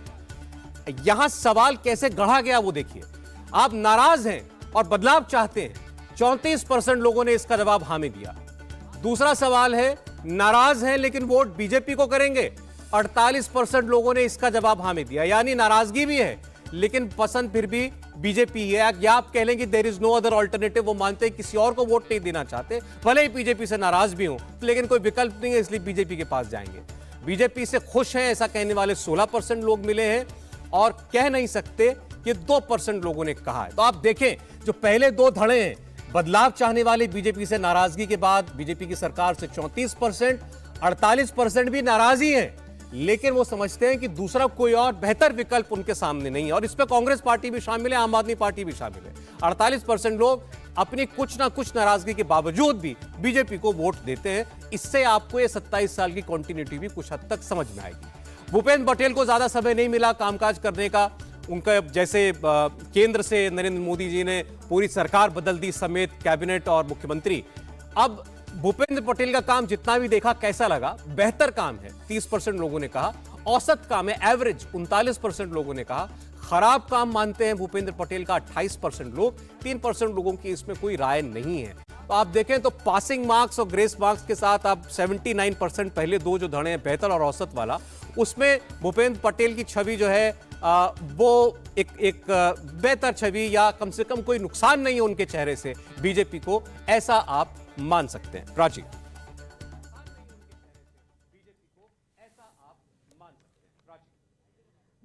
यहां सवाल कैसे गढ़ा गया वो देखिए। आप नाराज हैं और बदलाव चाहते हैं, 34% लोगों ने इसका जवाब हामी दिया। दूसरा सवाल है, नाराज हैं लेकिन वोट बीजेपी को करेंगे, 48% लोगों ने इसका जवाब हामी दिया, यानी नाराजगी भी है लेकिन पसंद फिर भी बीजेपी है। या आप कह लें कि there is no other alternative, वो मानते हैं किसी और को वोट नहीं देना चाहते, भले ही बीजेपी से नाराज भी हो, लेकिन कोई विकल्प नहीं है इसलिए बीजेपी के पास जाएंगे। बीजेपी से खुश हैं ऐसा कहने वाले 16% लोग मिले हैं, और कह नहीं सकते ये 2% लोगों ने कहा है। तो आप देखें, जो पहले 2 धड़े हैं, बदलाव चाहने वाले बीजेपी से नाराजगी के बाद बीजेपी की सरकार से 34%, 48% भी नाराज ही हैं, लेकिन वो समझते हैं कि दूसरा कोई और बेहतर विकल्प उनके सामने नहीं है। और इसमें कांग्रेस पार्टी भी शामिल है, आम आदमी पार्टी भी शामिल है। 48% लोग अपनी कुछ ना कुछ नाराजगी के बावजूद भी बीजेपी को वोट देते हैं। इससे आपको ये 27 साल की कंटिन्यूटी भी कुछ हद तक समझ में आएगी। भूपेंद्र पटेल को ज्यादा समय नहीं मिला कामकाज करने का। उनका जैसे केंद्र से नरेंद्र मोदी जी ने पूरी सरकार बदल दी, समेत कैबिनेट और मुख्यमंत्री। अब भूपेंद्र पटेल का काम जितना भी देखा कैसा लगा? बेहतर काम है, 30% लोगों ने कहा। औसत काम है, एवरेज 39% लोगों ने कहा। खराब काम मानते हैं भूपेंद्र पटेल का 28% लोग। 3% लोगों की इसमें कोई राय नहीं है। तो आप देखें तो पासिंग मार्क्स और ग्रेस मार्क्स के साथ आप 79% पहले 2 जो धड़े हैं, बेहतर और औसत वाला, उसमें भूपेंद्र पटेल की छवि जो है वो एक बेहतर छवि, या कम से कम कोई नुकसान नहीं है उनके चेहरे से बीजेपी को, ऐसा आप मान सकते हैं। प्राची,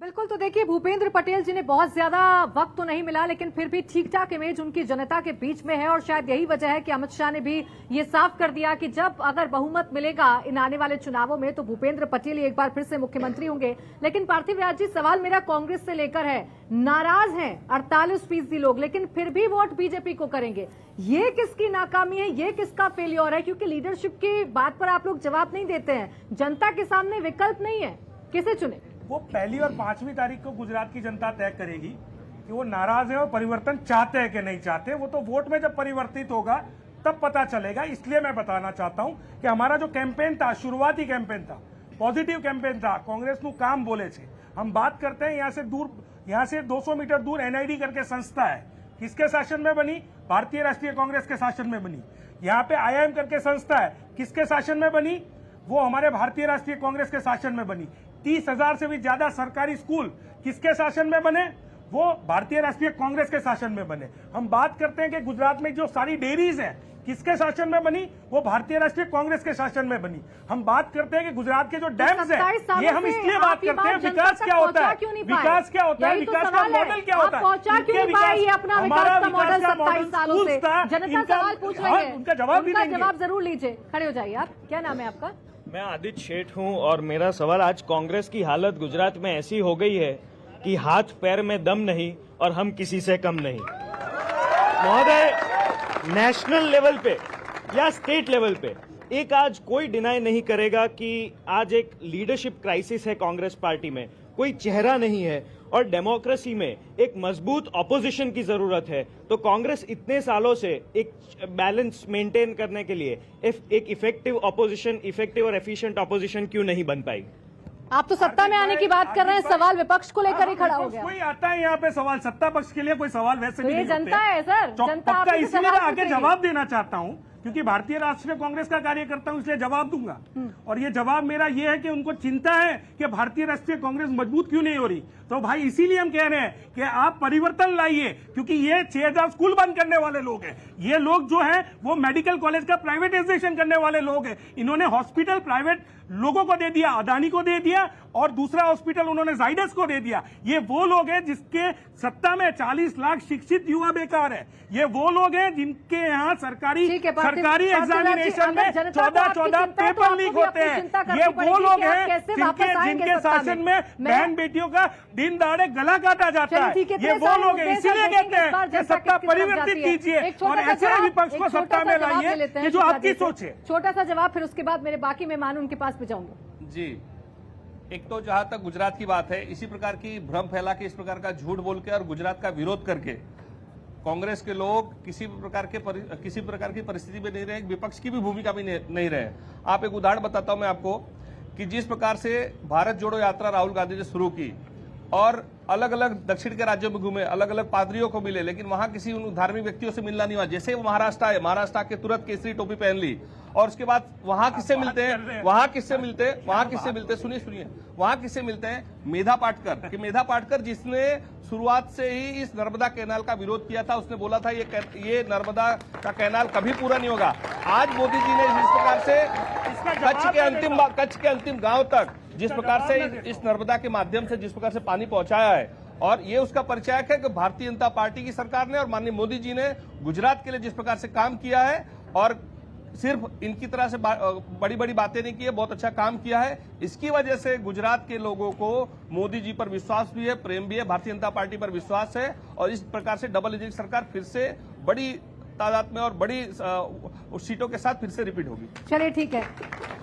बिल्कुल। तो देखिए, भूपेंद्र पटेल जी ने बहुत ज्यादा वक्त तो नहीं मिला, लेकिन फिर भी ठीक ठाक इमेज उनकी जनता के बीच में है। और शायद यही वजह है कि अमित शाह ने भी ये साफ कर दिया कि जब अगर बहुमत मिलेगा इन आने वाले चुनावों में तो भूपेंद्र पटेल एक बार फिर से मुख्यमंत्री होंगे। लेकिन पार्थिव राज जी, सवाल मेरा कांग्रेस से लेकर है। नाराज हैं 48% लोग, लेकिन फिर भी वोट बीजेपी को करेंगे। ये किसकी नाकामी है, ये किसका फेल्योर है? क्योंकि लीडरशिप की बात पर आप लोग जवाब नहीं देते हैं। जनता के सामने विकल्प नहीं है, किसे चुने? वो 1 और 5वीं तारीख को गुजरात की जनता तय करेगी कि वो नाराज है और परिवर्तन चाहते हैं कि नहीं चाहते। वो तो वोट में जब परिवर्तित होगा तब पता चलेगा। इसलिए मैं बताना चाहता हूं कि हमारा जो कैंपेन था, शुरुआती कैंपेन था, पॉजिटिव कैंपेन था। कांग्रेस नु काम बोले थे। हम बात करते हैं यहाँ से 200 मीटर दूर एनआईडी करके संस्था है, किसके शासन में बनी? भारतीय राष्ट्रीय कांग्रेस के शासन में बनी। यहाँ पे IIM करके संस्था है, किसके शासन में बनी? वो हमारे भारतीय राष्ट्रीय कांग्रेस के शासन में बनी। 30,000 से भी ज्यादा सरकारी स्कूल किसके शासन में बने? वो भारतीय राष्ट्रीय कांग्रेस के शासन में बने। हम बात करते हैं कि गुजरात में जो सारी डेयरीज हैं किसके शासन में बनी? वो भारतीय राष्ट्रीय कांग्रेस के शासन में बनी। हम बात करते हैं कि गुजरात के जो डैम्स हैं, ये हम इसलिए बात करते हैं, विकास क्या होता है, विकास क्या होता है, विकास का मॉडल क्या होता है, पहुंचा क्यों नहीं पाए? ये अपना विकास का मॉडल 27 सालों से जनता सवाल पूछ रही है, उनका जवाब जरूर लीजिए। खड़े हो जाइए आप। क्या नाम है आपका? मैं आदित्य शेठ हूं और मेरा सवाल, आज कांग्रेस की हालत गुजरात में ऐसी हो गई है कि हाथ पैर में दम नहीं और हम किसी से कम नहीं। महोदय, नेशनल लेवल पे या स्टेट लेवल पे एक आज कोई डिनाई नहीं करेगा कि आज एक लीडरशिप क्राइसिस है कांग्रेस पार्टी में, कोई चेहरा नहीं है और डेमोक्रेसी में एक मजबूत ऑपोजिशन की जरूरत है। तो कांग्रेस इतने सालों से एक बैलेंस मेंटेन करने के लिए एक इफेक्टिव ऑपोजिशन, इफेक्टिव और एफिशिएंट ऑपोजिशन क्यों नहीं बन पाई? आप तो सत्ता में आने की बात कर रहे हैं, सवाल विपक्ष को लेकर ही खड़ा हो गया। कोई आता है यहाँ पे सवाल, सत्ता पक्ष के लिए कोई सवाल वैसे तो भी ये नहीं जनता है सर, जनता पक्का, आपसे इसीलिए सवाल मैं आगे पूछेगी। जवाब देना चाहता हूँ क्योंकि भारतीय राष्ट्रीय कांग्रेस का कार्य करता हूँ, इसलिए जवाब दूंगा। और ये जवाब मेरा ये है कि उनको चिंता है कि भारतीय राष्ट्रीय कांग्रेस मजबूत क्यों नहीं हो रही। तो भाई इसीलिए हम कह रहे हैं कि आप परिवर्तन लाइए, क्योंकि ये 6000 स्कूल बंद करने वाले लोग हैं। ये लोग जो हैं वो मेडिकल कॉलेज का प्राइवेटाइजेशन करने वाले लोग हैं। इन्होंने हॉस्पिटल प्राइवेट लोगों को दे दिया, अदानी को दे दिया, और दूसरा हॉस्पिटल उन्होंने जाइडस को दे दिया। ये वो लोग हैं जिसके सत्ता में 40 लाख शिक्षित युवा बेकार है। ये वो लोग हैं जिनके यहाँ सरकारी एग्जामिनेशन में 14 पेपर लीक होते हैं। ये वो लोग हैं जिनके शासन में बहन बेटियों का दिन दहाड़े गला काटा जाता है। ये वो लोग हैं, इसीलिए कहते हैं कि सत्ता परिवर्तित कीजिए और ऐसे विपक्ष को सत्ता में लाइए कि जो आपकी सोच है। छोटा सा जवाब, फिर उसके बाद मेरे बाकी मेहमान उनके पास भी जाऊंगे। जी, एक तो जहां तक गुजरात की बात है, इसी प्रकार की भ्रम फैला के, इस प्रकार का झूठ बोल के और गुजरात का विरोध करके कांग्रेस के लोग किसी प्रकार की परिस्थिति में नहीं रहे, विपक्ष की भी भूमिका भी नहीं रहे। आप एक उदाहरण बताता हूं मैं आपको कि जिस प्रकार से भारत जोड़ो यात्रा राहुल गांधी ने शुरू की और अलग अलग दक्षिण के राज्यों में घूमे, अलग अलग पादरियों को मिले, लेकिन वहां किसी उन धार्मिक व्यक्तियों से मिलना नहीं हुआ। जैसे वो महाराष्ट्र आए, महाराष्ट्र के तुरंत केसरी टोपी पहन ली और उसके बाद वहां किससे मिलते हैं, सुनिए वहां किससे मिलते हैं, मेधा पाटकर। कि मेधा पाटकर जिसने शुरुआत से ही इस नर्मदा कैनाल का विरोध किया था, उसने बोला था ये नर्मदा का कैनाल कभी पूरा नहीं होगा। आज मोदी जी ने इस प्रकार से कच्छ के अंतिम गांव तक जिस प्रकार से इस नर्मदा के माध्यम से जिस प्रकार से पानी पहुंचाया है, और ये उसका परिचायक है कि भारतीय जनता पार्टी की सरकार ने और माननीय मोदी जी ने गुजरात के लिए जिस प्रकार से काम किया है, और सिर्फ इनकी तरह से बड़ी बड़ी बातें नहीं की है, बहुत अच्छा काम किया है। इसकी वजह से गुजरात के लोगों को मोदी जी पर विश्वास भी है, प्रेम भी है, भारतीय जनता पार्टी पर विश्वास है, और इस प्रकार से डबल इंजन सरकार फिर से बड़ी तादाद में और बड़ी सीटों के साथ फिर से रिपीट होगी। चलिए ठीक है,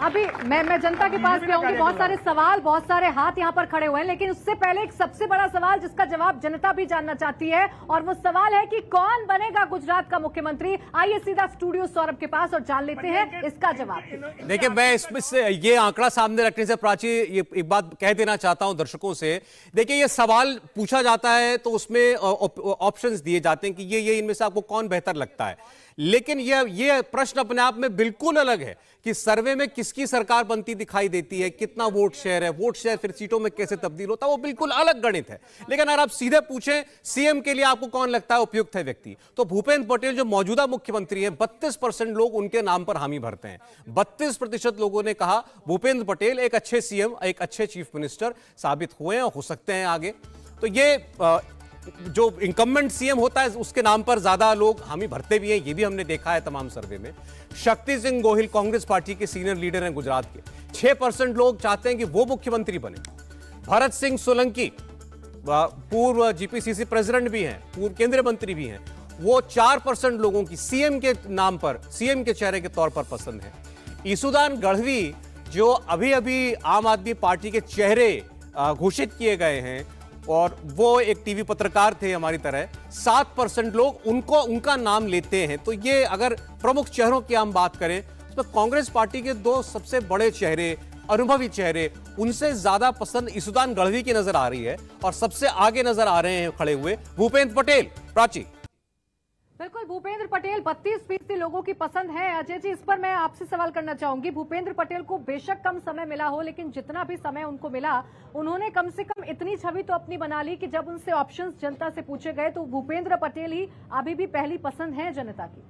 अभी मैं जनता के पास भी आऊंगी। बहुत सारे सवाल, बहुत सारे हाथ यहाँ पर खड़े हुए हैं, लेकिन उससे पहले एक सबसे बड़ा सवाल जिसका जवाब जनता भी जानना चाहती है, और वो सवाल है कि कौन बनेगा गुजरात का मुख्यमंत्री। आइए सीधा स्टूडियो सौरभ के पास और जान लेते हैं इसका जवाब। देखिए, मैं इसमें से ये आंकड़ा सामने रखने से प्राची ये एक बात कह देना चाहता हूं दर्शकों से। देखिए, ये सवाल पूछा जाता है तो उसमें ऑप्शंस दिए जाते हैं कि ये इनमें से आपको कौन बेहतर लगता है, लेकिन ये प्रश्न अपने आप में बिल्कुल अलग है कि सर्वे में किसकी सरकार बनती दिखाई देती है, कितना वोट शेयर है, वोट शेयर फिर सीटों में कैसे तब्दील होता है, वो बिल्कुल अलग गणित है। लेकिन अगर आप सीधे पूछें सीएम के लिए आपको कौन लगता है उपयुक्त है व्यक्ति, तो भूपेंद्र पटेल जो मौजूदा मुख्यमंत्री हैं, 32% लोग उनके नाम पर हामी भरते हैं। 32% लोगों ने कहा भूपेंद्र पटेल एक अच्छे सीएम, एक अच्छे चीफ मिनिस्टर साबित हुए हैं और हो सकते हैं आगे। तो ये जो इंकम्बेंट सीएम होता है उसके नाम पर ज्यादा लोग हामी भरते भी हैं, ये भी हमने देखा है तमाम सर्वे में। शक्ति सिंह गोहिल कांग्रेस पार्टी के सीनियर लीडर हैं गुजरात के, 6% लोग चाहते हैं कि वो मुख्यमंत्री बने। भरत सिंह सोलंकी पूर्व जीपीसीसी प्रेसिडेंट भी हैं, पूर्व केंद्रीय मंत्री भी हैं, वो 4% लोगों की सीएम के नाम पर, सीएम के चेहरे के तौर पर पसंद है। ईसुदान गढ़वी जो अभी अभी आम आदमी पार्टी के चेहरे घोषित किए गए हैं और वो एक टीवी पत्रकार थे हमारी तरह, 7% लोग उनका नाम लेते हैं। तो ये अगर प्रमुख चेहरों की हम बात करें तो कांग्रेस पार्टी के दो सबसे बड़े चेहरे, अनुभवी चेहरे, उनसे ज्यादा पसंद ईसुदान गढ़वी की नजर आ रही है और सबसे आगे नजर आ रहे हैं खड़े हुए भूपेंद्र पटेल। प्राची, बिल्कुल, भूपेंद्र पटेल 32% लोगों की पसंद है। अजय जी, इस पर मैं आपसे सवाल करना चाहूंगी। भूपेंद्र पटेल को बेशक कम समय मिला हो, लेकिन जितना भी समय उनको मिला, उन्होंने कम से कम इतनी छवि तो अपनी बना ली कि जब उनसे ऑप्शंस जनता से पूछे गए तो भूपेंद्र पटेल ही अभी भी पहली पसंद है जनता की।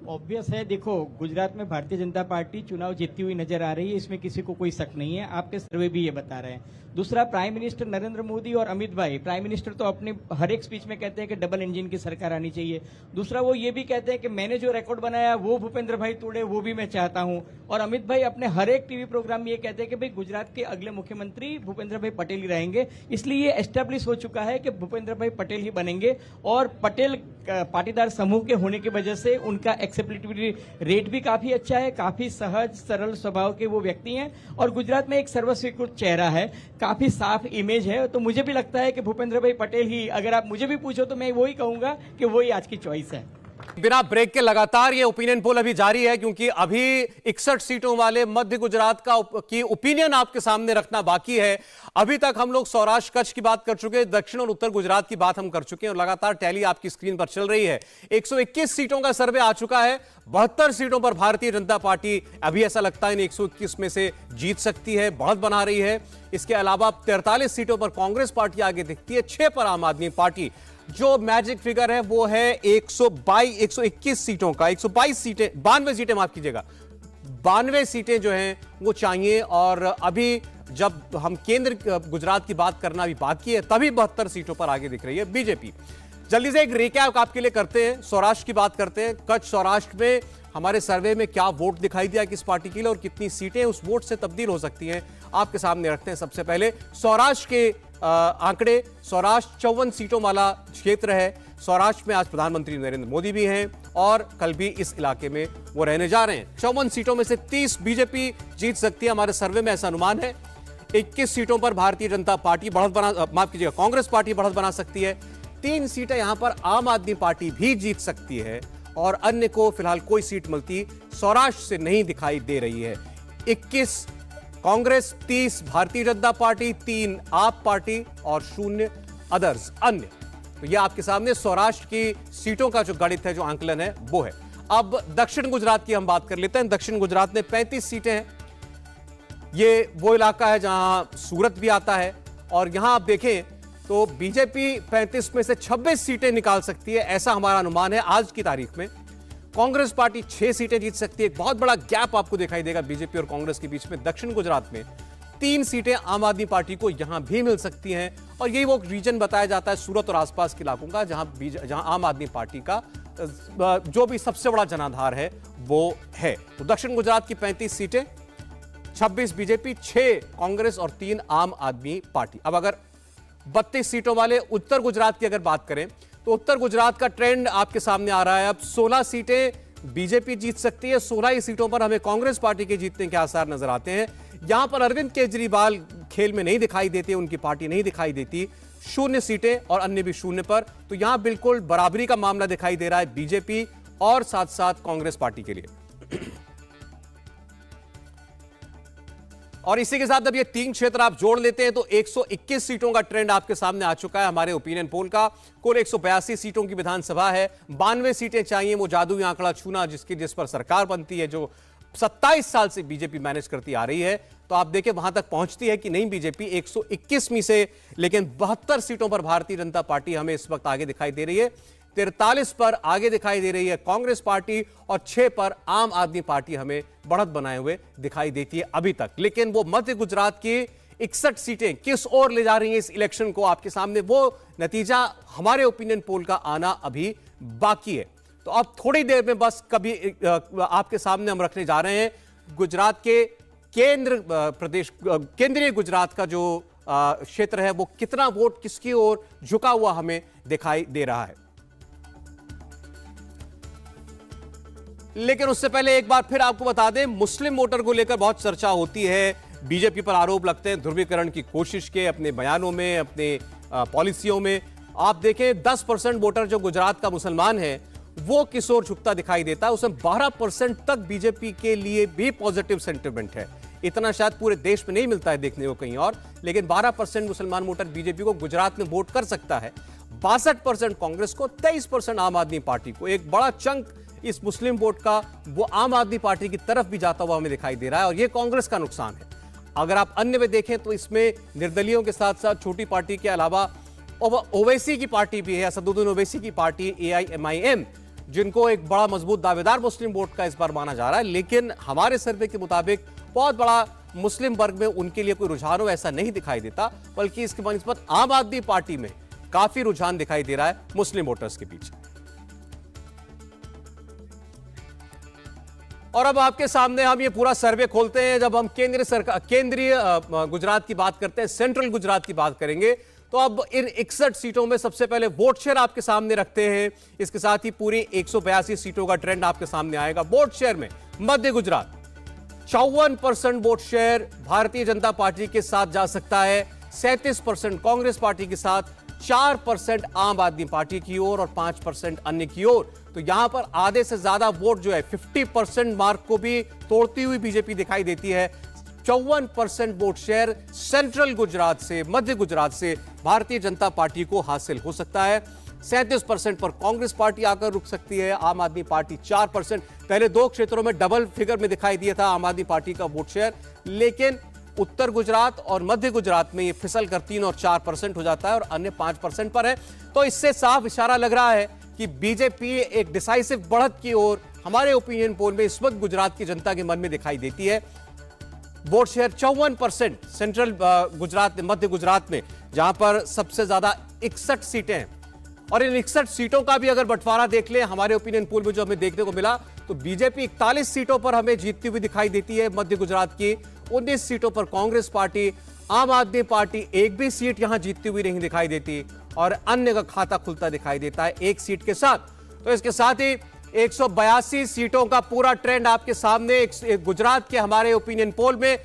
ऑब्वियस है, देखो गुजरात में भारतीय जनता पार्टी चुनाव जीतती हुई नजर आ रही है, इसमें किसी को कोई शक नहीं है, आपके सर्वे भी ये बता रहे हैं। दूसरा, प्राइम मिनिस्टर नरेंद्र मोदी और अमित भाई, प्राइम मिनिस्टर तो अपने हर एक स्पीच में कहते हैं कि डबल इंजन की सरकार आनी चाहिए। दूसरा, वो ये भी कहते हैं कि मैंने जो रिकॉर्ड बनाया वो भूपेंद्र भाई तोड़े, वो भी मैं चाहता हूं। और अमित भाई अपने हर एक टीवी प्रोग्राम में ये कहते हैं कि भाई गुजरात के अगले मुख्यमंत्री भूपेंद्र भाई पटेल ही रहेंगे। इसलिए ये एस्टेब्लिश हो चुका है कि भूपेंद्र भाई पटेल ही बनेंगे और पटेल पाटीदार समूह के होने की वजह से उनका एक्सेप्टेबिलिटी रेट भी काफी अच्छा है, काफी सहज सरल स्वभाव के वो व्यक्ति हैं और गुजरात में एक सर्वस्वीकृत चेहरा है, काफी साफ इमेज है। तो मुझे भी लगता है कि भूपेंद्र भाई पटेल ही, अगर आप मुझे भी पूछो तो मैं वही कहूंगा कि वही आज की चॉइस है। बिना ब्रेक के लगातार ये ओपिनियन पोल अभी जारी है, क्योंकि अभी 61 सीटों वाले मध्य गुजरात की ओपिनियन आपके सामने रखना बाकी है। अभी तक हम लोग सौराष्ट्र कच्छ की बात कर चुके हैं, दक्षिण और उत्तर गुजरात की बात हम कर चुके हैं और लगातार टैली आपकी स्क्रीन पर चल रही है। 121 सीटों का सर्वे आ चुका है, 72 सीटों पर भारतीय जनता पार्टी अभी ऐसा लगता है इन 121 में से जीत सकती है, बढ़त बना रही है। इसके अलावा 43 सीटों पर कांग्रेस पार्टी आगे दिखती है, 6 पर आम आदमी पार्टी। जो मैजिक फिगर है वो है 121 सीटों का, 122 सीटें, 92 सीटें, माफ कीजिएगा, 92 सीटें जो हैं वो चाहिए। और अभी जब हम केंद्र गुजरात की बात करना भी बाकी है, तभी 72 सीटों पर आगे दिख रही है बीजेपी। जल्दी से एक रिकैप आपके लिए करते हैं, सौराष्ट्र की बात करते हैं। कच्छ सौराष्ट्र में हमारे सर्वे में क्या वोट दिखाई दिया किस पार्टी के लिए और कितनी सीटें उस वोट से तब्दील हो सकती हैं, आपके सामने रखते हैं। सबसे पहले सौराष्ट्र के आंकड़े। सौराष्ट्र 54 सीटों वाला क्षेत्र है। सौराष्ट्र में आज प्रधानमंत्री नरेंद्र मोदी भी हैं और कल भी इस इलाके में वो रहने जा रहे हैं। 54 सीटों में से 30 बीजेपी जीत सकती है, हमारे सर्वे में ऐसा अनुमान है। 21 सीटों पर भारतीय जनता पार्टी कांग्रेस पार्टी बढ़त बना सकती है। 3 सीटें यहां पर आम आदमी पार्टी भी जीत सकती है और अन्य को फिलहाल कोई सीट मिलती सौराष्ट्र से नहीं दिखाई दे रही है। 21 कांग्रेस, 30 भारतीय जनता पार्टी, 3 आप पार्टी और 0 अदर्स, अन्य। तो ये आपके सामने सौराष्ट्र की सीटों का जो गणित है, जो आंकलन है, वो है। अब दक्षिण गुजरात की हम बात कर लेते हैं। दक्षिण गुजरात में 35 सीटें हैं। ये वो इलाका है जहां सूरत भी आता है और यहां आप देखें तो बीजेपी 35 में से 26 सीटें निकाल सकती है, ऐसा हमारा अनुमान है आज की तारीख में। कांग्रेस पार्टी 6 सीटें जीत सकती है। एक बहुत बड़ा गैप आपको दिखाई देगा बीजेपी और कांग्रेस के बीच में। दक्षिण गुजरात में 3 सीटें आम आदमी पार्टी को यहां भी मिल सकती हैं और यही वो रीजन बताया जाता है सूरत और आसपास के इलाकों का जहां आम आदमी पार्टी का जो भी सबसे बड़ा जनाधार है वो है। तो दक्षिण गुजरात की 35 सीटें, 26 बीजेपी, 6 कांग्रेस और 3 आम आदमी पार्टी। अब अगर 32 सीटों वाले उत्तर गुजरात की अगर बात करें तो उत्तर गुजरात का ट्रेंड आपके सामने आ रहा है। अब 16 सीटें बीजेपी जीत सकती है, 16 ही सीटों पर हमें कांग्रेस पार्टी के जीतने के आसार नजर आते हैं। यहां पर अरविंद केजरीवाल खेल में नहीं दिखाई देते, उनकी पार्टी नहीं दिखाई देती। 0 सीटें और अन्य भी 0 पर। तो यहां बिल्कुल बराबरी का मामला दिखाई दे रहा है बीजेपी और साथ साथ कांग्रेस पार्टी के लिए। और इसी के साथ अब ये 3 क्षेत्र आप जोड़ लेते हैं तो 121 सीटों का ट्रेंड आपके सामने आ चुका है हमारे ओपिनियन पोल का। कुल 182 सीटों की विधानसभा है, 92 सीटें चाहिए वो जादुई आंकड़ा छूना जिस पर सरकार बनती है, जो 27 साल से बीजेपी मैनेज करती आ रही है। तो आप देखें वहां तक पहुंचती है कि नहीं बीजेपी 121 में से, लेकिन 72 सीटों पर भारतीय जनता पार्टी हमें इस वक्त आगे दिखाई दे रही है। 43 पर आगे दिखाई दे रही है कांग्रेस पार्टी और 6 पर आम आदमी पार्टी हमें बढ़त बनाए हुए दिखाई देती है अभी तक। लेकिन वो मध्य गुजरात की 61 सीटें किस ओर ले जा रही हैं इस इलेक्शन को, आपके सामने वो नतीजा हमारे ओपिनियन पोल का आना अभी बाकी है। तो अब थोड़ी देर में बस आपके सामने हम रखने जा रहे हैं गुजरात के केंद्रीय गुजरात का जो क्षेत्र है वो कितना वोट किसकी ओर झुका हुआ हमें दिखाई दे रहा है। लेकिन उससे पहले एक बार फिर आपको बता दें, मुस्लिम वोटर को लेकर बहुत चर्चा होती है। बीजेपी पर आरोप लगते हैं ध्रुवीकरण की कोशिश के, अपने बयानों में, अपने पॉलिसियों में। आप देखें 10% वोटर जो गुजरात का मुसलमान है वो किस ओर झुकता दिखाई देता है। उसमें 12% तक बीजेपी के लिए भी पॉजिटिव सेंटिमेंट है। इतना शायद पूरे देश में नहीं मिलता है देखने को कहीं और, लेकिन 12% मुसलमान वोटर बीजेपी को गुजरात में वोट कर सकता है। 62% कांग्रेस को, 23% आम आदमी पार्टी को। एक बड़ा चंक इस मुस्लिम वोट का वो आम आदमी पार्टी की तरफ भी जाता हुआ हमें दिखाई दे रहा है और ये कांग्रेस का नुकसान है। अगर आप अन्य में देखें तो इसमें निर्दलियों के साथ साथ छोटी पार्टी के अलावा ओवैसी की पार्टी भी है, असदुद्दीन ओवैसी की पार्टी AIMIM, जिनको एक बड़ा मजबूत दावेदार मुस्लिम वोट का इस बार माना जा रहा है। लेकिन हमारे सर्वे के मुताबिक बहुत बड़ा मुस्लिम वर्ग में उनके लिए कोई रुझान हो ऐसा नहीं दिखाई देता, बल्कि इसके बनस्पत आम आदमी पार्टी में काफी रुझान दिखाई दे रहा है मुस्लिम वोटर्स के बीच। और अब आपके सामने हम ये पूरा सर्वे खोलते हैं। जब हम केंद्रीय गुजरात की बात करते हैं, सेंट्रल गुजरात की बात करेंगे, तो अब इन 61 सीटों में सबसे पहले वोट शेयर आपके सामने रखते हैं। इसके साथ ही पूरी 182 सीटों का ट्रेंड आपके सामने आएगा। वोट शेयर में मध्य Gujarat 54% vote share Bharatiya Janata party के साथ जा सकता है, 37% कांग्रेस पार्टी के साथ, 4% आम आदमी पार्टी की ओर और 5% अन्य की ओर। तो यहां पर आधे से ज्यादा वोट जो है 50% मार्क को भी तोड़ती हुई बीजेपी दिखाई देती है। 54% वोट शेयर सेंट्रल गुजरात से, मध्य गुजरात से भारतीय जनता पार्टी को हासिल हो सकता है। 37% पर कांग्रेस पार्टी आकर रुक सकती है, आम आदमी पार्टी 4%। पहले दो क्षेत्रों में डबल फिगर में दिखाई दिया था आम आदमी पार्टी का वोट शेयर, लेकिन उत्तर गुजरात और मध्य गुजरात में ये फिसल कर 3 और 4% हो जाता है और अन्य 5% पर है। तो इससे साफ इशारा लग रहा है कि बीजेपी एक डिसाइसिव बढ़त की ओर हमारे ओपिनियन पोल में इस वक्त गुजरात की जनता के मन में दिखाई देती है। वोट शेयर 54% सेंट्रल गुजरात में, मध्य गुजरात में, जहां पर सबसे ज्यादा 61 सीटें हैं। और इन 61 सीटों का भी अगर बंटवारा देख ले हमारे ओपिनियन पोल में जो हमें देखने को मिला, तो बीजेपी 41 सीटों पर हमें जीतती हुई दिखाई देती है मध्य गुजरात की, 19 सीटों पर कांग्रेस पार्टी, आम आदमी पार्टी एक भी सीट यहां जीतती हुई नहीं दिखाई देती और अन्य का खाता खुलता दिखाई देता है एक सीट के साथ। तो इसके साथ ही 182 सीटों का पूरा ट्रेंड आपके सामने गुजरात के हमारे ओपिनियन पोल में,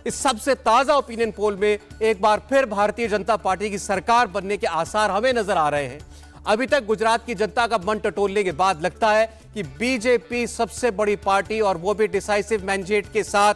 इस सबसे ताजा ओपिनियन पोल में एक बार फिर भारतीय जनता पार्टी की सरकार बनने के आसार हमें नजर आ रहे हैं। अभी तक गुजरात की जनता का मन टटोलने के बाद लगता है कि बीजेपी सबसे बड़ी पार्टी और वो भी डिसाइसिव मैंडेट के साथ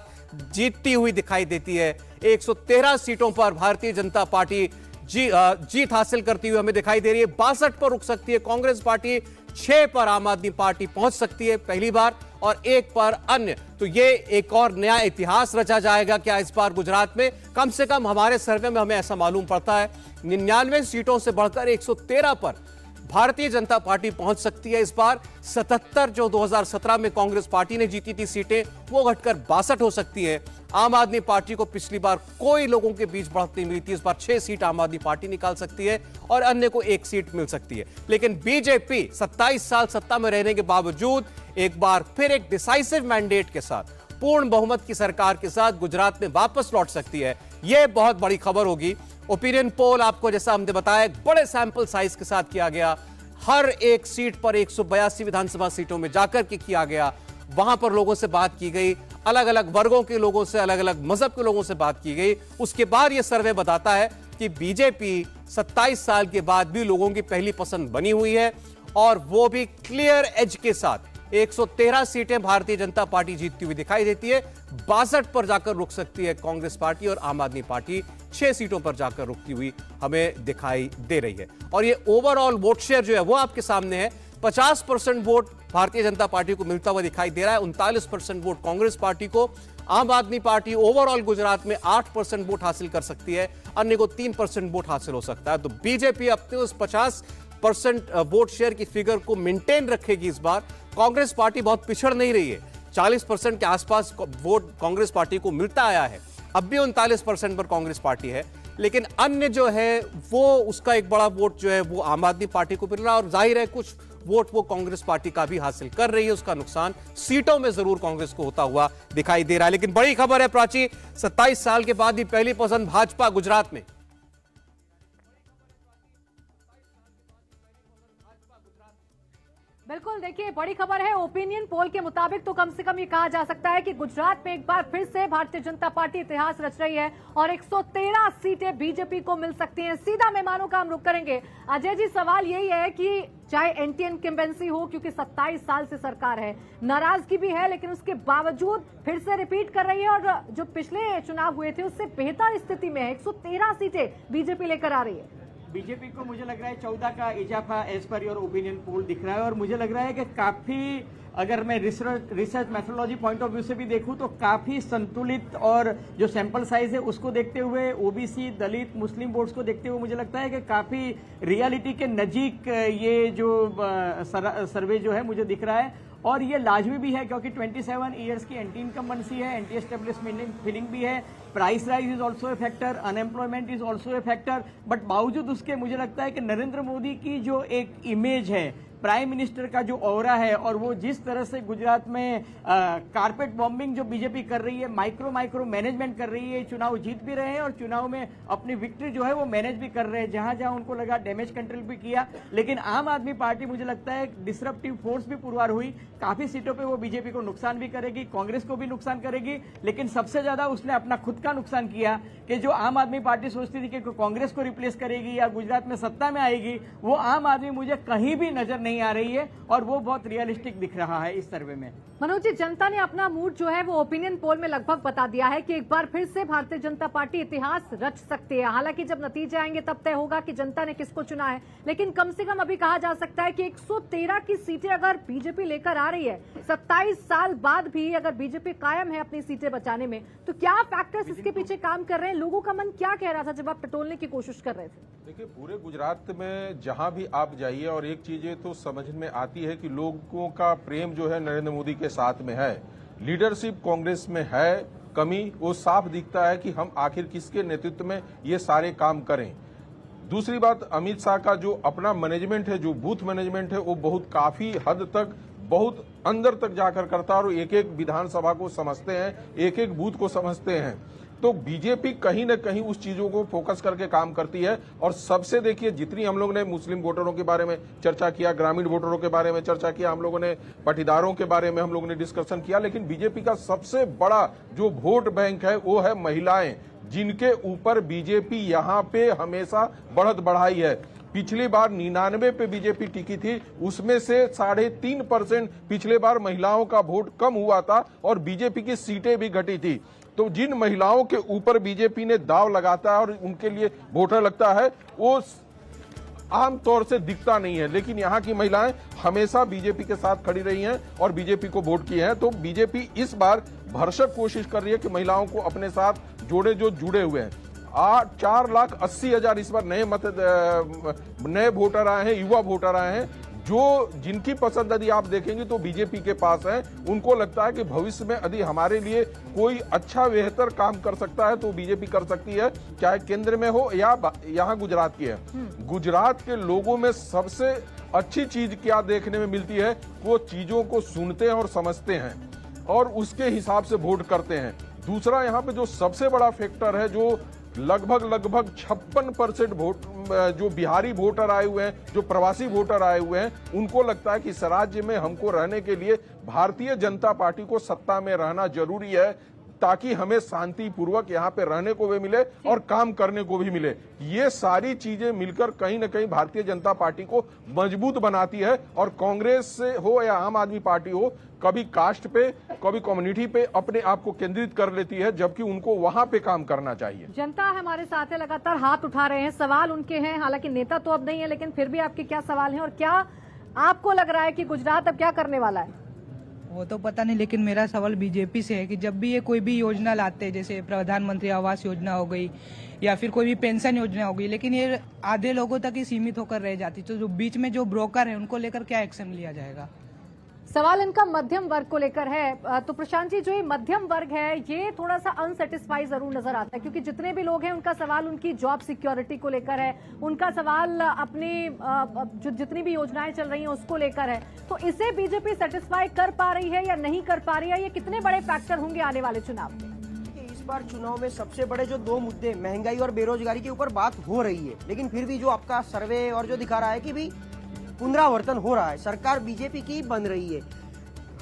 जीतती हुई दिखाई देती है। 113 सीटों पर भारतीय जनता पार्टी जीत हासिल करती हुई हमें दिखाई दे रही है। 62 पर रुक सकती है कांग्रेस पार्टी, 6 पर आम आदमी पार्टी पहुंच सकती है पहली बार और 1 पर अन्य। तो ये एक और नया इतिहास रचा जाएगा क्या इस बार गुजरात में? कम से कम हमारे सर्वे में हमें ऐसा मालूम पड़ता है। 99 सीटों से बढ़कर 113 पर भारतीय जनता पार्टी पहुंच सकती है इस बार। 77 जो 2017 में कांग्रेस पार्टी ने जीती थी सीटें, वो घटकर 62 हो सकती है। आम आदमी पार्टी को पिछली बार कोई लोगों के बीच बढ़त नहीं मिली थी, इस बार 6 सीट आम आदमी पार्टी निकाल सकती है और अन्य को 1 सीट मिल सकती है। लेकिन बीजेपी 27 साल सत्ता में रहने के बावजूद एक बार फिर एक डिसाइसिव मैंडेट के साथ, पूर्ण बहुमत की सरकार के साथ गुजरात में वापस लौट सकती है। यह बहुत बड़ी खबर होगी। ओपिनियन पोल आपको, जैसा हमने बताया, बड़े सैंपल साइज के साथ किया गया। हर एक सीट पर 182 विधानसभा सीटों में जाकर के किया गया। वहां पर लोगों से बात की गई, अलग अलग वर्गों के लोगों से, अलग अलग मजहब के लोगों से बात की गई। उसके बाद यह सर्वे बताता है कि बीजेपी 27 साल के बाद भी लोगों की पहली पसंद बनी हुई है और वो भी क्लियर एज के साथ। 113 सीटें भारतीय जनता पार्टी जीतती हुई दिखाई देती है। 62 पर जाकर रुक सकती है कांग्रेस पार्टी और आम आदमी पार्टी 6 सीटों पर जाकर रुकती हुई हमें दिखाई दे रही है। और ये ओवरऑल वोट शेयर जो है वो आपके सामने है। 50% वोट भारतीय जनता पार्टी को मिलता हुआ दिखाई दे रहा है, 39% वोट कांग्रेस पार्टी को। आम आदमी पार्टी ओवरऑल गुजरात में 8% वोट हासिल कर सकती है, अन्य को 3% वोट हासिल हो सकता है। तो बीजेपी अपने उस 50% वोट शेयर की फिगर को मेंटेन रखेगी इस बार। कांग्रेस पार्टी बहुत पिछड़ नहीं रही है, 40% के आसपास वोट कांग्रेस पार्टी को मिलता आया है। अब भी 39% पर कांग्रेस पार्टी है, लेकिन अन्य जो है वो, उसका एक बड़ा वोट जो है वो आम आदमी पार्टी को मिल रहा है और जाहिर है कुछ वोट वो कांग्रेस पार्टी का भी हासिल कर रही है। उसका नुकसान सीटों में जरूर कांग्रेस को होता हुआ दिखाई दे रहा है। लेकिन बड़ी खबर है प्राची, 27 साल के बाद ही पहली पसंद भाजपा गुजरात में। बिल्कुल, देखिए बड़ी खबर है। ओपिनियन पोल के मुताबिक तो कम से कम ये कहा जा सकता है कि गुजरात में एक बार फिर से भारतीय जनता पार्टी इतिहास रच रही है और 113 सीटें बीजेपी को मिल सकती हैं। सीधा मेहमानों का हम रुख करेंगे। अजय जी, सवाल यही है कि चाहे एंटी इनकम्बेंसी हो, क्योंकि 27 साल से सरकार है, नाराजगी भी है, लेकिन उसके बावजूद फिर से रिपीट कर रही है और जो पिछले चुनाव हुए थे उससे बेहतर स्थिति में है। 113 सीटें बीजेपी लेकर आ रही है। बीजेपी को मुझे लग रहा है 14 का इजाफा as per your opinion poll दिख रहा है और मुझे लग रहा है कि काफी, अगर मैं research methodology point of view से भी देखूं तो काफी संतुलित, और जो सैंपल साइज है उसको देखते हुए, ओबीसी, दलित, मुस्लिम वोट्स को देखते हुए मुझे लगता है कि काफी रियलिटी के नजीक ये जो सर्वे जो है मुझे दिख रहा है। और ये लाजमी भी है क्योंकि 27 ईयर्स की एंटी इनकम्बेंसी है, एंटी एस्टेब्लिशमेंट फीलिंग भी है, price rise is also a factor, unemployment is also a factor. But बावजूद उसके मुझे लगता है कि नरेंद्र मोदी की जो एक इमेज है प्राइम मिनिस्टर का जो ऑरा है और वो जिस तरह से गुजरात में कारपेट बॉम्बिंग जो बीजेपी कर रही है, माइक्रो मैनेजमेंट कर रही है, चुनाव जीत भी रहे हैं और चुनाव में अपनी विक्ट्री जो है वो मैनेज भी कर रहे हैं, जहां जहां उनको लगा डैमेज कंट्रोल भी किया। लेकिन आम आदमी पार्टी मुझे लगता है डिसरप्टिव फोर्स भी पुरवार हुई, काफी सीटों पे वो बीजेपी को नुकसान भी करेगी, कांग्रेस को भी नुकसान करेगी, लेकिन सबसे ज्यादा उसने अपना खुद का नुकसान किया कि जो आम आदमी पार्टी सोचती थी कि कांग्रेस को रिप्लेस करेगी या गुजरात में सत्ता में आएगी, वो आम आदमी मुझे कहीं भी नजर नहीं आ रही है और वो बहुत रियलिस्टिक दिख रहा है इस सर्वे में। मनोज जी, जनता ने अपना मूड जो है वो ओपिनियन पोल में लगभग बता दिया है कि एक बार फिर से भारतीय जनता पार्टी इतिहास रच सकती है। हालांकि जब नतीजे आएंगे तब तय होगा कि जनता ने किसको चुना है, लेकिन कम से कम अभी कहा जा सकता है कि 113 की सीटें अगर बीजेपी लेकर आ रही है, 27 साल बाद भी अगर बीजेपी कायम है अपनी सीटें बचाने में, तो क्या फैक्टर्स इसके पीछे काम कर रहे हैं? लोगों का मन क्या कह रहा था जब आप टटोलने की कोशिश कर रहे थे? देखिए, पूरे गुजरात में जहां भी आप जाइए और एक चीजें तो समझ में आती है कि लोगों का प्रेम जो है नरेंद्र मोदी के साथ में है, लीडरशिप कांग्रेस में है कमी, वो साफ दिखता है कि हम आखिर किसके नेतृत्व में ये सारे काम करें। दूसरी बात, अमित शाह का जो अपना मैनेजमेंट है, जो बूथ मैनेजमेंट है, वो बहुत काफी हद तक बहुत अंदर तक जाकर करता है और एक एक विधानसभा को समझते हैं, एक एक बूथ को समझते हैं। तो बीजेपी कहीं न कहीं उस चीजों को फोकस करके काम करती है। और सबसे देखिए, जितनी हम लोग ने मुस्लिम वोटरों के बारे में चर्चा किया, ग्रामीण वोटरों के बारे में चर्चा किया, हम लोगों ने पाटीदारों के बारे में हम लोगों ने डिस्कशन किया, लेकिन बीजेपी का सबसे बड़ा जो वोट बैंक है वो है महिलाएं, जिनके ऊपर बीजेपी यहाँ पे हमेशा बढ़त बढ़ाई है। पिछली बार 99 पे बीजेपी टिकी थी, उसमें से 3.5% पिछले बार महिलाओं का वोट कम हुआ था और बीजेपी की सीटें भी घटी थी। तो जिन महिलाओं के ऊपर बीजेपी ने दाव लगाता है और उनके लिए वोटर लगता है, वो आमतौर से दिखता नहीं है, लेकिन यहाँ की महिलाएं हमेशा बीजेपी के साथ खड़ी रही हैं और बीजेपी को वोट किए हैं। तो बीजेपी इस बार भरसक कोशिश कर रही है कि महिलाओं को अपने साथ जोड़े, जो जुड़े हुए हैं। 4,80,000 इस बार नए वोटर आए हैं, युवा वोटर आए हैं, जो जिनकी पसंद यदि आप देखेंगे तो बीजेपी के पास है। उनको लगता है कि भविष्य में यदि हमारे लिए कोई अच्छा बेहतर काम कर सकता है तो बीजेपी कर सकती है, चाहे केंद्र में हो या यहाँ गुजरात की है। गुजरात के लोगों में सबसे अच्छी चीज क्या देखने में मिलती है, वो चीजों को सुनते हैं और समझते हैं और उसके हिसाब से वोट करते हैं। दूसरा, यहाँ पे जो सबसे बड़ा फैक्टर है, जो लगभग 56% वोट जो बिहारी वोटर आए हुए हैं, जो प्रवासी वोटर आए हुए हैं, उनको लगता है कि इस राज्य में हमको रहने के लिए भारतीय जनता पार्टी को सत्ता में रहना जरूरी है, ताकि हमें शांतिपूर्वक यहाँ पे रहने को भी मिले और काम करने को भी मिले। ये सारी चीजें मिलकर कहीं न कहीं भारतीय जनता पार्टी को मजबूत बनाती है और कांग्रेस से हो या आम आदमी पार्टी हो, कभी कास्ट पे, कभी कम्युनिटी पे अपने आप को केंद्रित कर लेती है, जबकि उनको वहां पे काम करना चाहिए। जनता हमारे साथ है, लगातार हाथ उठा रहे हैं, सवाल उनके हैं, हालांकि नेता तो अब नहीं है, लेकिन फिर भी आपके क्या सवाल हैं और क्या आपको लग रहा है कि गुजरात अब क्या करने वाला है? वो तो पता नहीं, लेकिन मेरा सवाल बीजेपी से है कि जब भी ये कोई भी योजना लाते हैं, जैसे प्रधानमंत्री आवास योजना हो गई या फिर कोई भी पेंशन योजना हो गई, लेकिन ये आधे लोगों तक ही सीमित होकर रह जाती, तो जो बीच में जो ब्रोकर है उनको लेकर क्या एक्शन लिया जाएगा? सवाल इनका मध्यम वर्ग को लेकर है। तो प्रशांत जी, जो ये मध्यम वर्ग है ये थोड़ा सा अनसेटिस्फाई जरूर नजर आता है, क्योंकि जितने भी लोग हैं उनका सवाल उनकी जॉब सिक्योरिटी को लेकर है, उनका सवाल अपनी जो जितनी भी योजनाएं चल रही हैं उसको लेकर है। तो इसे बीजेपी सेटिस्फाई कर पा रही है या नहीं कर पा रही है? ये कितने बड़े फैक्टर होंगे आने वाले चुनाव में? इस बार चुनाव में सबसे बड़े जो दो मुद्दे, महंगाई और बेरोजगारी के ऊपर बात हो रही है, लेकिन फिर भी जो आपका सर्वे और जो दिखा रहा है कि भी पुनरावर्तन हो रहा है, सरकार बीजेपी की बन रही है।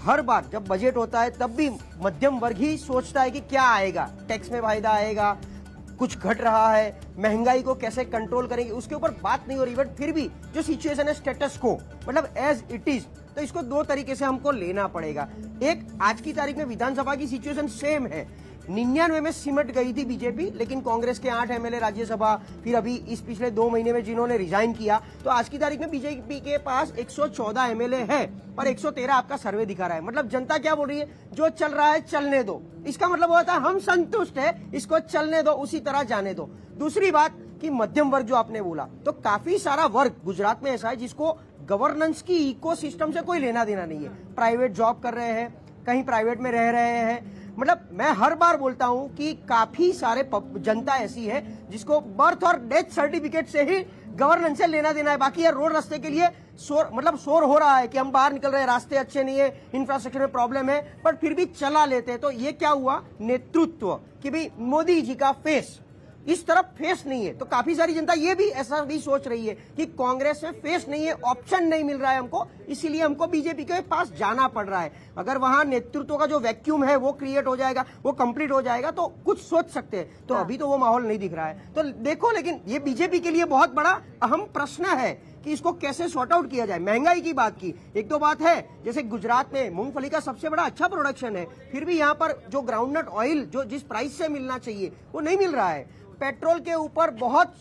हर बार जब बजट होता है तब भी मध्यम वर्ग ही सोचता है कि क्या आएगा, टैक्स में फायदा आएगा, कुछ घट रहा है, महंगाई को कैसे कंट्रोल करेंगे, उसके ऊपर बात नहीं हो रही। बट फिर भी जो सिचुएशन है स्टेटस को, मतलब एज इट इज, तो इसको दो तरीके से हमको लेना पड़ेगा। एक, आज की तारीख में विधानसभा की सिचुएशन सेम है, 99 में सिमट गई थी बीजेपी, लेकिन कांग्रेस के 8 एमएलए राज्यसभा, फिर अभी इस पिछले 2 महीने में जिन्होंने रिजाइन किया, तो आज की तारीख में बीजेपी के पास 114 एमएलए है और 113 आपका सर्वे दिखा रहा है। मतलब जनता क्या बोल रही है, जो चल रहा है चलने दो। इसका मतलब होता है हम संतुष्ट है, इसको चलने दो, उसी तरह जाने दो। दूसरी बात कि मध्यम वर्ग जो आपने बोला, तो काफी सारा वर्ग गुजरात में ऐसा है जिसको गवर्नेंस की इकोसिस्टम से कोई लेना देना नहीं है। प्राइवेट जॉब कर रहे हैं, कहीं प्राइवेट में रह रहे हैं। मतलब मैं हर बार बोलता हूं कि काफी सारे जनता ऐसी है जिसको बर्थ और डेथ सर्टिफिकेट से ही गवर्नेंस से लेना देना है। बाकी ये रोड रास्ते के लिए शोर हो रहा है कि हम बाहर निकल रहे हैं, रास्ते अच्छे नहीं है, इंफ्रास्ट्रक्चर में प्रॉब्लम है, पर फिर भी चला लेते हैं। तो ये क्या हुआ, नेतृत्व कि भाई मोदी जी का फेस, इस तरफ फेस नहीं है। तो काफी सारी जनता ये भी ऐसा भी सोच रही है कि कांग्रेस में फेस नहीं है, ऑप्शन नहीं मिल रहा है हमको, इसीलिए हमको बीजेपी के पास जाना पड़ रहा है। अगर वहां नेतृत्व का जो वैक्यूम है वो क्रिएट हो जाएगा, वो कंप्लीट हो जाएगा तो कुछ सोच सकते हैं। तो अभी तो वो माहौल नहीं दिख रहा है। तो देखो, लेकिन ये बीजेपी के लिए बहुत बड़ा अहम प्रश्न है कि इसको कैसे सॉर्ट आउट किया जाए। महंगाई की बात की, एक दो बात है, जैसे गुजरात में मूंगफली का सबसे बड़ा अच्छा प्रोडक्शन है, फिर भी यहाँ पर जो ग्राउंडनट ऑयल जो जिस प्राइस से मिलना चाहिए वो नहीं मिल रहा है। पेट्रोल के ऊपर बहुत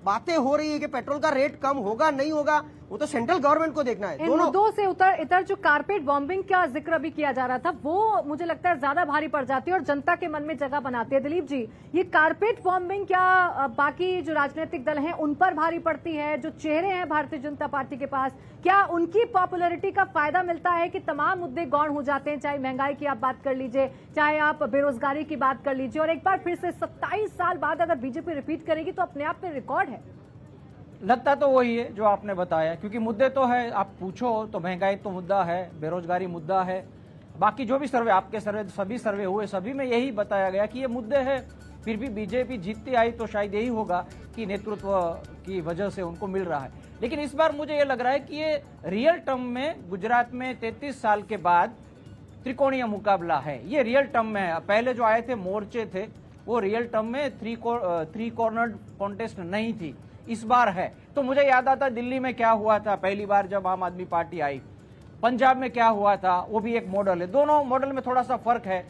बातें हो रही है कि पेट्रोल का रेट कम होगा नहीं होगा, वो तो सेंट्रल गवर्नमेंट को देखना है। इन मुद्दों से इधर जो कारपेट बॉम्बिंग का जिक्र भी किया जा रहा था, वो मुझे लगता है ज्यादा भारी पड़ जाती है और जनता के मन में जगह बनाती है। दिलीप जी, ये कारपेट बॉम्बिंग क्या बाकी जो राजनीतिक दल हैं उन पर भारी पड़ती है? जो चेहरे हैं भारतीय जनता पार्टी के पास, क्या उनकी पॉपुलैरिटी का फायदा मिलता है कि तमाम मुद्दे गौण हो जाते हैं? चाहे महंगाई की आप बात कर लीजिए, चाहे आप बेरोजगारी की बात कर लीजिए, और एक बार फिर से 27 साल बाद अगर बीजेपी रिपीट करेगी तो अपने आप में रिकॉर्ड है। लगता तो वही है जो आपने बताया, क्योंकि मुद्दे तो है, आप पूछो तो महंगाई तो मुद्दा है, बेरोजगारी मुद्दा है, बाकी जो भी सर्वे, आपके सर्वे, सभी सर्वे हुए, सभी में यही बताया गया कि ये मुद्दे हैं। फिर भी बीजेपी जीतती आई तो शायद यही होगा कि नेतृत्व की वजह से उनको मिल रहा है। लेकिन इस बार मुझे ये लग रहा है कि ये रियल टर्म में गुजरात में 33 साल के बाद त्रिकोणीय मुकाबला है। ये रियल टर्म में है। पहले जो आए थे मोर्चे थे वो रियल टर्म में थ्री कॉर्नर्ड कॉन्टेस्ट नहीं थी, इस बार है। तो मुझे याद आता दिल्ली में क्या हुआ था पहली बार जब आम आदमी पार्टी आई, पंजाब में क्या हुआ था, वो भी एक मॉडल है। दोनों मॉडल में थोड़ा सा फर्क है।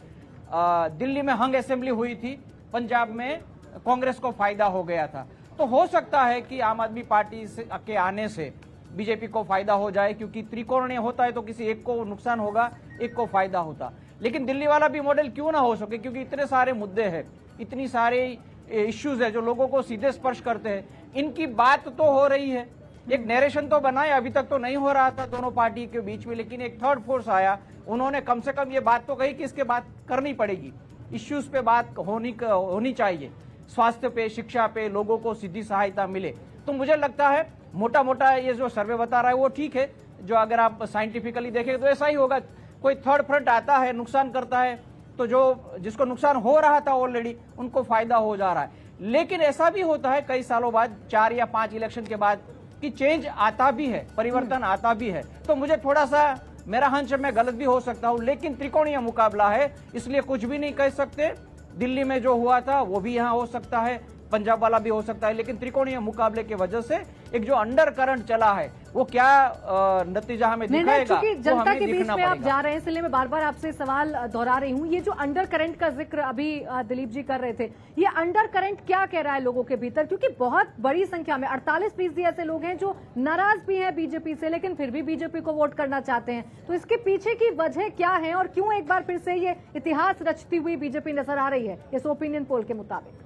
दिल्ली में हंग असेंबली हुई थी, पंजाब में कांग्रेस को फायदा हो गया था। तो हो सकता है कि आम आदमी पार्टी के आने से बीजेपी को फायदा हो जाए, क्योंकि त्रिकोणीय होता है तो किसी एक को नुकसान होगा, एक को फायदा होता। लेकिन दिल्ली वाला भी मॉडल क्यों ना हो सके, क्योंकि इतने सारे मुद्दे हैं, इतनी सारे इश्यूज है जो लोगों को सीधे स्पर्श करते हैं। इनकी बात तो हो रही है, एक नरेशन तो बनाए, अभी तक तो नहीं हो रहा था दोनों पार्टी के बीच में, लेकिन एक थर्ड फोर्स आया, उन्होंने कम से कम ये बात तो कही कि इसके बात करनी पड़ेगी, इश्यूज पे बात होनी चाहिए, स्वास्थ्य पे, शिक्षा पे लोगों को सीधी सहायता मिले। तो मुझे लगता है मोटा मोटा ये जो सर्वे बता रहा है वो ठीक है, जो अगर आप साइंटिफिकली देखें तो ऐसा ही होगा। कोई थर्ड फ्रंट आता है, नुकसान करता है, तो जो जिसको नुकसान हो रहा था ऑलरेडी उनको फायदा हो जा रहा है। लेकिन ऐसा भी होता है कई सालों बाद, 4 या 5 इलेक्शन के बाद, कि चेंज आता भी है, परिवर्तन आता भी है। तो मुझे थोड़ा सा, मेरा हंच, मैं गलत भी हो सकता हूं, लेकिन त्रिकोणीय मुकाबला है, इसलिए कुछ भी नहीं कह सकते। दिल्ली में जो हुआ था वो भी यहाँ हो सकता है, पंजाब वाला भी हो सकता है, लेकिन त्रिकोणीय मुकाबले की वजह से एक जो अंडर करंट चला है वो क्या नतीजा हमें दिखाएगा, जनता के बीच में आप जा रहे हैं, इसलिए मैं बार बार आपसे सवाल दोहरा रही हूँ। ये जो अंडर करंट का जिक्र अभी दिलीप जी कर रहे थे, ये अंडर करंट क्या कह रहा है लोगों के भीतर? क्योंकि बहुत बड़ी संख्या में 48% ऐसे लोग हैं जो नाराज भी हैं बीजेपी से, लेकिन फिर भी बीजेपी को वोट करना चाहते हैं। तो इसके पीछे की वजह क्या है और क्यों एक बार फिर से ये इतिहास रचती हुई बीजेपी नजर आ रही है इस ओपिनियन पोल के मुताबिक?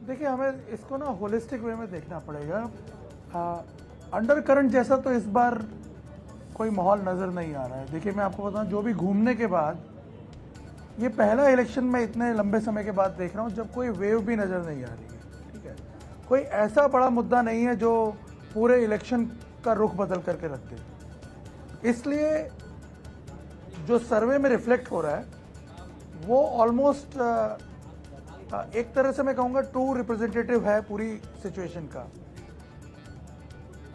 देखिए, हमें इसको ना होलिस्टिक वे में देखना पड़ेगा। अंडर करंट जैसा तो इस बार कोई माहौल नज़र नहीं आ रहा है। देखिए, मैं आपको बताऊं, जो भी घूमने के बाद, ये पहला इलेक्शन में इतने लंबे समय के बाद देख रहा हूं जब कोई वेव भी नज़र नहीं आ रही है। ठीक है, कोई ऐसा बड़ा मुद्दा नहीं है जो पूरे इलेक्शन का रुख बदल करके रख दे। इसलिए जो सर्वे में रिफ्लेक्ट हो रहा है वो ऑलमोस्ट एक तरह से मैं कहूँगा ट्रू रिप्रेजेंटेटिव है पूरी सिचुएशन का।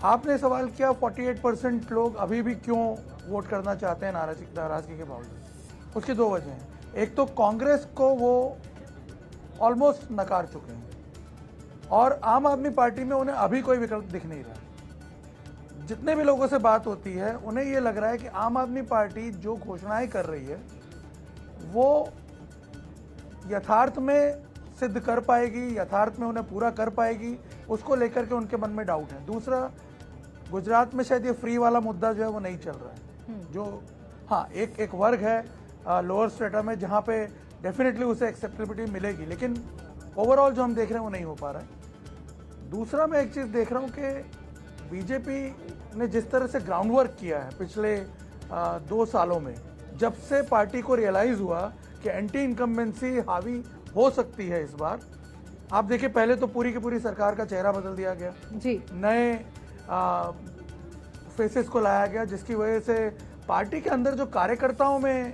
आपने सवाल किया 48% लोग अभी भी क्यों वोट करना चाहते हैं नाराजगी के बावजूद। उसकी 2 वजह हैं। एक तो कांग्रेस को वो ऑलमोस्ट नकार चुके हैं और आम आदमी पार्टी में उन्हें अभी कोई विकल्प दिख नहीं रहा। जितने भी लोगों से बात होती है उन्हें ये लग रहा है कि आम आदमी पार्टी जो घोषणाएं कर रही है वो यथार्थ में सिद्ध कर पाएगी, यथार्थ में उन्हें पूरा कर पाएगी, उसको लेकर के उनके मन में डाउट है। दूसरा, गुजरात में शायद ये फ्री वाला मुद्दा जो है वो नहीं चल रहा है। जो हाँ, एक वर्ग है लोअर स्ट्रेटा में जहाँ पे डेफिनेटली उसे एक्सेप्टेबिलिटी मिलेगी, लेकिन ओवरऑल जो हम देख रहे हैं वो नहीं हो पा रहा है। दूसरा, मैं एक चीज़ देख रहा हूँ कि बीजेपी ने जिस तरह से ग्राउंड वर्क किया है पिछले 2 सालों में, जब से पार्टी को रियलाइज़ हुआ कि एंटी इनकम्बेंसी हावी हो सकती है इस बार, आप देखिए, पहले तो पूरी की पूरी सरकार का चेहरा बदल दिया गया जी, नए फेसेस को लाया गया, जिसकी वजह से पार्टी के अंदर जो कार्यकर्ताओं में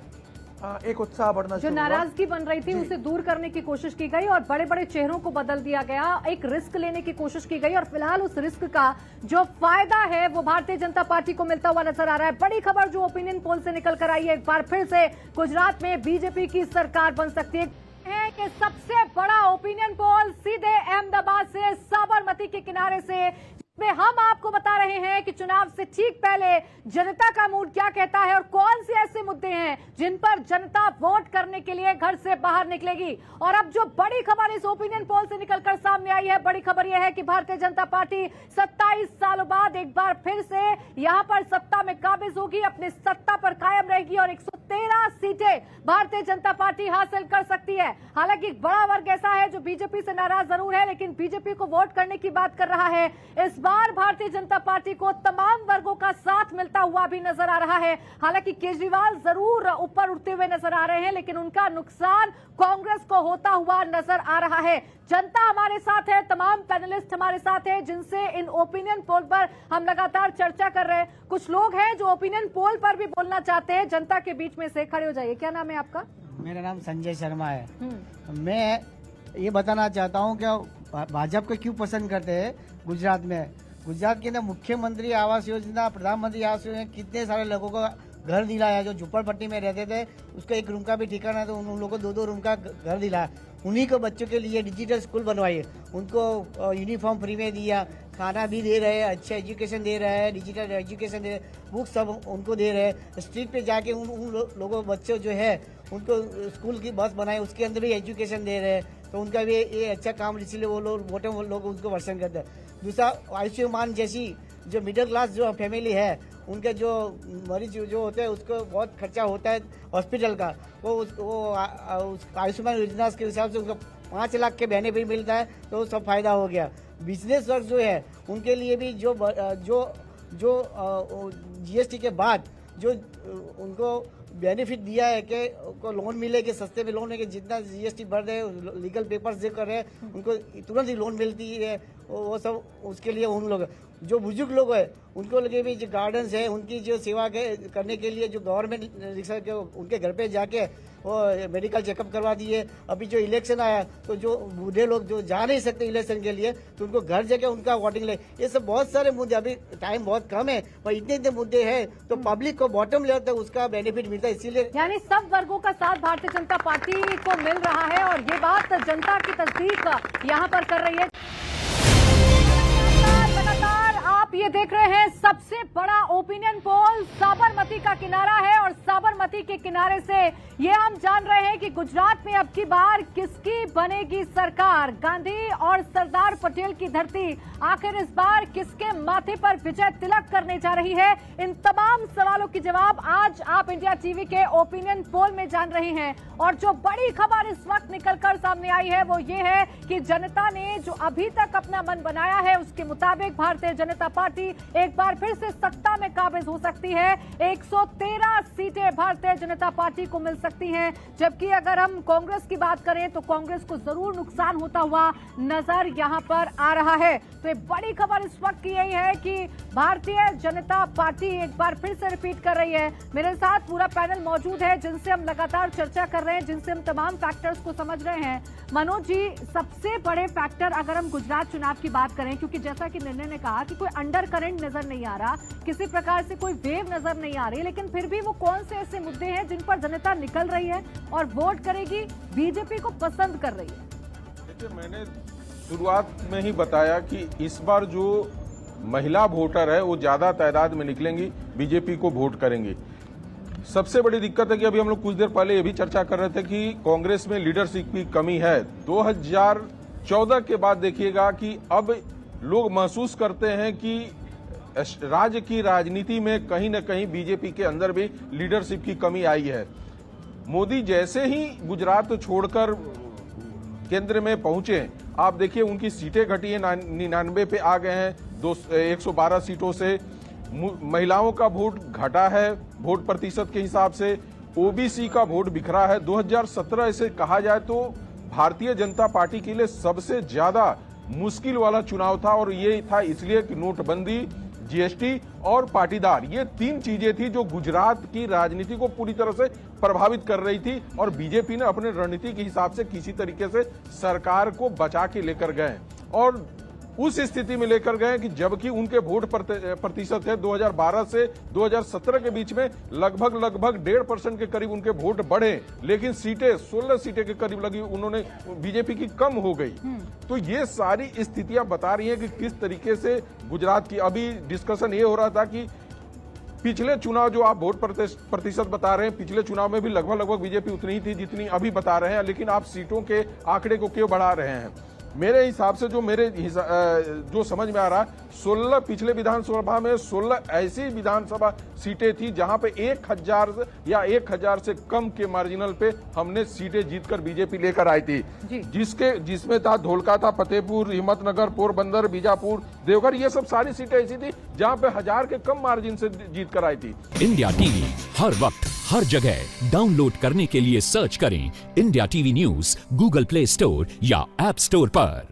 एक उत्साह बढ़ना जो शुरू हुआ। नाराजगी बन रही थी उसे दूर करने की कोशिश की गई और बड़े बड़े चेहरों को बदल दिया गया, एक रिस्क लेने की कोशिश की गई और फिलहाल उस रिस्क का जो फायदा है वो भारतीय जनता पार्टी को मिलता हुआ नजर आ रहा है। बड़ी खबर जो ओपिनियन पोल से निकल कर आई है, एक बार फिर से गुजरात में बीजेपी की सरकार बन सकती है कि सबसे बड़ा ओपिनियन पोल सीधे अहमदाबाद से साबरमती के किनारे से में हम आपको बता रहे हैं कि चुनाव से ठीक पहले जनता का मूड क्या कहता है और कौन से ऐसे मुद्दे हैं जिन पर जनता वोट करने के लिए घर से बाहर निकलेगी। और अब जो बड़ी खबर इस ओपिनियन पोल से निकलकर सामने आई है, बड़ी खबर यह है कि भारतीय जनता पार्टी 27 सालों बाद एक बार फिर से यहां पर सत्ता में काबिज होगी, अपनी सत्ता पर कायम रहेगी और 113 सीटें भारतीय जनता पार्टी हासिल कर सकती है। हालांकि एक बड़ा वर्ग ऐसा है जो बीजेपी से नाराज जरूर है, लेकिन बीजेपी को वोट करने की बात कर रहा है। इस बार भारतीय जनता पार्टी को तमाम वर्गों का साथ मिलता हुआ भी नजर आ रहा है। हालांकि केजरीवाल जरूर ऊपर उठते हुए नजर आ रहे हैं, लेकिन उनका नुकसान कांग्रेस को होता हुआ नजर आ रहा है। जनता हमारे साथ है, तमाम पैनलिस्ट हमारे साथ है जिनसे इन ओपिनियन पोल पर हम लगातार चर्चा कर रहे हैं। कुछ लोग हैं जो ओपिनियन पोल पर भी बोलना चाहते हैं, जनता के बीच में से खड़े हो जाइए। क्या नाम है आपका? मेरा नाम संजय शर्मा है। मैं ये बताना चाहता हूँ कि भाजपा को क्यों पसंद करते हैं गुजरात में। गुजरात के अंदर मुख्यमंत्री आवास योजना, प्रधानमंत्री आवास योजना, कितने सारे लोगों को घर दिलाया। जो झुप्पड़पट्टी में रहते थे उसको एक रूम का भी ठिकाना, तो उन लोगों को 2-2 रूम का घर दिलाया। उन्हीं को बच्चों के लिए डिजिटल स्कूल बनवाए, उनको यूनिफॉर्म फ्री में दिया, खाना भी दे रहे हैं, अच्छा एजुकेशन दे रहे हैं, डिजिटल एजुकेशन दे रहे हैं, बुक सब उनको दे रहे हैं। स्ट्रीट पे जाके उन लोगों बच्चों जो है उनको स्कूल की बस बनाए, उसके अंदर भी एजुकेशन दे रहे हैं। तो उनका भी ये अच्छा काम, इसलिए वो लोग उसको पसंद करते हैं। दूसरा, आयुष्मान जैसी जो मिडिल क्लास जो फैमिली है, उनके जो मरीज जो होते हैं उसको बहुत खर्चा होता है हॉस्पिटल का, वो आयुष्मान योजना के हिसाब से उसको 5 लाख के बेनिफिट मिलता है, तो सब फायदा हो गया। बिजनेस वर्ग जो है उनके लिए भी जो जीएसटी के बाद जो उनको बेनिफिट दिया है कि उनको लोन मिले, कि सस्ते में लोन है, कि जितना जीएसटी भर रहे हैं, लीगल पेपर्स जो कर रहे हैं उनको तुरंत ही लोन मिलती है, वो सब उसके लिए उन लोग जो बुजुर्ग लोग हैं उनको लगे भी जो गार्डन्स है उनकी जो सेवा करने के लिए जो गवर्नमेंट रिक्शा के उनके घर पे जाके वो मेडिकल चेकअप करवा दिए। अभी जो इलेक्शन आया तो जो बूढ़े लोग जो जा नहीं सकते इलेक्शन के लिए, तो उनको घर जाके उनका वोटिंग ले। ये सब बहुत सारे मुद्दे, अभी टाइम बहुत कम है पर इतने मुद्दे हैं तो पब्लिक को बॉटम लेवल तक उसका बेनिफिट मिलता है। इसीलिए यानी सब वर्गों का साथ भारतीय जनता पार्टी को मिल रहा है और ये बात जनता की तस्दीक यहाँ पर कर रही है। लगातार आप ये देख रहे हैं सबसे बड़ा ओपिनियन पोल साबरमती का किनारा है और साबरमती के किनारे से ये हम जान रहे हैं कि गुजरात में अब की बार किसकी बनेगी सरकार। गांधी और सरदार पटेल की धरती आखिर इस बार किसके माथे पर विजय तिलक करने जा रही है, इन तमाम सवालों के जवाब आज आप इंडिया टीवी के ओपिनियन पोल में जान रहे हैं। और जो बड़ी खबर इस वक्त निकलकर सामने आई है वो ये है कि जनता ने जो अभी तक अपना मन बनाया है उसके मुताबिक भारतीय जनता पार्टी एक बार फिर से सत्ता में काबिज हो सकती है। 113 सीटें भारतीय जनता पार्टी को मिल सकती हैं, जबकि अगर हम कांग्रेस की बात करें तो कांग्रेस को जरूर नुकसान होता हुआ नजर यहां पर आ रहा है। तो एक बड़ी खबर इस वक्त की यही है कि भारतीय जनता पार्टी एक बार फिर से रिपीट कर रही है। मेरे साथ पूरा पैनल मौजूद है जिनसे हम लगातार चर्चा कर रहे हैं, जिनसे हम तमाम फैक्टर्स को समझ रहे हैं। मनोज जी, सबसे बड़े फैक्टर अगर हम गुजरात चुनाव की बात करें, क्योंकि जैसा कि निर्णय ने कहा कि कोई अंडर करंट नजर नहीं आ रहा, किसी प्रकार से कोई वेव नजर नहीं आ रही, लेकिन फिर भी वो कौन से ऐसे मुद्दे हैं जिन पर जनता निकल रही है और वोट करेगी, बीजेपी को पसंद कर रही है? देखिए, मैंने शुरुआत में ही बताया कि इस बार जो महिला वोटर है वो ज्यादा तादाद में निकलेंगी, बीजेपी को वोट करेंगी। सबसे बड़ी दिक्कत है कि अभी हम लोग कुछ देर पहले ये भी चर्चा कर रहे थे कि कांग्रेस में लीडरशिप की कमी है। 2014 के बाद देखिएगा कि अब लोग महसूस करते हैं कि राज्य की राजनीति में कहीं न कहीं बीजेपी के अंदर भी लीडरशिप की कमी आई है। मोदी जैसे ही गुजरात छोड़कर केंद्र में पहुंचे, आप देखिए उनकी सीटें घटी है, 99 पे आ गए हैं, 112 सीटों से। महिलाओं का वोट घटा है वोट प्रतिशत के हिसाब से, ओबीसी का वोट बिखरा है। 2017 से कहा जाए तो भारतीय जनता पार्टी के लिए सबसे ज्यादा मुश्किल वाला चुनाव था, और ये था इसलिए कि नोटबंदी, जीएसटी और पाटीदार, ये 3 चीजें थी जो गुजरात की राजनीति को पूरी तरह से प्रभावित कर रही थी, और बीजेपी ने अपने रणनीति के हिसाब से किसी तरीके से सरकार को बचा के लेकर गए, और उस स्थिति में लेकर गए कि जबकि उनके वोट प्रतिशत है 2012 से 2017 के बीच में लगभग 1.5% के करीब उनके वोट बढ़े, लेकिन सीटें 16 सीटें के करीब लगी उन्होंने बीजेपी की कम हो गई। तो ये सारी स्थितियां बता रही हैं कि किस तरीके से गुजरात की, अभी डिस्कशन ये हो रहा था कि पिछले चुनाव जो आप वोट प्रतिशत बता रहे हैं, पिछले चुनाव में भी लगभग बीजेपी उतनी ही थी जितनी अभी बता रहे हैं, लेकिन आप सीटों के आंकड़े को क्यों बढ़ा रहे हैं? मेरे हिसाब से जो समझ में आ रहा है, 16 पिछले विधानसभा में 16 ऐसी विधानसभा सीटें थी जहां पे 1000 से कम के मार्जिनल पे हमने सीटें जीतकर बीजेपी लेकर आई थी, जिसमें था धोलका, था फतेहपुर, हिम्मतनगर, पोरबंदर, बीजापुर, देवघर, ये सब सारी सीटें ऐसी थी जहां पे 1000 के कम मार्जिन से जीत कर आई थी। इंडिया टीवी हर वक्त हर जगह डाउनलोड करने के लिए सर्च करें India TV news Google play store या ऐप स्टोर पर।